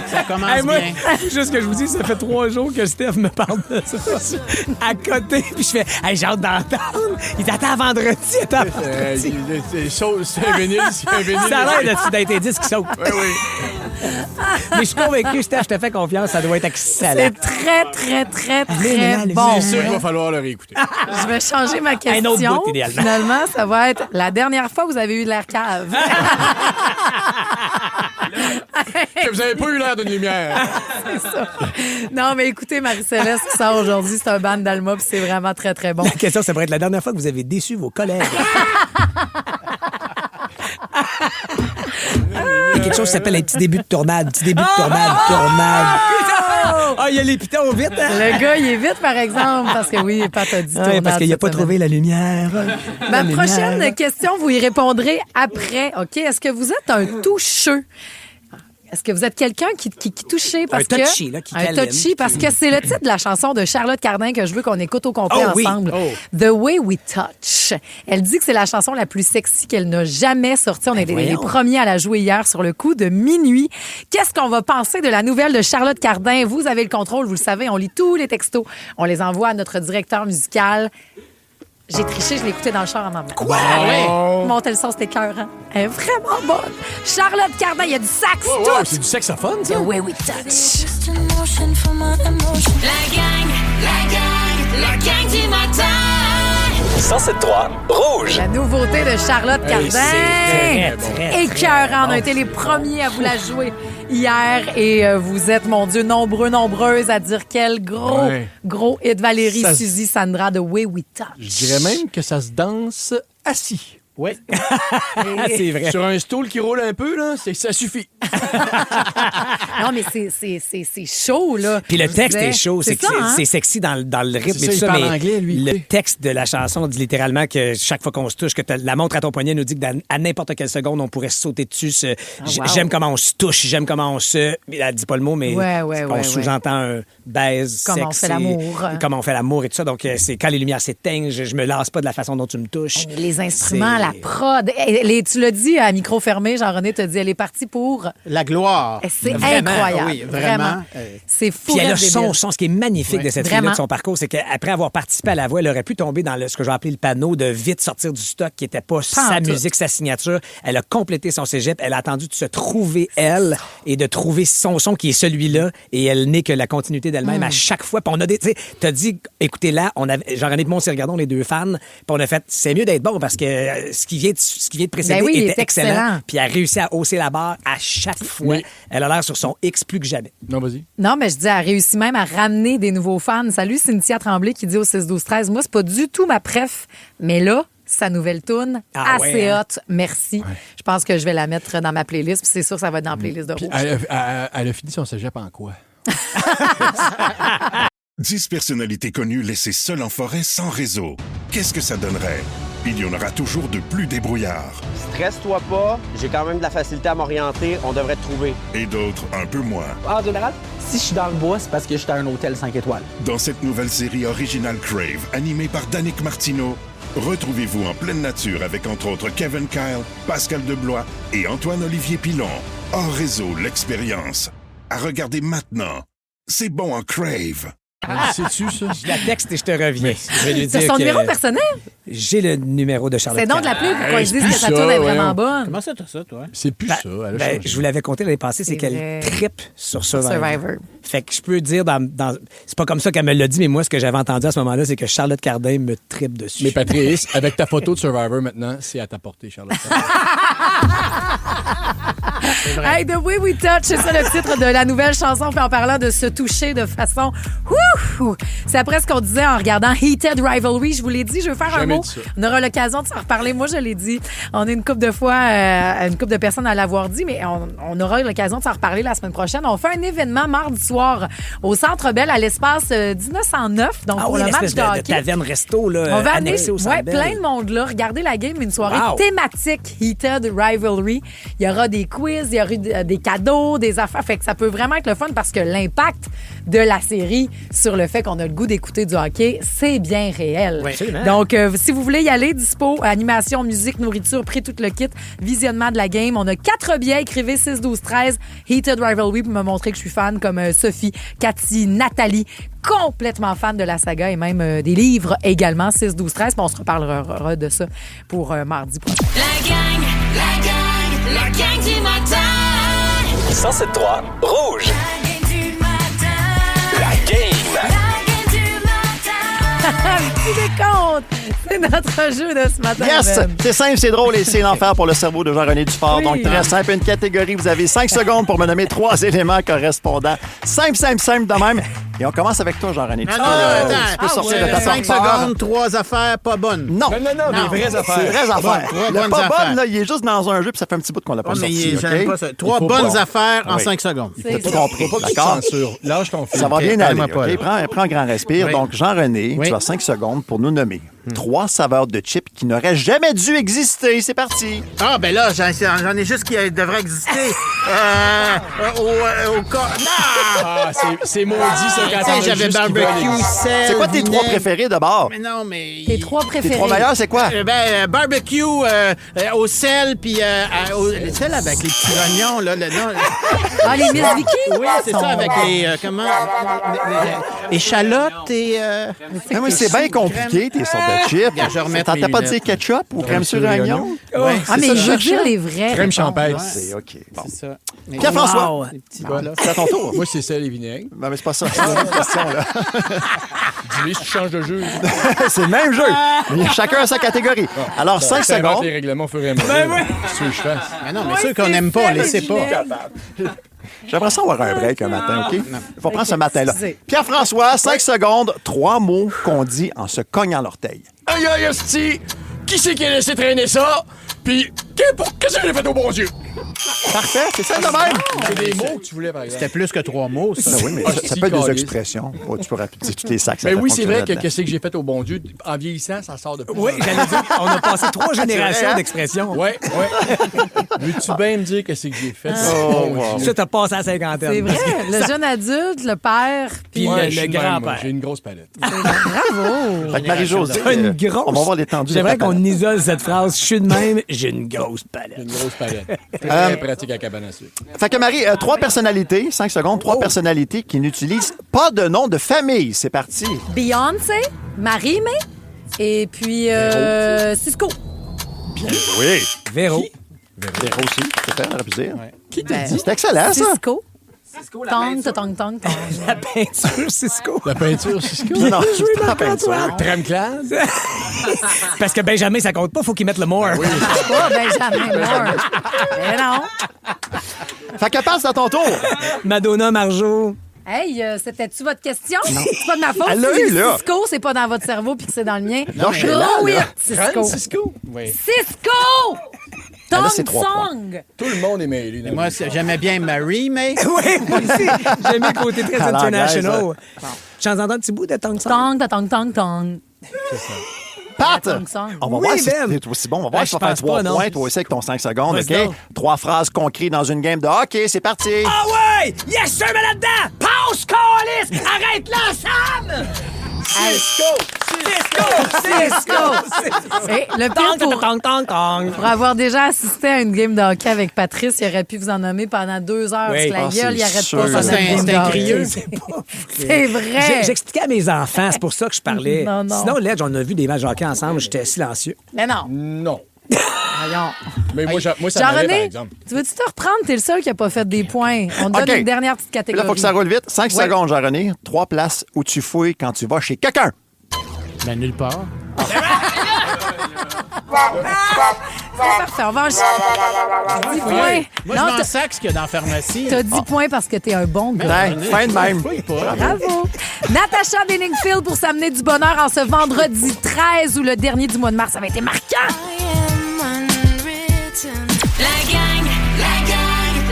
Ça commence Hey, moi, bien. juste que je vous dis, ça fait 3 jours que Steph me parle de ça. À côté, puis je fais, hey, j'ai hâte d'entendre. Il t'attend vendredi, attends vendredi. C'est un vinyle, c'est un vinyle. Ça a l'air d'être un disque qui saute. Oui, oui. Mais je suis convaincu, Steph, je te fais confiance, ça doit être excellent. C'est très, très, très, très allez-y. bon. C'est sûr qu'il va falloir le réécouter. Je vais changer ma Un autre question. bout, idéalement. Finalement, ça va être la dernière fois que vous avez eu de l'air cave. Que vous n'avez pas eu l'air d'une lumière. C'est ça. Non, mais écoutez, Marie-Céleste qui sort aujourd'hui, c'est un band d'Alma, puis c'est vraiment très, très bon. La question, ça pourrait être la dernière fois que vous avez déçu vos collègues. Il y a quelque chose qui s'appelle un petit début de tornade. Petit début de tornade. Ah, il y a les pitons vite. Hein? Le gars, il est vite, par exemple, parce que oui, Pat a dit Ouais, tournade parce qu'il n'a cette pas semaine. trouvé la lumière. Ma La prochaine lumière. question, vous y répondrez après. OK? Est-ce que vous êtes un toucheux? Est-ce que vous êtes quelqu'un qui touchait parce Un touchy, là, qui un câline. touchy parce que c'est le titre de la chanson de Charlotte Cardin que je veux qu'on écoute au complet Oh oui. ensemble. Oh. The Way We Touch. Elle dit que c'est la chanson la plus sexy qu'elle n'a jamais sortie. On est les voyons. premiers à la jouer hier sur le coup de minuit. Qu'est-ce qu'on va penser de la nouvelle de Charlotte Cardin? Vous avez le contrôle, vous le savez. On lit tous les textos. On les envoie à notre directeur musical. J'ai triché, je l'ai écouté dans le char en avant. Quoi? Montez le son, c'était écœurant. Elle est vraiment bonne. Charlotte Cardin, il y a du sax, Ouais, tout. c'est du saxophone, ça. The Way We Touch. La gang du matin. 107.3 Rouge. La nouveauté de Charlotte Cardin. c'est très Écœurant. On a été les premiers à vous la jouer hier et vous êtes, mon Dieu, nombreuses à dire quel gros hit. Valérie, Ça- Suzy, Sandra, The Way We Touch. Je dirais même que ça se danse assis. Oui. C'est vrai. Sur un stool qui roule un peu, là, ça suffit. Non, mais c'est chaud, là. Puis le Je texte disais. est chaud, c'est ça, hein? c'est sexy dans le rythme C'est et tout ça, il ça, parle mais anglais, lui. le texte de la chanson dit littéralement que chaque fois qu'on se touche, que la montre à ton poignet nous dit que à n'importe quelle seconde, on pourrait se sauter dessus. wow. J'aime comment on se touche, j'aime comment on se... Elle dit pas le mot, mais on sous-entend un baise, Comment on sexe fait l'amour. Comment on fait l'amour et tout ça. Donc, c'est quand les lumières s'éteignent, je me lasse pas de la façon dont tu me touches. Les instruments, la la prod. Tu l'as dit à micro fermé, Jean-René t'a dit, elle est partie pour... La gloire. C'est Vraiment, incroyable. oui, vraiment. C'est fou. Puis elle a débile. son, ce qui est magnifique de cette fille-là, Vraiment. de son parcours, c'est qu'après avoir participé à La Voix, elle aurait pu tomber dans ce que je vais appeler le panneau de vite sortir du stock qui n'était pas sa musique, sa signature. Elle a complété son cégep. Elle a attendu de se trouver elle et de trouver son son qui est celui-là. Et elle n'est que la continuité d'elle-même à chaque fois. Puis on a des... Tu sais, t'as dit, écoutez-là, Jean-René et moi, on s'est regardé, on est deux fans. Puis on a fait, c'est mieux d'être bon parce que ce qui vient de précéder Ben oui, il était est excellent. Puis elle a réussi à hausser la barre à chaque fois. Oui. Elle a l'air sur son X plus que jamais. Non, vas-y. Non, mais je dis, elle a réussi même à ramener des nouveaux fans. Salut, Cynthia Tremblay qui dit au 6-12-13, moi, c'est pas du tout ma préf, mais là, sa nouvelle toune, assez hot, merci. Ouais. Je pense que je vais la mettre dans ma playlist, puis c'est sûr que ça va être dans la playlist de Rouge. Elle a fini son cégep en quoi? 10 personnalités connues laissées seules en forêt sans réseau. Qu'est-ce que ça donnerait? Il y en aura toujours de plus débrouillards. Stresse-toi pas, j'ai quand même de la facilité à m'orienter, on devrait te trouver. Et d'autres un peu moins. En général, si je suis dans le bois, c'est parce que je suis à un hôtel 5 étoiles. Dans cette nouvelle série originale Crave, animée par Danick Martineau, retrouvez-vous en pleine nature avec entre autres Kevin Kyle, Pascal Deblois et Antoine-Olivier Pilon. Hors réseau, l'expérience. À regarder maintenant. C'est bon en Crave. Sais-tu ça? Je la texte et je te reviens. Je vais lui dire C'est son numéro personnel? J'ai le numéro de Charlotte. C'est donc de la pub pour qu'on dise que sa tourne est vraiment bonne. Comment ça, t'as ça, toi? C'est plus ça. Je vous l'avais compté l'année passée, c'est qu'elle trippe sur Survivor. Fait que je peux dire, c'est pas comme ça qu'elle me l'a dit, mais moi, ce que j'avais entendu à ce moment-là, c'est que Charlotte Cardin me trippe dessus. Mais Patrice, avec ta photo de Survivor maintenant, c'est à ta portée, Charlotte. Hey, The Way We Touch, c'est ça le titre de la nouvelle chanson. Puis en parlant de se toucher de façon... C'est après ce qu'on disait en regardant Heated Rivalry. Je vous l'ai dit, je veux faire un mot. On aura l'occasion de s'en reparler. Moi, je l'ai dit. On est une couple de fois, une couple de personnes à l'avoir dit, mais on aura l'occasion de s'en reparler la semaine prochaine. On fait un événement mardi soir au Centre Bell à l'espace 1909. Donc, pour le match de hockey. De taverne resto, là, on va amener plein de monde là. Regardez la game, une soirée thématique Heated Rivalry. Il y aura des quiz, il y aura des cadeaux, des affaires. Fait que ça peut vraiment être le fun parce que l'impact de la série sur le fait qu'on a le goût d'écouter du hockey, c'est bien réel. Oui, donc, si vous voulez y aller, dispo, animation, musique, nourriture, prix tout le kit, visionnement de la game. On a 4 billets, écrivez 6-12-13, Heated Rivalry pour me montrer que je suis fan, comme Sophie, Cathy, Nathalie, complètement fan de la saga et même des livres également, 6-12-13. On se reparlera de ça pour mardi prochain. La gang du matin. 107.3 Rouge. La game. Petit décompte! C'est notre jeu de ce matin. Yes! Ben. C'est simple, c'est drôle et c'est l'enfer pour le cerveau de Jean-René Dufort. Oui. Donc, très simple, une catégorie. Vous avez 5 secondes pour me nommer 3 éléments correspondants. Simple de même. Et on commence avec toi, Jean-René. Tu peux sortir de ta 5 secondes, 3 affaires pas bonnes. Non. Non, des vraies affaires. C'est vraies affaires. Trois Le bonnes pas affaires. bonne, là, il est juste dans un jeu puis ça fait un petit bout qu'on l'a pas sorti. J'aime pas ça. 3 bonnes affaires en 5 secondes. Faut pas compris. Faut pas que tu te D'accord? censures. Lâche ton fil. Ça va bien Ok, aller. aide-moi pas, OK? là. Prends un grand respire. Oui. Donc, Jean-René, tu as 5 secondes pour nous nommer 3 saveurs de chips qui n'auraient jamais dû exister. C'est parti. Ah, ben là, j'en ai juste qui devraient exister. Ah, c'est maudit, ça, quand Tu sais, on a j'avais juste qui barbecue, veulent sel, C'est quoi tes 3 vinaigre. préférés d'abord? Mais non, mais... Tes 3 Tes préférés. 3 meilleurs, c'est quoi? Barbecue au sel, puis le sel avec les petits oignons, là. Ah, les Miss Vicky? Oui, c'est ça, avec les... comment? Les échalotes et... Ah, mais c'est bien compliqué, tes sortes de chips. Regarde, je remets T'entends mes pas lunettes. dire ketchup ou crème sur oignon? Ouais, Ah, mais je veux dire les vrais. Crème champagne. C'est OK. Bon. c'est ça. Pierre-François, Wow. Les petits plats. c'est à ton tour. Moi, c'est sel et vinaigre. Ben, mais c'est pas ça. C'est une question, là. Dis-lui si tu changes de jeu. C'est le même jeu. Mais chacun a sa catégorie. Alors, 5 T'inventes secondes. les règlements au fur et à mesure. Ben oui. Qu'est-ce que tu veux que je fasse? Mais non, mais ceux qu'on n'aime pas, on les sait pas. J'aimerais ça avoir un break un matin, OK? Il faut prendre ce matin-là. excusez. Pierre-François, 5 secondes, 3 mots qu'on dit en se cognant l'orteil. Aïe, aïe, esti! Qui c'est qui a laissé traîner ça? Puis, qu'est-ce que j'ai fait au bon Dieu? Parfait, c'est ça de même. C'est des mots que tu voulais, par exemple. C'était plus que 3 mots, ça. Ben oui, mais ça peut être des expressions. Oh, tu peux répéter tous les sacs. Mais oui, c'est vrai que qu'est-ce que j'ai fait au bon Dieu? En vieillissant, ça sort de plus. Oui, j'allais dire, on a passé 3 générations d'expressions. Oui. Veux-tu bien me dire qu'est-ce que j'ai fait? Ça, t'as passé à la cinquantaine. C'est vrai. Le jeune adulte, le père, puis le grand-père. J'ai une grosse palette. Bravo. Fait que Marie-Josée, on va voir l'étendue. J'aimerais qu'on isole cette phrase. Je suis de même, j'ai une grosse palette. Une grosse palette. Très pratique à cabane à sucre. Fait que Marie, 3 personnalités, 5 secondes, 3 personnalités qui n'utilisent pas de nom de famille. C'est parti. Beyoncé, Marie-Mé, et puis Cisco. Bien joué. Véro. Véro aussi, peut-être, on aurait pu dire. Qui t'a dit? C'est excellent, ça. Cisco. Tong. La peinture Cisco. La peinture Cisco? Non, c'est pas la peinture. Trem classe. Parce que Benjamin, ça compte pas, faut qu'il mette le more. Oui. Pas Benjamin Moore. Mais non. Fait que passe à ton tour. Madonna, Marjo. Hey, c'était-tu votre question? C'est pas de ma faute. Elle l'a eu, là. Cisco, c'est pas dans votre cerveau puis que c'est dans le mien. Non, je sais là, oui, là. Cisco. Cisco? Oui. Cisco! Ben là, c'est Tong 3 points. Song. Tout le monde est mêlé. Et moi, j'aimais bien Mary, mais... Oui, moi aussi. J'aime le côté très À international. l'anglaise, J'en entends un petit bout de Tong Song. Tong. Pat, Tong Song. on va Oui, voir si Ben. c'est aussi bon. On va voir Ouais, si tu je vas faire pense 3 pas, non. points, toi aussi, avec ton 5 secondes, Vas-y OK? donc. 3 phrases qu'on crie dans une game de hockey. C'est parti. Ah ouais! Yes, sir, mais là-dedans! Pause, Callis! Arrête l'ensemble! Et le pire pour avoir déjà assisté à une game de hockey avec Patrice, il aurait pu vous en nommer pendant 2 heures. Oui. Parce que la gueule, il arrête sûr. pas pendant C'est une game de un hockey. crieux. C'est vrai. J'expliquais à mes enfants, c'est pour ça que je parlais. Non. Sinon, Ledge, on a vu des matchs de hockey ensemble, j'étais silencieux. Mais non. Non. Voyons. Mais moi, ça m'allait, par Jean-René, exemple. tu veux-tu te reprendre? T'es le seul qui n'a pas fait des points. On te donne OK. une dernière petite Là, catégorie. il faut que ça roule vite. 5 Ouais. secondes, Jean-René. 3 places où tu fouilles quand tu vas chez quelqu'un. Ben, nulle part. C'est parfait. On va en 10 points. Moi, Non, je m'en sac ce qu'il y a dans la pharmacie. t'as 10 points parce que t'es un bon gars. Ouais, fin de même. Bravo. Natacha Benningfield pour s'amener du bonheur en ce vendredi 13 où le dernier du mois de mars avait été marquant.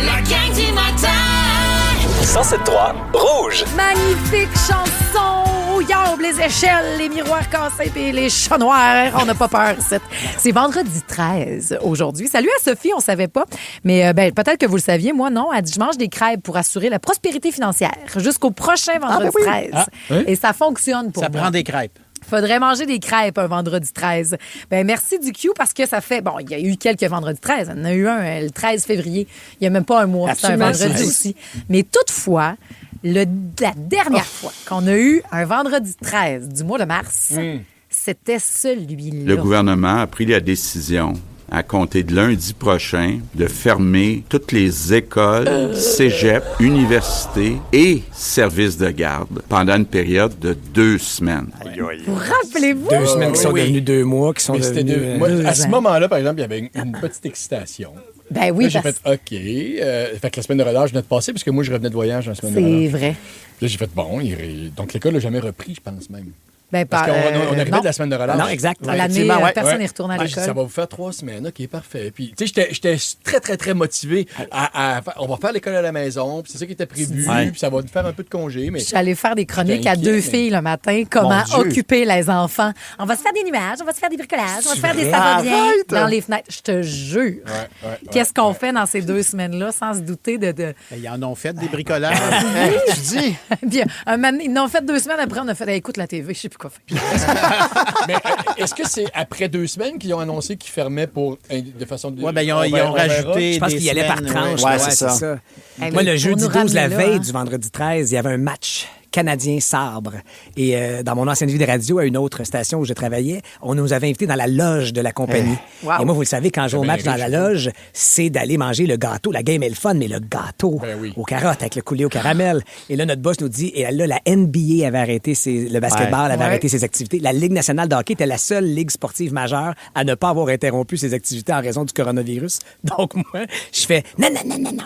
La gang du matin. 107.3 Rouge. Magnifique chanson. Oh, yeah, on les échelles, les miroirs cassés et les chats noirs. On n'a pas peur. C'est vendredi 13 aujourd'hui. Salut à Sophie, on savait pas. Mais peut-être que vous le saviez, moi non. Elle dit, je mange des crêpes pour assurer la prospérité financière jusqu'au prochain vendredi 13. Et ça fonctionne pour Ça moi. prend des crêpes. Faudrait manger des crêpes un vendredi 13. Merci du Q parce que ça fait... Bon, il y a eu quelques vendredis 13. Il y en a eu un le 13 février. Il n'y a même pas un mois. C'était un Absolument. vendredi aussi. Mais toutefois, la dernière fois qu'on a eu un vendredi 13 du mois de mars, c'était celui-là. Le gouvernement a pris la décision, à compter de lundi prochain, de fermer toutes les écoles, cégeps, universités et services de garde pendant une période de 2 semaines. Vous rappelez-vous? 2 semaines qui sont devenues 2 mois, qui sont Mais c'était devenues... moi, à ce moment-là, par exemple, il y avait une petite excitation. Ben oui, Là, j'ai parce fait OK. Fait que la semaine de relâche venait de passer, parce que moi, je revenais de voyage dans la semaine de relâche. c'est vrai. Là, j'ai fait bon. Donc, l'école n'a jamais repris, je pense même. Ben, Parce qu'on on arrivait non. de la semaine de relâche. Non, exact. L'année, Effectivement, ouais. personne Ouais. n'est retourné à Ah, j'ai dit, l'école. ça va vous faire 3 semaines. OK, parfait. Puis, tu sais, j'étais très, très, très motivé à on va faire l'école à la maison, puis c'est ça qui était prévu, Ouais. puis ça va nous faire un peu de congé. Mais Je suis allée faire des chroniques J'étais à 2 inquiet, filles le matin. Comment Mon Dieu. occuper les enfants. On va se faire des nuages, on va se faire des bricolages, on va se faire des vrai? ça va bien Arrête! dans les fenêtres. Je te jure. ouais, Qu'est-ce qu'on fait dans ces 2 semaines-là sans se douter de... Ben, ils en ont fait des bricolages. Tu dis? Puis, un moment donné, ils l'ont fait 2 semaines après, on a fait hey, écoute la TV, je sais plus quoi faire. mais est-ce que c'est après 2 semaines qu'ils ont annoncé qu'ils fermaient de façon... Ouais, ben, ils ont rajouté Je pense des qu'il y allait par semaines, tranche. Ouais, ouais, c'est ça. Hey, Moi, mais le pour jeudi nous 12, la ramener là, veille hein. du vendredi 13, il y avait un match canadien-Sabre. Et dans mon ancienne vie de radio, à une autre station où je travaillais, on nous avait invités dans la loge de la compagnie. Wow. Et moi, vous le savez, quand je joue au bien match dans riche, la loge, c'est d'aller manger le gâteau. La game est le fun, mais le gâteau Ben oui. aux carottes avec le coulis au caramel. Et là, notre boss nous dit, et là, la NBA avait arrêté le basketball, avait Ouais. arrêté ses activités. La Ligue nationale de hockey était la seule ligue sportive majeure à ne pas avoir interrompu ses activités en raison du coronavirus. Donc, moi, je fais, non,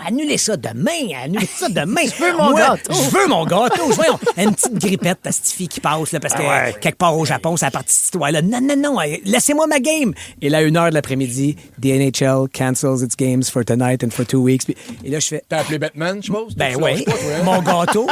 annulez ça demain, annulez ça demain. Je veux mon gâteau. Je veux mon gâteau. Voyons, Une petite grippette, ta petite fille qui passe, là, parce que quelque part au Japon, c'est la partie de cette histoire-là. Non, laissez-moi ma game. Et là, à 1h de l'après-midi, the NHL cancels its games for tonight and for 2 weeks. Et là, je fais... T'as appelé Batman, je suppose? Ben oui. Mon gâteau,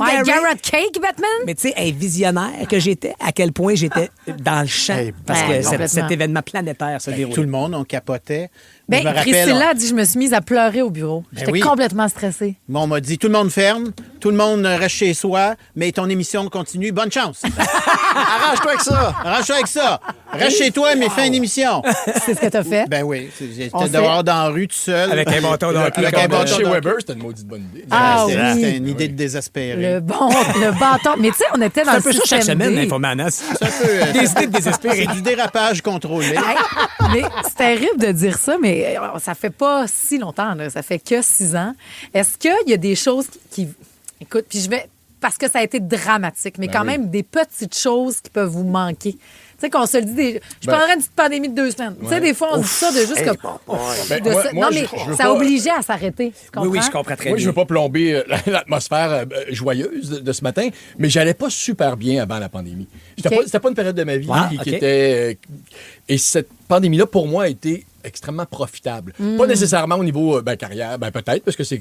Ouais, Gary. Garrett Cake, Batman? Mais tu sais, un visionnaire que j'étais, à quel point j'étais dans le champ. Parce que cet événement planétaire se déroule. Tout le monde, on capotait. Ben, Je me rappelle, Priscilla a dit je me suis mise à pleurer au bureau. J'étais complètement stressée. On m'a dit, tout le monde ferme, tout le monde reste chez soi, mais ton émission continue. Bonne chance. Arrange-toi avec ça. Arrange-toi avec ça. Reste chez toi, mais fais une émission. C'est ce que t'as fait? Ben oui. J'étais dehors dans la rue tout seul. Avec un bâton d'hockey. Avec un bâton Chez d'hockey. Weber, c'était une maudite bonne idée. Ah oui. C'était une idée de désespérer. Le bâton. Mais tu sais, on était dans C'est le un peu ça système chaque semaine, D. Infomanas. C'est un peu, Des idées de désespéré. c'est du dérapage contrôlé. Hey, mais c'est terrible de dire ça, mais ça fait pas si longtemps, là. Ça fait que 6 ans. Est-ce qu'il y a des choses qui... Écoute, puis je vais... Parce que ça a été dramatique, mais quand même des petites choses qui peuvent vous manquer. Tu sais, qu'on se le dit... Je prendrais une petite pandémie de 2 semaines. Tu sais, des fois, on dit ça de juste comme... Non, mais ça obligeait à s'arrêter. Tu comprends? Oui, je comprends très Moi, bien. je veux pas plomber l'atmosphère joyeuse de ce matin, mais j'allais pas super bien avant la pandémie. C'était pas une période de ma vie qui était... et cette pandémie-là, pour moi, a été extrêmement profitable. Pas nécessairement au niveau carrière, peut-être, parce que c'est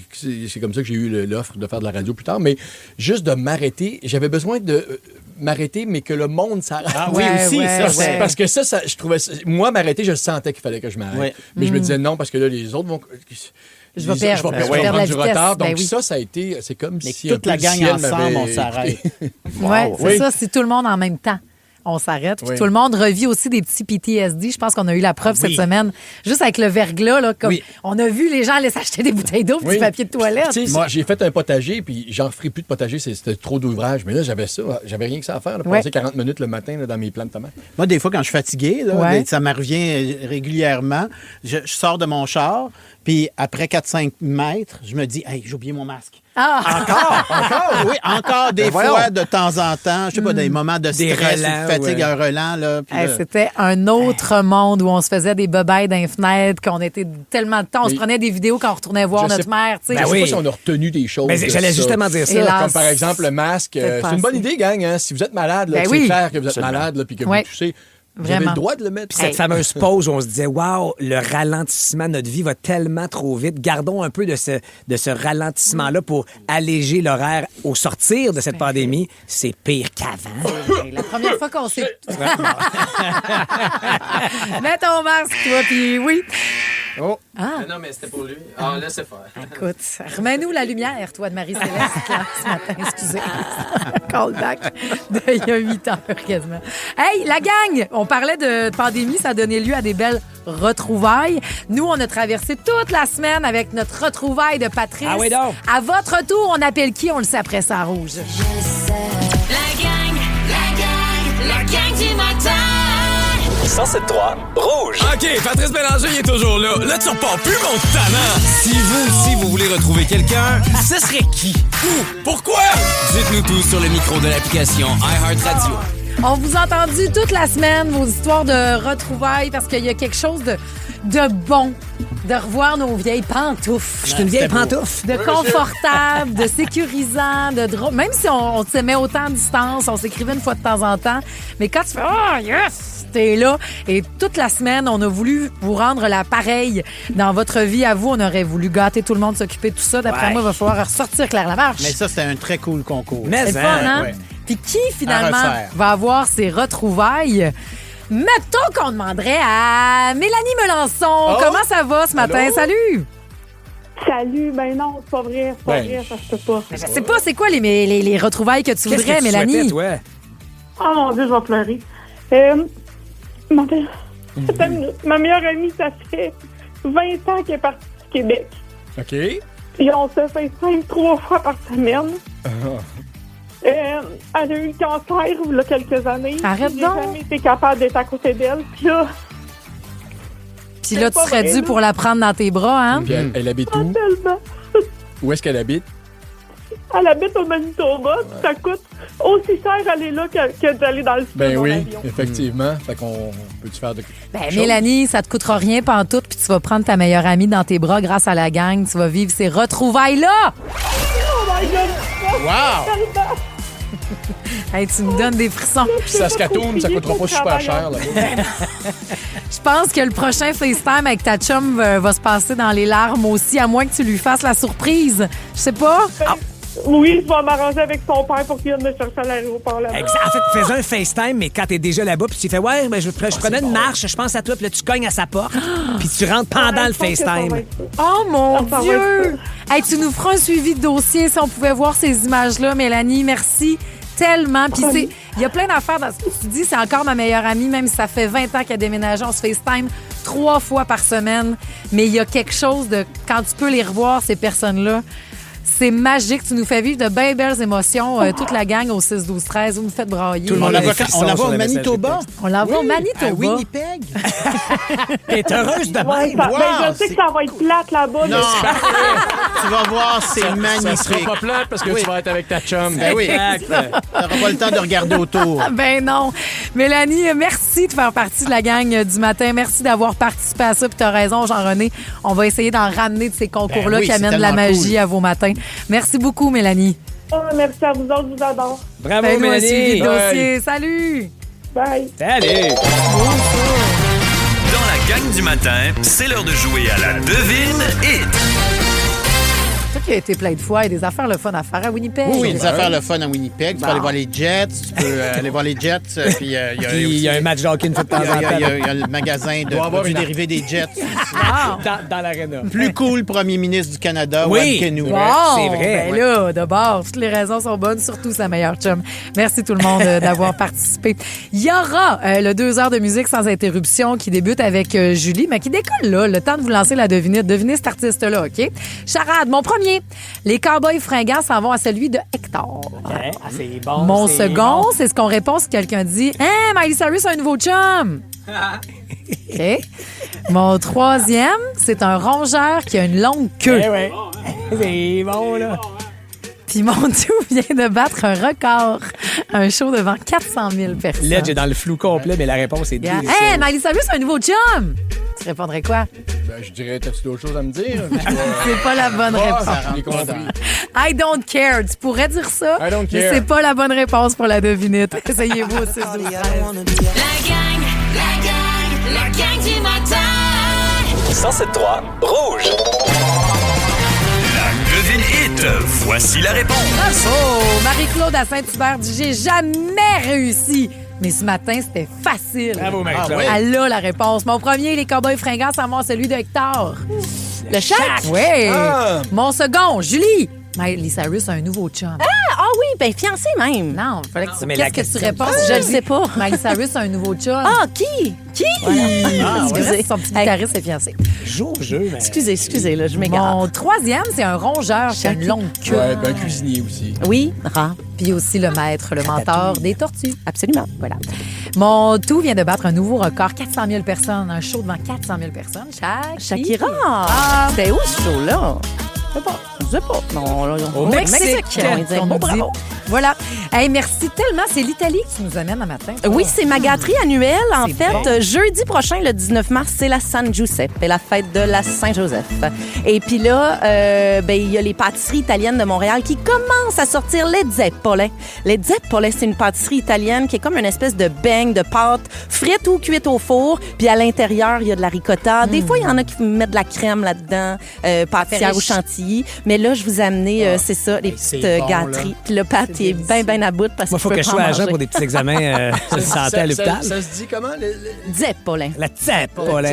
comme ça que j'ai eu l'offre de faire de la radio plus tard, mais juste de m'arrêter. J'avais besoin de m'arrêter, mais que le monde s'arrête. Ah oui, aussi. Parce que ça, je trouvais... Moi, m'arrêter, je sentais qu'il fallait que je m'arrête. Ouais. Mais je me disais non, parce que là, les autres vont... Je vais perdre la du vitesse. retard. Donc Ben oui. ça a été... C'est comme Mais si... toute un la peu gang le ciel ensemble, on m'avait- s'arrête. Ouais, c'est Oui. ça, c'est tout le monde en même temps. On s'arrête. Puis Oui. tout le monde revit aussi des petits PTSD. Je pense qu'on a eu la preuve cette semaine. Juste avec le verglas, là, comme on a vu les gens aller s'acheter des bouteilles d'eau et du papier de toilette. Tu sais, moi, j'ai fait un potager, puis j'en ferai plus de potager, c'était trop d'ouvrage. Mais là, j'avais ça. J'avais rien que ça à faire. Là, passer 40 minutes le matin là, dans mes plants de tomates. Moi, des fois, quand je suis fatigué, là, ça me revient régulièrement. Je sors de mon char, puis après 4-5 mètres, je me dis, hey, j'ai oublié mon masque. Encore? Oui, encore des fois, de temps en temps. Je sais pas, des moments de stress ou de fatigue, un relent. Là, puis Hey, là, c'était un autre monde où on se faisait des bebeilles dans les fenêtres, qu'on était tellement de temps. On se prenait des vidéos quand on retournait voir notre mère. Tu sais. Je sais pas si on a retenu des choses. Ben, j'allais justement dire ça. Hélas, Comme par exemple le masque. peut-être C'est une bonne passé. idée, gang. Hein? Si vous êtes malade, là, Ben c'est oui. clair que vous êtes malade là, puis que vous toussez. Vous avez Vraiment. le droit de le mettre. Puis cette fameuse pause où on se disait, waouh, le ralentissement de notre vie va tellement trop vite. Gardons un peu de ce ralentissement-là pour alléger l'horaire au sortir de cette pandémie. C'est pire qu'avant. Hey, la première fois qu'on s'est... Mets ton masque, toi, puis oui. Oh. Ah. Non, mais c'était pour lui. Ah, laissez faire. Écoute, remets-nous la lumière, toi, de Marie-Céleste, là, ce matin, excusez. Callback d'il y a 8 heures, quasiment. Hey, la gang! On parlait de pandémie, ça a donné lieu à des belles retrouvailles. Nous, on a traversé toute la semaine avec notre retrouvaille de Patrice. Ah oui, donc. À votre tour, on appelle qui? On le sait après ça, Rouge. La gang du matin. 107.3 Rouge. OK, Patrice Bélanger il est toujours là. Là, tu repars plus, mon tannant. Si vous aussi, vous voulez retrouver quelqu'un, ce serait qui? Où? Pourquoi? Dites-nous tout sur le micro de l'application iHeartRadio. On vous a entendu toute la semaine, vos histoires de retrouvailles, parce qu'il y a quelque chose de bon de revoir nos vieilles pantoufles. Je suis une vieille pantoufle. De confortable, de sécurisant, de drôle. Même si on s'aimait autant à distance, on s'écrivait une fois de temps en temps. Mais quand tu fais « Oh, yes! » T'es là. Et toute la semaine, on a voulu vous rendre l'appareil dans votre vie. À vous, on aurait voulu gâter tout le monde, s'occuper de tout ça. D'après moi, il va falloir ressortir Claire Lamarche. Mais ça, c'était un très cool concours. Mais C'est le fun, hein? Ouais. Puis qui, finalement, À refaire. va avoir ses retrouvailles? Mettons qu'on demanderait à Mélanie Melançon. Comment ça va ce matin? Allô? Salut! Salut, ben non, c'est pas vrai, ça se peut pas. Je sais pas, c'est quoi les retrouvailles que tu Qu'est-ce voudrais, que tu Mélanie? souhaitais, toi? Oh mon Dieu, je vais pleurer. Attends une minute. Ma meilleure amie, ça fait 20 ans qu'elle est partie du Québec. OK. Puis on se fait 3 fois par semaine. Elle a eu le cancer il y a quelques années. Arrête J'ai donc. jamais été capable d'être à côté d'elle. Puis là, Puis là, tu pas serais vrai, dû là. pour la prendre dans tes bras, hein? Puis elle habite où? tellement. Où est-ce qu'elle habite? Elle habite au Manitoba. Puis ça coûte aussi cher aller là que d'aller dans le sud Ben en oui, avion. effectivement. Fait qu'on peut-tu faire de... Ben, chose? Mélanie, ça te coûtera rien pantoute, puis tu vas prendre ta meilleure amie dans tes bras grâce à la gang. Tu vas vivre ces retrouvailles-là! Oh my God! Wow! Tellement. Hey, tu nous donnes des frissons. Puis Saskatoon, ça coûtera pas super cher. Là. Je pense que le prochain FaceTime avec ta chum va se passer dans les larmes aussi, à moins que tu lui fasses la surprise. Je sais pas. Oui, je vais m'arranger avec son père pour qu'il vienne me chercher à l'aéroport là-bas. Exact. En fait, fais un FaceTime, mais quand t'es déjà là-bas, puis tu fais, ouais, ben, je prenais une marche, je pense à toi, puis là, tu cognes à sa porte, puis tu rentres pendant le FaceTime. Oh mon Dieu! Hey, tu nous feras un suivi de dossier si on pouvait voir ces images-là, Mélanie. Merci tellement. Puis il y a plein d'affaires dans ce que tu dis. C'est encore ma meilleure amie, même si ça fait 20 ans qu'elle a déménagé. On se FaceTime 3 fois par semaine. Mais il y a quelque chose de... Quand tu peux les revoir, ces personnes-là, c'est magique. Tu nous fais vivre de bien belles émotions. Toute la gang au 6-12-13. Vous nous faites brailler. Tout le monde on la voit au Manitoba. On la voit au Manitoba. À Winnipeg. T'es heureuse de même. Je sais que ça va être plate là-bas. Non. Tu vas voir, c'est magnifique. Ça sera pas plate parce que tu vas être avec ta chum. Ben oui. T'auras pas le temps de regarder autour. Ben non. Mélanie, merci de faire partie de la gang du matin. Merci d'avoir participé à ça. Puis t'as raison, Jean-René. On va essayer d'en ramener de ces concours-là qui amènent de la magie à vos matins. Merci beaucoup, Mélanie. Oh, merci à vous autres, je vous adore. Bravo, Mélanie. Mélanie. Suivi de dossier. Salut. Bye. Salut. Dans la gang du matin, c'est l'heure de jouer à la devine hit. Toi qui as été plein de fois, il y a des affaires le fun à faire à Winnipeg. Oui, des affaires le fun à Winnipeg. Tu peux aller voir les Jets, tu peux aller voir les Jets. Puis il y a un match de hockey une fois de temps en temps. Il y a le magasin de produits dérivés des Jets. Dans l'aréna. Plus cool premier ministre du Canada, oui. Wayne Kenou. Wow, c'est vrai. Ben là, de bord, toutes les raisons sont bonnes, surtout sa meilleure chum. Merci tout le monde d'avoir participé. Il y aura le 2 heures de musique sans interruption qui débute avec Julie, mais qui décolle là. Le temps de vous lancer la devinette. Devinez cet artiste-là, OK? Charade, mon premier. Les Cowboys fringants s'en vont à celui de Hector. Okay. Ah, c'est bon. Mon c'est second, bon. c'est ce qu'on répond si quelqu'un dit « Hein, Miley Cyrus a un nouveau chum! » OK. Mon troisième, c'est un rongeur qui a une longue queue. Ouais. C'est bon, là. Puis mon tout vient de battre un record. Un show devant 400 000 personnes. Là, j'ai dans le flou complet, mais la réponse est Yeah. Hey, Miley Cyrus a un nouveau chum! Tu répondrais quoi? Ben, je dirais, t'as-tu d'autres choses à me dire? C'est pas la bonne réponse. I don't care. Tu pourrais dire ça, I don't mais care. c'est pas la bonne réponse pour la devinette. Essayez-vous aussi. La gang du matin. 107.3 Rouge. La devine hit. Voici la réponse. Bravo! Marie-Claude à Saint-Hubert dit « J'ai jamais réussi. » Mais ce matin, c'était facile. Bravo, Marie-Claude. Elle a la réponse. Mon premier, les Cowboys fringants, ça va celui de Hector. Le chat? Oui. Ah. Mon second, Julie. Miley Cyrus a un nouveau chum. Ah oui, ben fiancé même. Non, il fallait que tu... mais la Qu'est-ce que tu question- réponds? Je le sais pas. Miley Cyrus a un nouveau chum. Ah, qui? Qui? Excusez. Son petit guitariste est fiancé. Joue au jeu, mais... Excusez, là, je m'égare. Mon troisième, c'est un rongeur qui a une longue queue. Ouais, ben, un cuisinier aussi. Oui, rare. Puis aussi le maître, le mentor des tortues. Absolument. Voilà. Mon tout vient de battre un nouveau record, 400 000 personnes. Un show devant 400 000 personnes. Shakira. C'était où ce show-là? Je sais pas. Non, là, Au Mexique. On dit On nous dit. bravo. Voilà. Hey, merci tellement. C'est l'Italie qui nous amène un matin. Oui, c'est ma gâterie annuelle. En C'est fait, bon. jeudi prochain, le 19 mars, c'est la San Giuseppe, la fête de la Saint-Joseph. Et puis là, ben, il y a les pâtisseries italiennes de Montréal qui commencent à sortir les zeppole. Les zeppole, c'est une pâtisserie italienne qui est comme une espèce de beigne de pâte frite ou cuite au four. Puis à l'intérieur, il y a de la ricotta. Des fois, il y en a qui mettent de la crème là-dedans, pâtissière au chantilly. Mais là, je vous ai amené, c'est ça, les petites c'est bon, gâteries. Puis le pâte, il est bien à bout parce Moi, il faut que que je sois agent pour des petits examens de santé à l'hôpital. Ça se dit comment? Zeppole. La zeppole.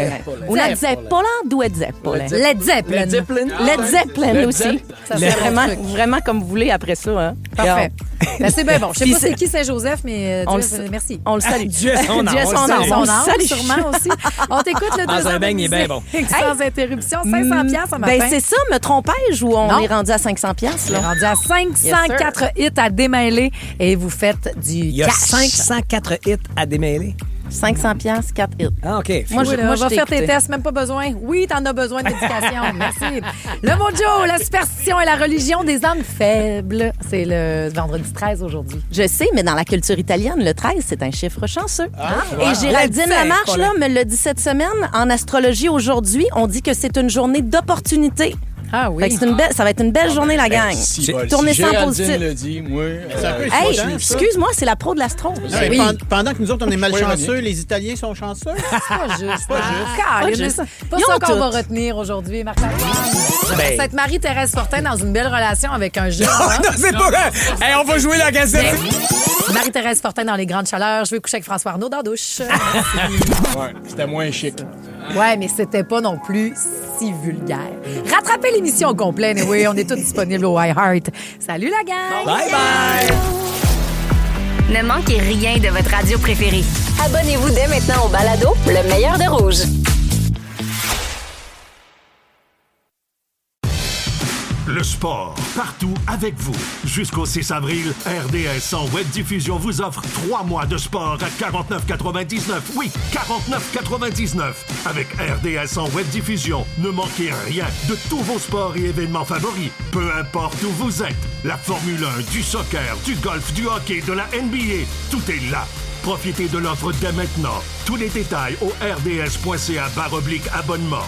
Ou la Zeppole, d'où est Zeppole? Led Zeppelin. Led Zeppelin. Led Zeppelin Led aussi. Zepp. Ça, C'est c'est vraiment, mon truc. vraiment comme vous voulez après ça. Hein? Parfait. Ben, c'est bien bon. Je sais Puis pas c'est c'est- qui Saint-Joseph, mais On Dieu, le- merci. On le salue. Dieu son âme. Dieu on le son salue. âme. Son On le âme, salue. sûrement aussi. On t'écoute le Dans 2 un heures de beigne, il est bien musique. bon. Sans interruption, 500 piastres ce matin. Ben c'est ça, me trompais-je ou on Non. est rendu à 500 piastres, On est là? rendu à 504 hits à démêler et vous faites du Il y a cash. 504 hits à démêler. 500 piastres, 4 hits. Ah, OK. Moi, je va t'ai faire tes écouté. tests, même pas besoin. Oui, t'en as besoin de médication. Merci. Le mojo, la superstition et la religion des âmes faibles. C'est le vendredi 13 aujourd'hui. Je sais, mais dans la culture italienne, le 13, c'est un chiffre chanceux. Et Géraldine La Lamarche là, me l'a dit cette semaine. En astrologie, aujourd'hui, on dit que c'est une journée d'opportunité. Ah oui. Fait que ça va être une belle journée, la gang. Tournez ça en positif. le dit, moi. Hey, excuse-moi, c'est la pro de l'astro. Pendant que nous autres, on est malchanceux, les Italiens sont chanceux. C'est pas juste. Pas juste. Pas ça qu'on va retenir aujourd'hui, Marc-Antoine. Cette Marie-Thérèse Fortin dans une belle relation avec un jeune. Non, c'est pas vrai. Hey, on va jouer la gazette. Marie-Thérèse Fortin dans les grandes chaleurs. Je vais coucher avec François Arnaud dans la douche. Ouais, c'était moins chic. Ouais, mais c'était pas non plus si vulgaire. Rattrapez l'émission au complet, oui, on est tous disponibles au iHeart. Salut la gang! Bye bye! Ne manquez rien de votre radio préférée. Abonnez-vous dès maintenant au balado Le meilleur de Rouge. Le sport, partout avec vous. Jusqu'au 6 avril, RDS en web diffusion vous offre 3 mois de sport à 49,99. Oui, 49,99. Avec RDS en web diffusion, ne manquez rien de tous vos sports et événements favoris. Peu importe où vous êtes. La Formule 1, du soccer, du golf, du hockey, de la NBA, tout est là. Profitez de l'offre dès maintenant. Tous les détails au rds.ca/abonnement.